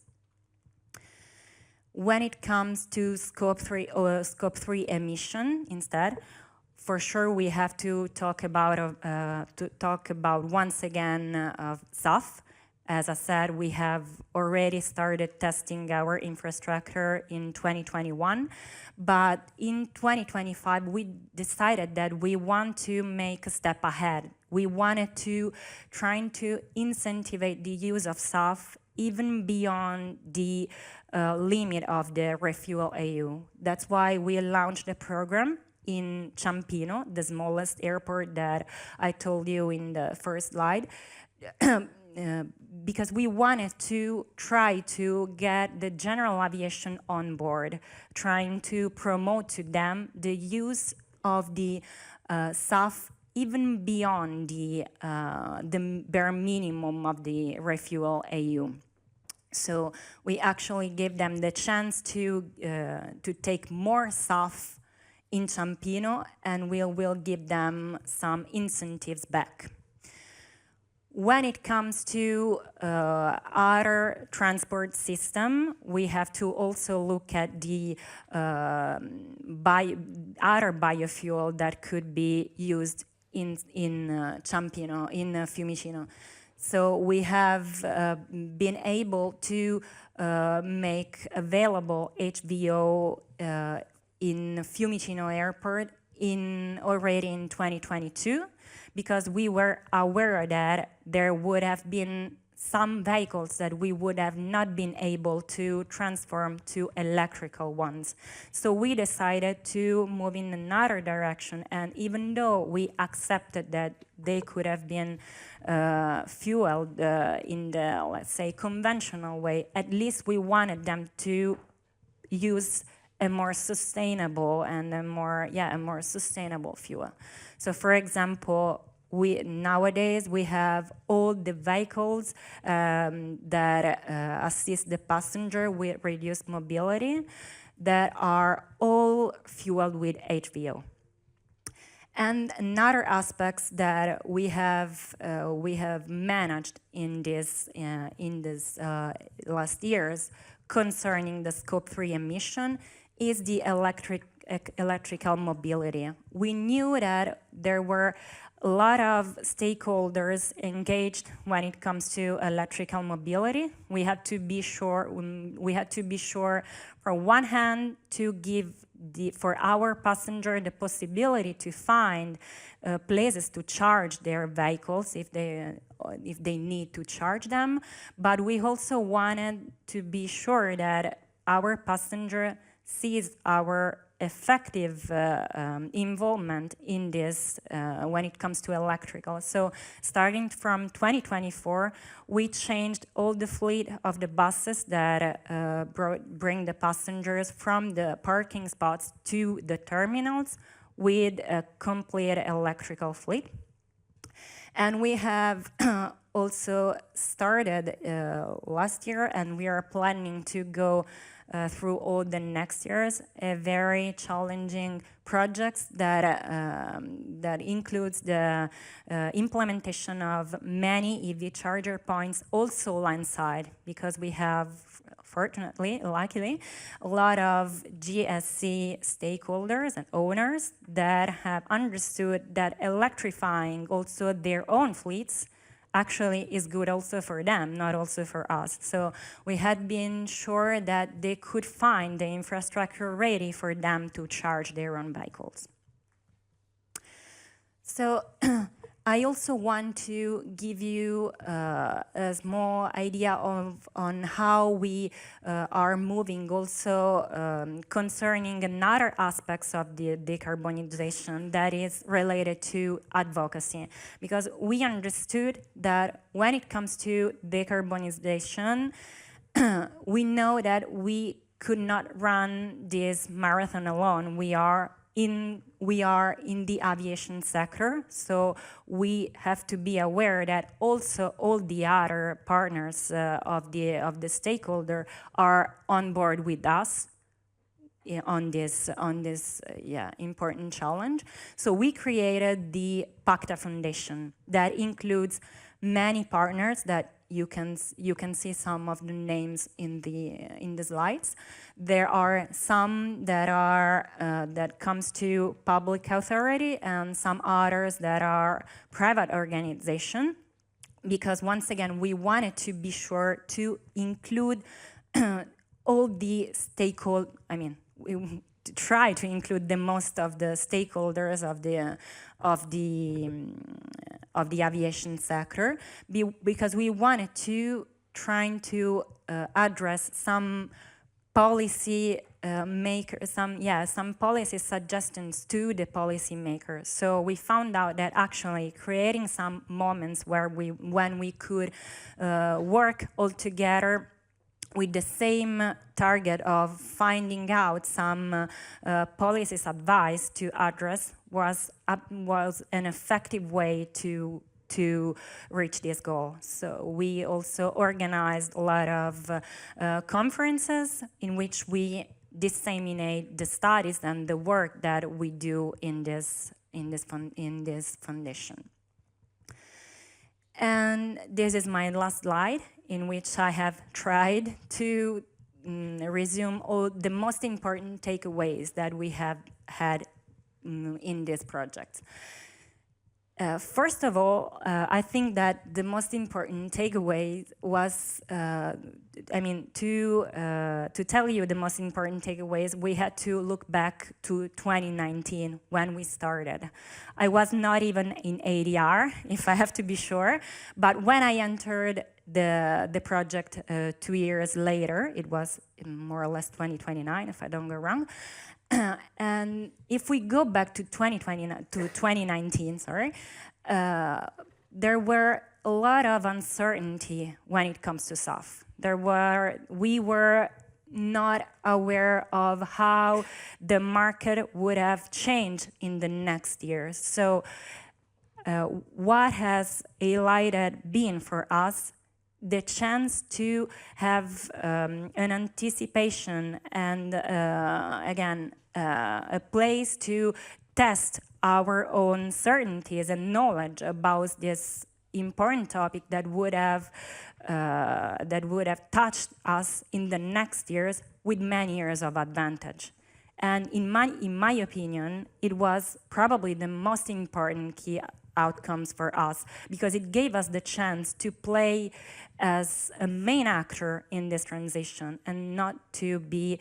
When it comes to scope 3 emission, instead, for sure we have to talk about once again SAF. As I said, we have already started testing our infrastructure in 2021, but in 2025 we decided that we want to make a step ahead. We wanted to try to incentivize the use of SAF even beyond the limit of the Refuel EU. That's why we launched a program in Ciampino, the smallest airport that I told you in the first slide, because we wanted to try to get the general aviation on board, trying to promote to them the use of the SAF even beyond the bare minimum of the Refuel EU. So we actually gave them the chance to take more SAF in Ciampino, and we will give them some incentives back. When it comes to other transport system, we have to also look at the other biofuel that could be used in Ciampino, in Fiumicino. So we have been able to make available HVO in Fiumicino Airport already in 2022, because we were aware that there would have been some vehicles that we would have not been able to transform to electrical ones. So we decided to move in another direction, and even though we accepted that they could have been fueled in the, let's say, conventional way, at least we wanted them to use a more sustainable and a more sustainable fuel. So for example, nowadays we have all the vehicles that assist the passenger with reduced mobility that are all fueled with HVO. And another aspects that we have managed in this last years concerning the scope 3 emission is the electrical mobility. We knew that there were a lot of stakeholders engaged when it comes to electrical mobility. We had to be sure, for one hand, to give for our passenger the possibility to find places to charge their vehicles if they need to charge them. But we also wanted to be sure that our passenger sees our effective involvement in this when it comes to electrical. So starting from 2024, we changed all the fleet of the buses that bring the passengers from the parking spots to the terminals with a complete electrical fleet. And we have also started last year, and we are planning to go through all the next years, a very challenging projects that includes the implementation of many EV charger points, also landside, because we have, fortunately, luckily, a lot of GSC stakeholders and owners that have understood that electrifying also their own fleets actually is good also for them, not also for us. So we had been sure that they could find the infrastructure ready for them to charge their own vehicles. So I also want to give you a small idea on how we are moving also concerning another aspects of the decarbonization that is related to advocacy. Because we understood that when it comes to decarbonization, we know that we could not run this marathon alone. We are in the aviation sector, so we have to be aware that also all the other partners of the stakeholder are on board with us on this important challenge. So we created the PACTA Foundation that includes many partners that you can see some of the names in the slides. There are some that are that comes to public authority and some others that are private organization, because once again we wanted to be sure to include all the stakeholders. I mean, we try to include the most of the stakeholders of the aviation sector, because we wanted to trying to address some policy some policy suggestions to the policy makers. So we found out that actually creating some moments when we could work all together with the same target of finding out some policies advice to address was an effective way to reach this goal. So we also organized a lot of conferences in which we disseminate the studies and the work that we do in this foundation. And this is my last slide, in which I have tried to resume all the most important takeaways that we have had in this project. First of all, I think that the most important takeaway was, to tell you the most important takeaways, we had to look back to 2019 when we started. I was not even in ADR, if I have to be sure, but when I entered the project 2 years later, it was more or less 2029, if I don't go wrong. And if we go back to 2019, there were a lot of uncertainty when it comes to SAF. We were not aware of how the market would have changed in the next years. So what has ALIGHT been for us? The chance to have an anticipation and, again, a place to test our own certainties and knowledge about this important topic that would have touched us in the next years with many years of advantage. And in my opinion, it was probably the most important key outcomes for us, because it gave us the chance to play as a main actor in this transition and not to be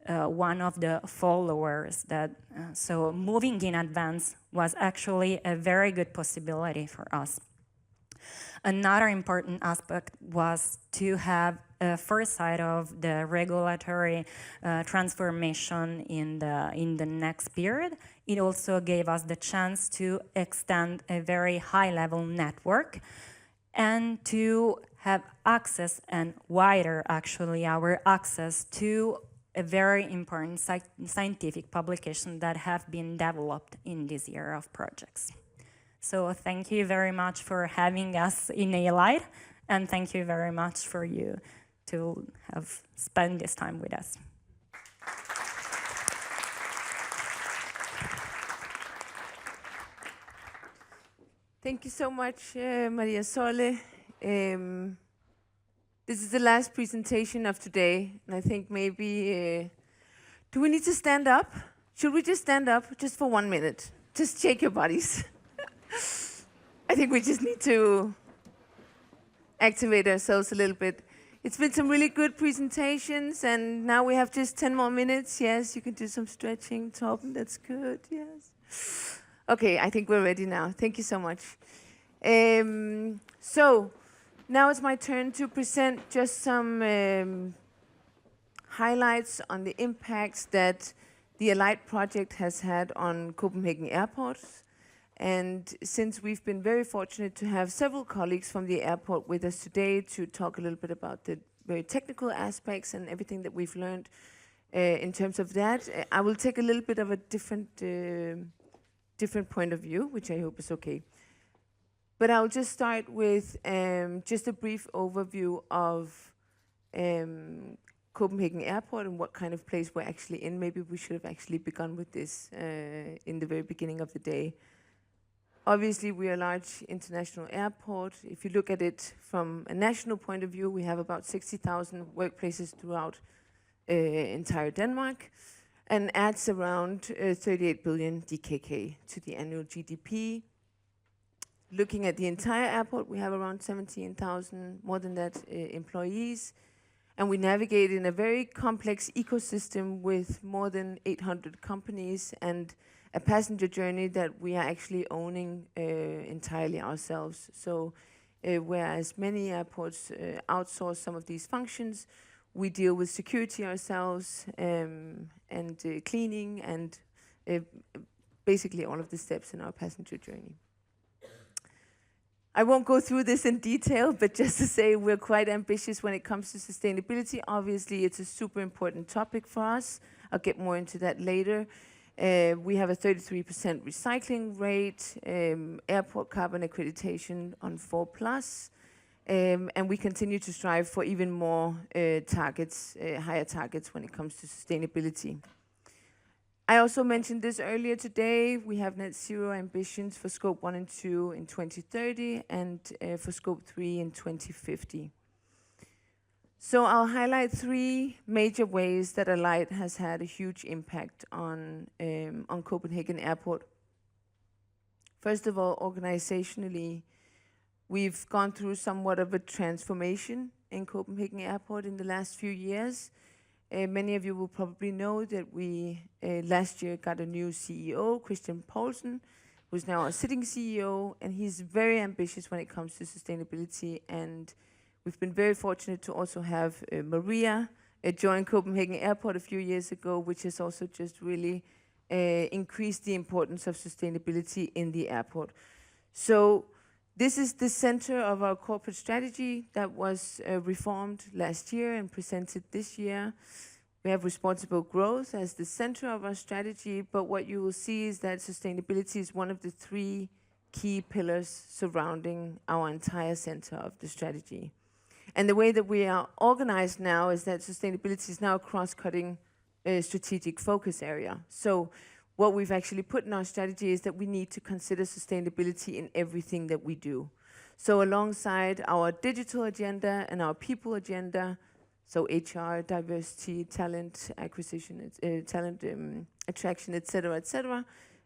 one of the followers. So moving in advance was actually a very good possibility for us. Another important aspect was to have foresight of the regulatory transformation in the next period. It also gave us the chance to extend a very high-level network and to have access, and wider actually, our access to a very important scientific publication that have been developed in this year of projects. So thank you very much for having us in ALIGHT, and thank you very much for you to have spent this time with us. Thank you so much, Maria Sole. This is the last presentation of today, and I think maybe, do we need to stand up? Should we just stand up just for 1 minute? Just shake your bodies. I think we just need to activate ourselves a little bit. It's been some really good presentations, and now we have just 10 more minutes. Yes, you can do some stretching, Torben, that's good, yes. Okay, I think we're ready now. Thank you so much. So now it's my turn to present just some highlights on the impacts that the ALIGHT project has had on Copenhagen Airport. And since we've been very fortunate to have several colleagues from the airport with us today to talk a little bit about the very technical aspects and everything that we've learned in terms of that, I will take a little bit of a different point of view, which I hope is okay. But I'll just start with just a brief overview of Copenhagen Airport and what kind of place we're actually in. Maybe we should have actually begun with this in the very beginning of the day. Obviously, we are a large international airport. If you look at it from a national point of view, we have about 60,000 workplaces throughout entire Denmark, and adds around 38 billion DKK to the annual GDP. Looking at the entire airport, we have around 17,000, more than that, employees. And we navigate in a very complex ecosystem with more than 800 companies and a passenger journey that we are actually owning entirely ourselves. So whereas many airports outsource some of these functions, we deal with security ourselves and cleaning and basically all of the steps in our passenger journey. I won't go through this in detail, but just to say we're quite ambitious when it comes to sustainability. Obviously, it's a super important topic for us. I'll get more into that later. We have a 33% recycling rate, airport carbon accreditation on 4+, and we continue to strive for even more targets, higher targets when it comes to sustainability. I also mentioned this earlier today. We have net zero ambitions for scope 1 and 2 in 2030 and for scope 3 in 2050. So I'll highlight 3 major ways that ALIGHT has had a huge impact on Copenhagen Airport. First of all, organizationally, we've gone through somewhat of a transformation in Copenhagen Airport in the last few years. Many of you will probably know that we last year got a new CEO, Christian Poulsen, who's now our sitting CEO, and he's very ambitious when it comes to sustainability. And we've been very fortunate to also have Maria join Copenhagen Airport a few years ago, which has also just really increased the importance of sustainability in the airport. So this is the center of our corporate strategy that was reformed last year and presented this year. We have responsible growth as the center of our strategy, but what you will see is that sustainability is one of the 3 key pillars surrounding our entire center of the strategy. And the way that we are organized now is that sustainability is now a cross-cutting strategic focus area. So what we've actually put in our strategy is that we need to consider sustainability in everything that we do. So alongside our digital agenda and our people agenda, so HR, diversity, talent acquisition, talent attraction, etc.,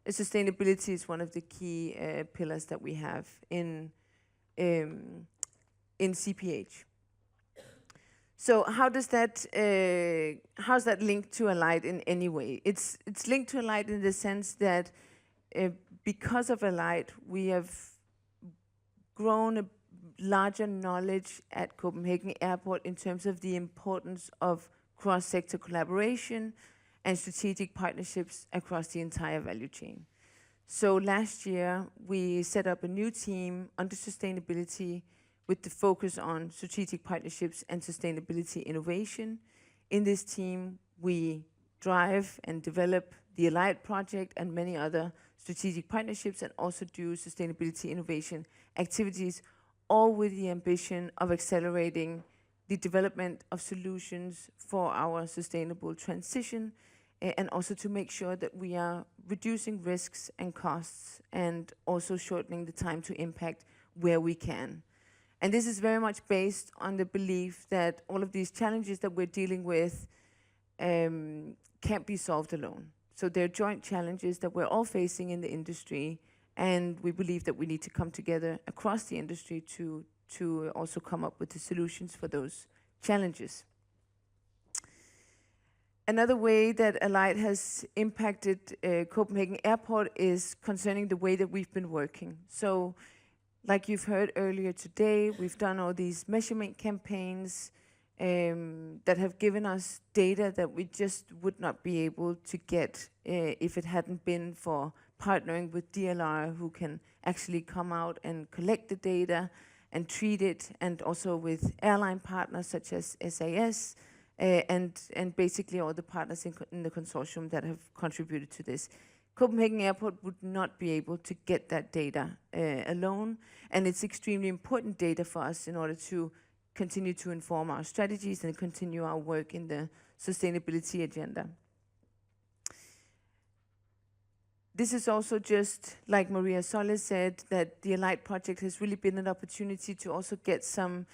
sustainability is one of the key pillars that we have in CPH. So how's that linked to ALIGHT in any way? It's linked to ALIGHT in the sense that because of ALIGHT, we have grown larger knowledge at Copenhagen Airport in terms of the importance of cross-sector collaboration and strategic partnerships across the entire value chain. So last year, we set up a new team under sustainability with the focus on strategic partnerships and sustainability innovation. In this team, we drive and develop the ALIGHT project and many other strategic partnerships, and also do sustainability innovation activities, all with the ambition of accelerating the development of solutions for our sustainable transition, and also to make sure that we are reducing risks and costs, and also shortening the time to impact where we can. And this is very much based on the belief that all of these challenges that we're dealing with can't be solved alone. So they're joint challenges that we're all facing in the industry, and we believe that we need to come together across the industry to also come up with the solutions for those challenges. Another way that ALIGHT has impacted Copenhagen Airport is concerning the way that we've been working. So, like you've heard earlier today, we've done all these measurement campaigns that have given us data that we just would not be able to get if it hadn't been for partnering with DLR, who can actually come out and collect the data and treat it, and also with airline partners such as SAS, and basically all the partners in the consortium that have contributed to this. Copenhagen Airport would not be able to get that data alone, and it's extremely important data for us in order to continue to inform our strategies and continue our work in the sustainability agenda. This is also just, like Maria Solis said, that the ALIGHT project has really been an opportunity to also get some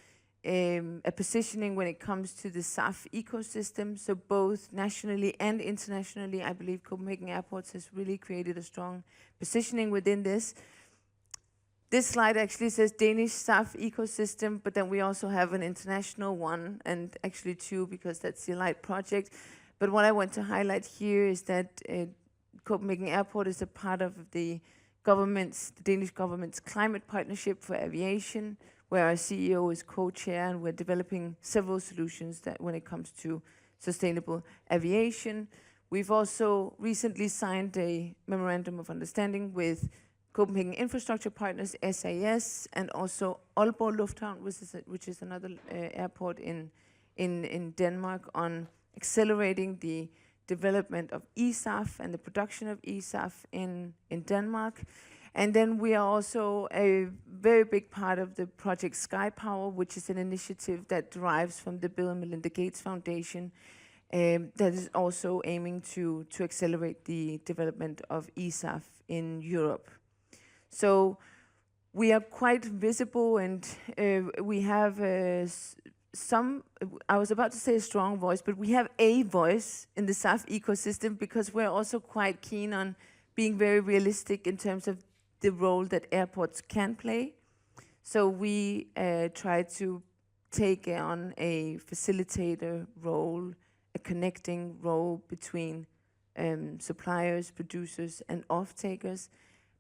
a positioning when it comes to the SAF ecosystem. So both nationally and internationally, I believe Copenhagen Airports has really created a strong positioning within this. This slide actually says Danish SAF ecosystem, but then we also have an international one, and actually two, because that's the ALIGHT project. But what I want to highlight here is that Copenhagen Airport is a part of the Danish government's climate partnership for aviation, where our CEO is co-chair, and we're developing several solutions that when it comes to sustainable aviation. We've also recently signed a memorandum of understanding with Copenhagen Infrastructure Partners, SAS, and also Aalborg Lufthavn, which is another airport in Denmark, on accelerating the development of eSAF and the production of eSAF in Denmark. And then we are also a very big part of the project Sky Power, which is an initiative that derives from the Bill and Melinda Gates Foundation, that is also aiming to accelerate the development of eSAF in Europe. So we are quite visible, and we have I was about to say a strong voice, but we have a voice in the SAF ecosystem, because we're also quite keen on being very realistic in terms of the role that airports can play. So we try to take on a facilitator role, a connecting role between suppliers, producers, and off-takers,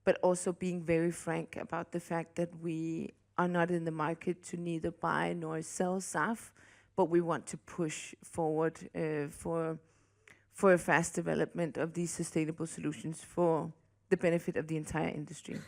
but also being very frank about the fact that we are not in the market to neither buy nor sell SAF, but we want to push forward for a fast development of these sustainable solutions for the benefit of the entire industry.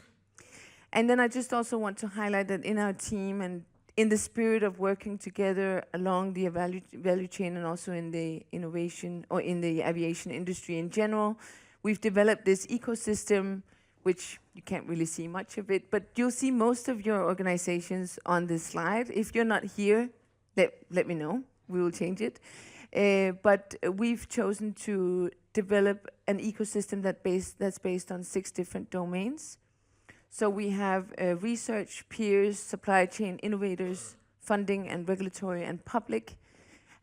And then I just also want to highlight that in our team, and in the spirit of working together along the value chain, and also in the innovation or in the aviation industry in general, we've developed this ecosystem, which you can't really see much of it, but you'll see most of your organizations on this slide. If you're not here, let me know. We will change it. But we've chosen to develop an ecosystem that's based on 6 different domains. So we have research, peers, supply chain innovators, funding and regulatory and public.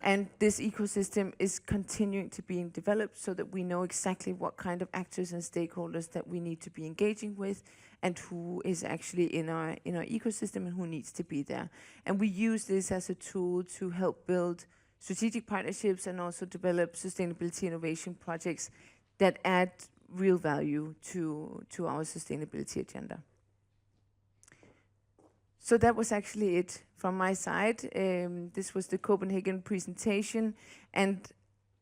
And this ecosystem is continuing to be developed so that we know exactly what kind of actors and stakeholders that we need to be engaging with, and who is actually in our ecosystem and who needs to be there. And we use this as a tool to help build strategic partnerships and also develop sustainability innovation projects that add real value to our sustainability agenda. So that was actually it from my side. This was the Copenhagen presentation, and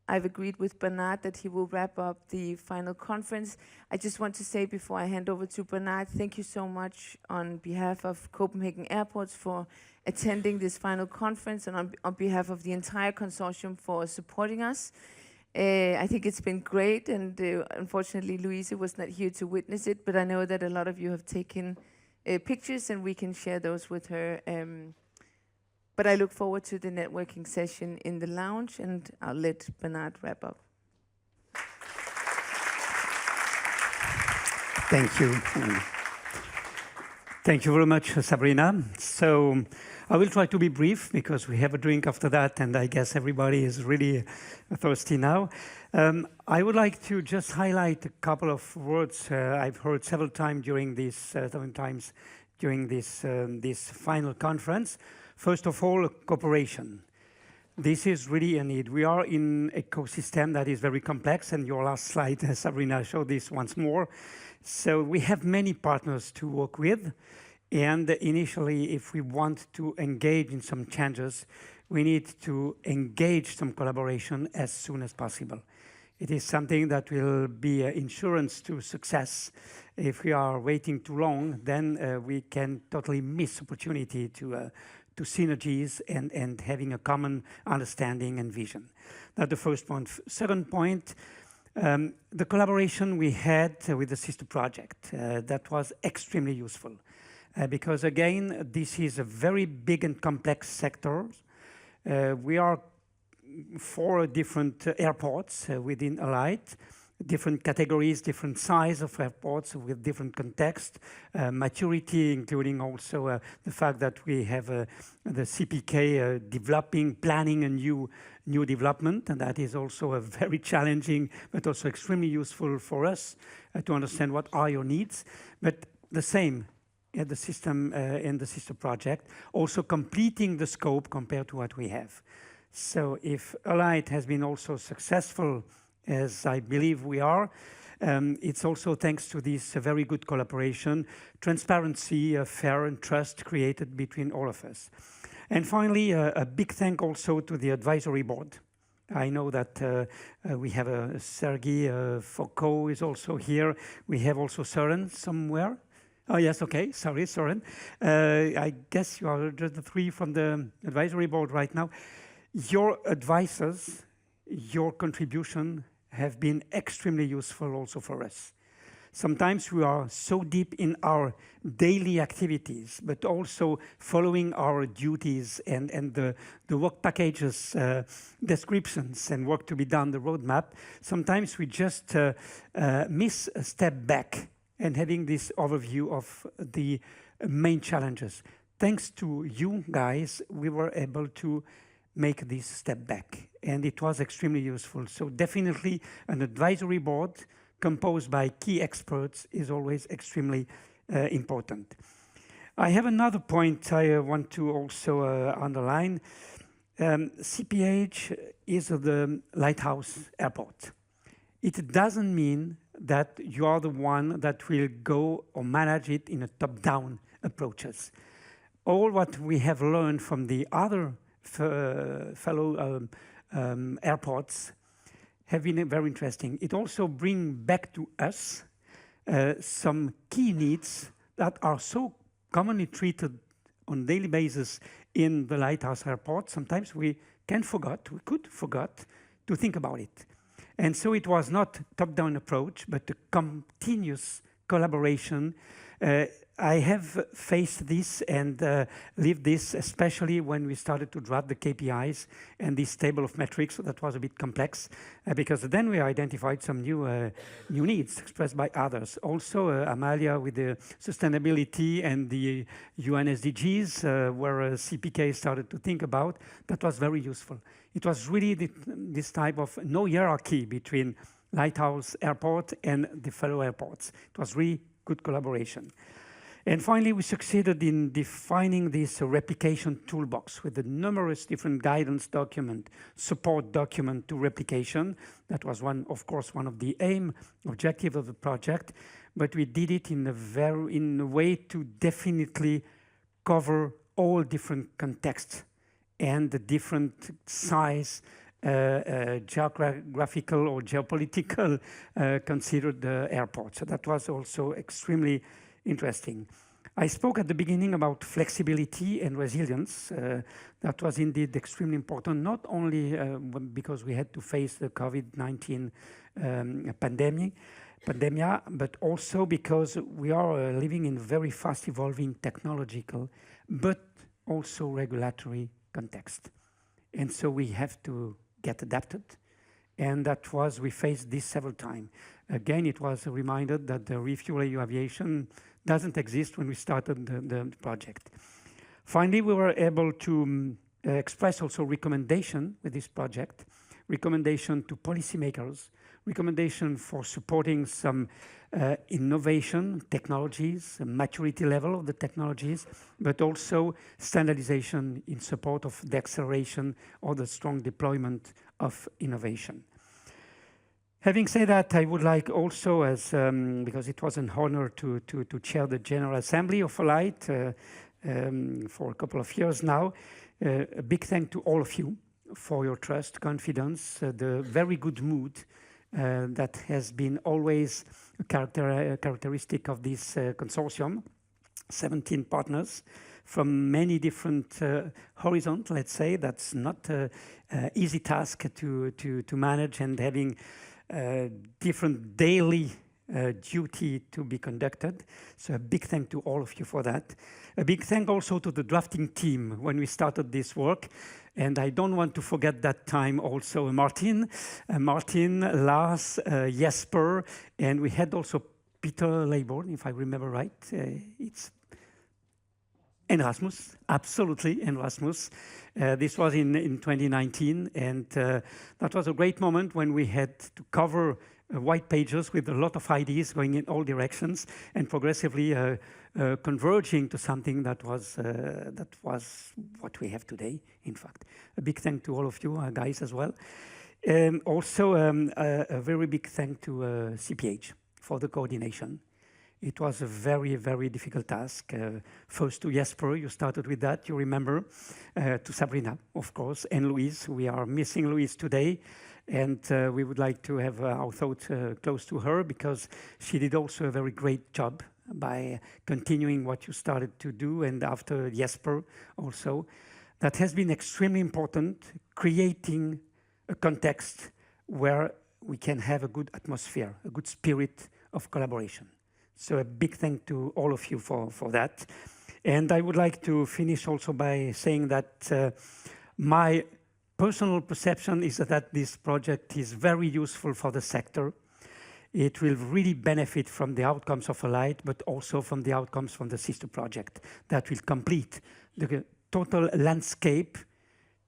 I've agreed with Bernard that he will wrap up the final conference. I just want to say before I hand over to Bernard, thank you so much on behalf of Copenhagen Airports for attending this final conference, and on behalf of the entire consortium for supporting us. I think it's been great, and unfortunately Louise was not here to witness it, but I know that a lot of you have taken pictures, and we can share those with her. But I look forward to the networking session in the lounge, and I'll let Bernard wrap up. Thank you. Thank you very much, Sabrina. So I will try to be brief because we have a drink after that, and I guess everybody is really thirsty now. I would like to just highlight a couple of words I've heard several times during this final conference. First of all, cooperation. This is really a need. We are in an ecosystem that is very complex, and your last slide, Sabrina, showed this once more. So we have many partners to work with, and initially, if we want to engage in some changes, we need to engage some collaboration as soon as possible. It is something that will be insurance to success. If we are waiting too long, then we can totally miss opportunity to synergies and having a common understanding and vision. That's the first point. Second point, the collaboration we had with the sister project, that was extremely useful. Because again, this is a very big and complex sector. We are 4 different airports within ALIGHT, different categories, different size of airports with different context, maturity, including also the fact that we have the CPK developing, planning a new development, and that is also a very challenging, but also extremely useful for us to understand what are your needs. But the same at the system in the sister project, also completing the scope compared to what we have. So if ALIGHT has been also successful, as I believe we are, it's also thanks to this very good collaboration, transparency, fair and trust created between all of us. And finally, a big thank also to the advisory board. I know that we have Sergei Foucault is also here. We have also Søren somewhere. Oh, yes, okay, sorry, Søren. I guess you are just the 3 from the advisory board right now. Your advisors, your contribution have been extremely useful also for us. Sometimes we are so deep in our daily activities, but also following our duties and the work packages, descriptions and work to be done, the roadmap. Sometimes we just miss a step back and having this overview of the main challenges. Thanks to you guys, we were able to make this step back, and it was extremely useful. So definitely an advisory board composed by key experts is always extremely important. I have another point I want to also underline. CPH is the lighthouse airport. It doesn't mean that you are the one that will go or manage it in a top-down approaches. All what we have learned from the other fellow airports have been very interesting. It also brings back to us some key needs that are so commonly treated on a daily basis in the lighthouse airport. Sometimes we could forget to think about it. And so it was not top-down approach, but a continuous collaboration. I have faced this and lived this, especially when we started to draft the KPIs and this table of metrics. So that was a bit complex because then we identified some new needs expressed by others. Also, Amalia with the sustainability and the UN SDGs, where CPK started to think about, that was very useful. It was really this type of no hierarchy between Lighthouse Airport and the fellow airports. It was really good collaboration. And finally, we succeeded in defining this replication toolbox with the numerous different guidance document, support document to replication. That was of course, one of the objective of the project, but we did it in a way to definitely cover all different contexts and the different size, geographical or geopolitical considered airport. So that was also extremely interesting. I spoke at the beginning about flexibility and resilience. That was indeed extremely important, not only because we had to face the COVID-19 pandemic, but also because we are living in very fast evolving technological, but also regulatory context. And so we have to get adapted. And that was, we faced this several times. Again, it was a reminder that the refuel aviation doesn't exist when we started the project. Finally, we were able to express also recommendation with this project, recommendation to policymakers, recommendation for supporting some innovation technologies, maturity level of the technologies, but also standardization in support of the acceleration or the strong deployment of innovation. Having said that, I would like also, as because it was an honor to chair the General Assembly of ALIGHT for a couple of years now, a big thank to all of you for your trust, confidence, the very good mood that has been always a characteristic of this consortium, 17 partners from many different horizons, let's say. That's not an easy task to manage, and having different daily duty to be conducted. So a big thank to all of you for that. A big thank also to the drafting team when we started this work. And I don't want to forget that time also Martin, Lars, Jesper, and we had also Peter Leiborn, if I remember right. And Rasmus, absolutely, and Rasmus. This was in 2019, and that was a great moment when we had to cover white pages with a lot of ideas going in all directions and progressively converging to something that was what we have today, in fact. A big thank to all of you guys as well. Also, a very big thank to CPH for the coordination. It was a very, very difficult task. First to Jesper, you started with that, you remember. To Sabrina, of course, and Louise. We are missing Louise today. And we would like to have our thoughts close to her, because she did also a very great job by continuing what you started to do, and after Jesper also. That has been extremely important, creating a context where we can have a good atmosphere, a good spirit of collaboration. So a big thank to all of you for that. And I would like to finish also by saying that my personal perception is that this project is very useful for the sector. It will really benefit from the outcomes of ALIGHT, but also from the outcomes from the sister project that will complete the total landscape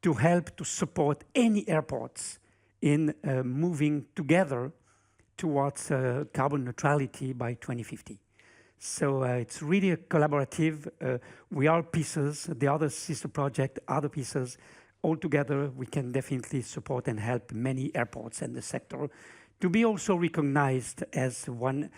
to help to support any airports in moving together towards carbon neutrality by 2050. So it's really a collaborative, we are pieces, the other sister project, other pieces. All together, we can definitely support and help many airports and the sector to be also recognized as one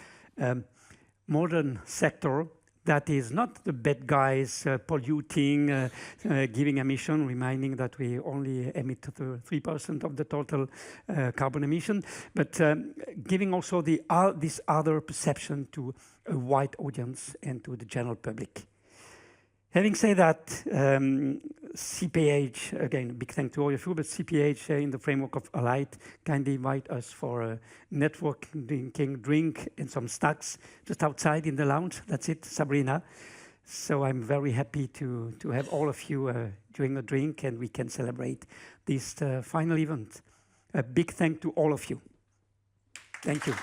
modern sector that is not the bad guys polluting, giving emission, reminding that we only emit 3% of the total carbon emission, but giving also this other perception to a wide audience and to the general public. Having said that, CPH, again, big thank to all of you, but CPH in the framework of ALIGHT kindly invite us for a networking drink and some snacks just outside in the lounge. That's it, Sabrina. So I'm very happy to have all of you during a drink, and we can celebrate this final event. A big thank to all of you. Thank you.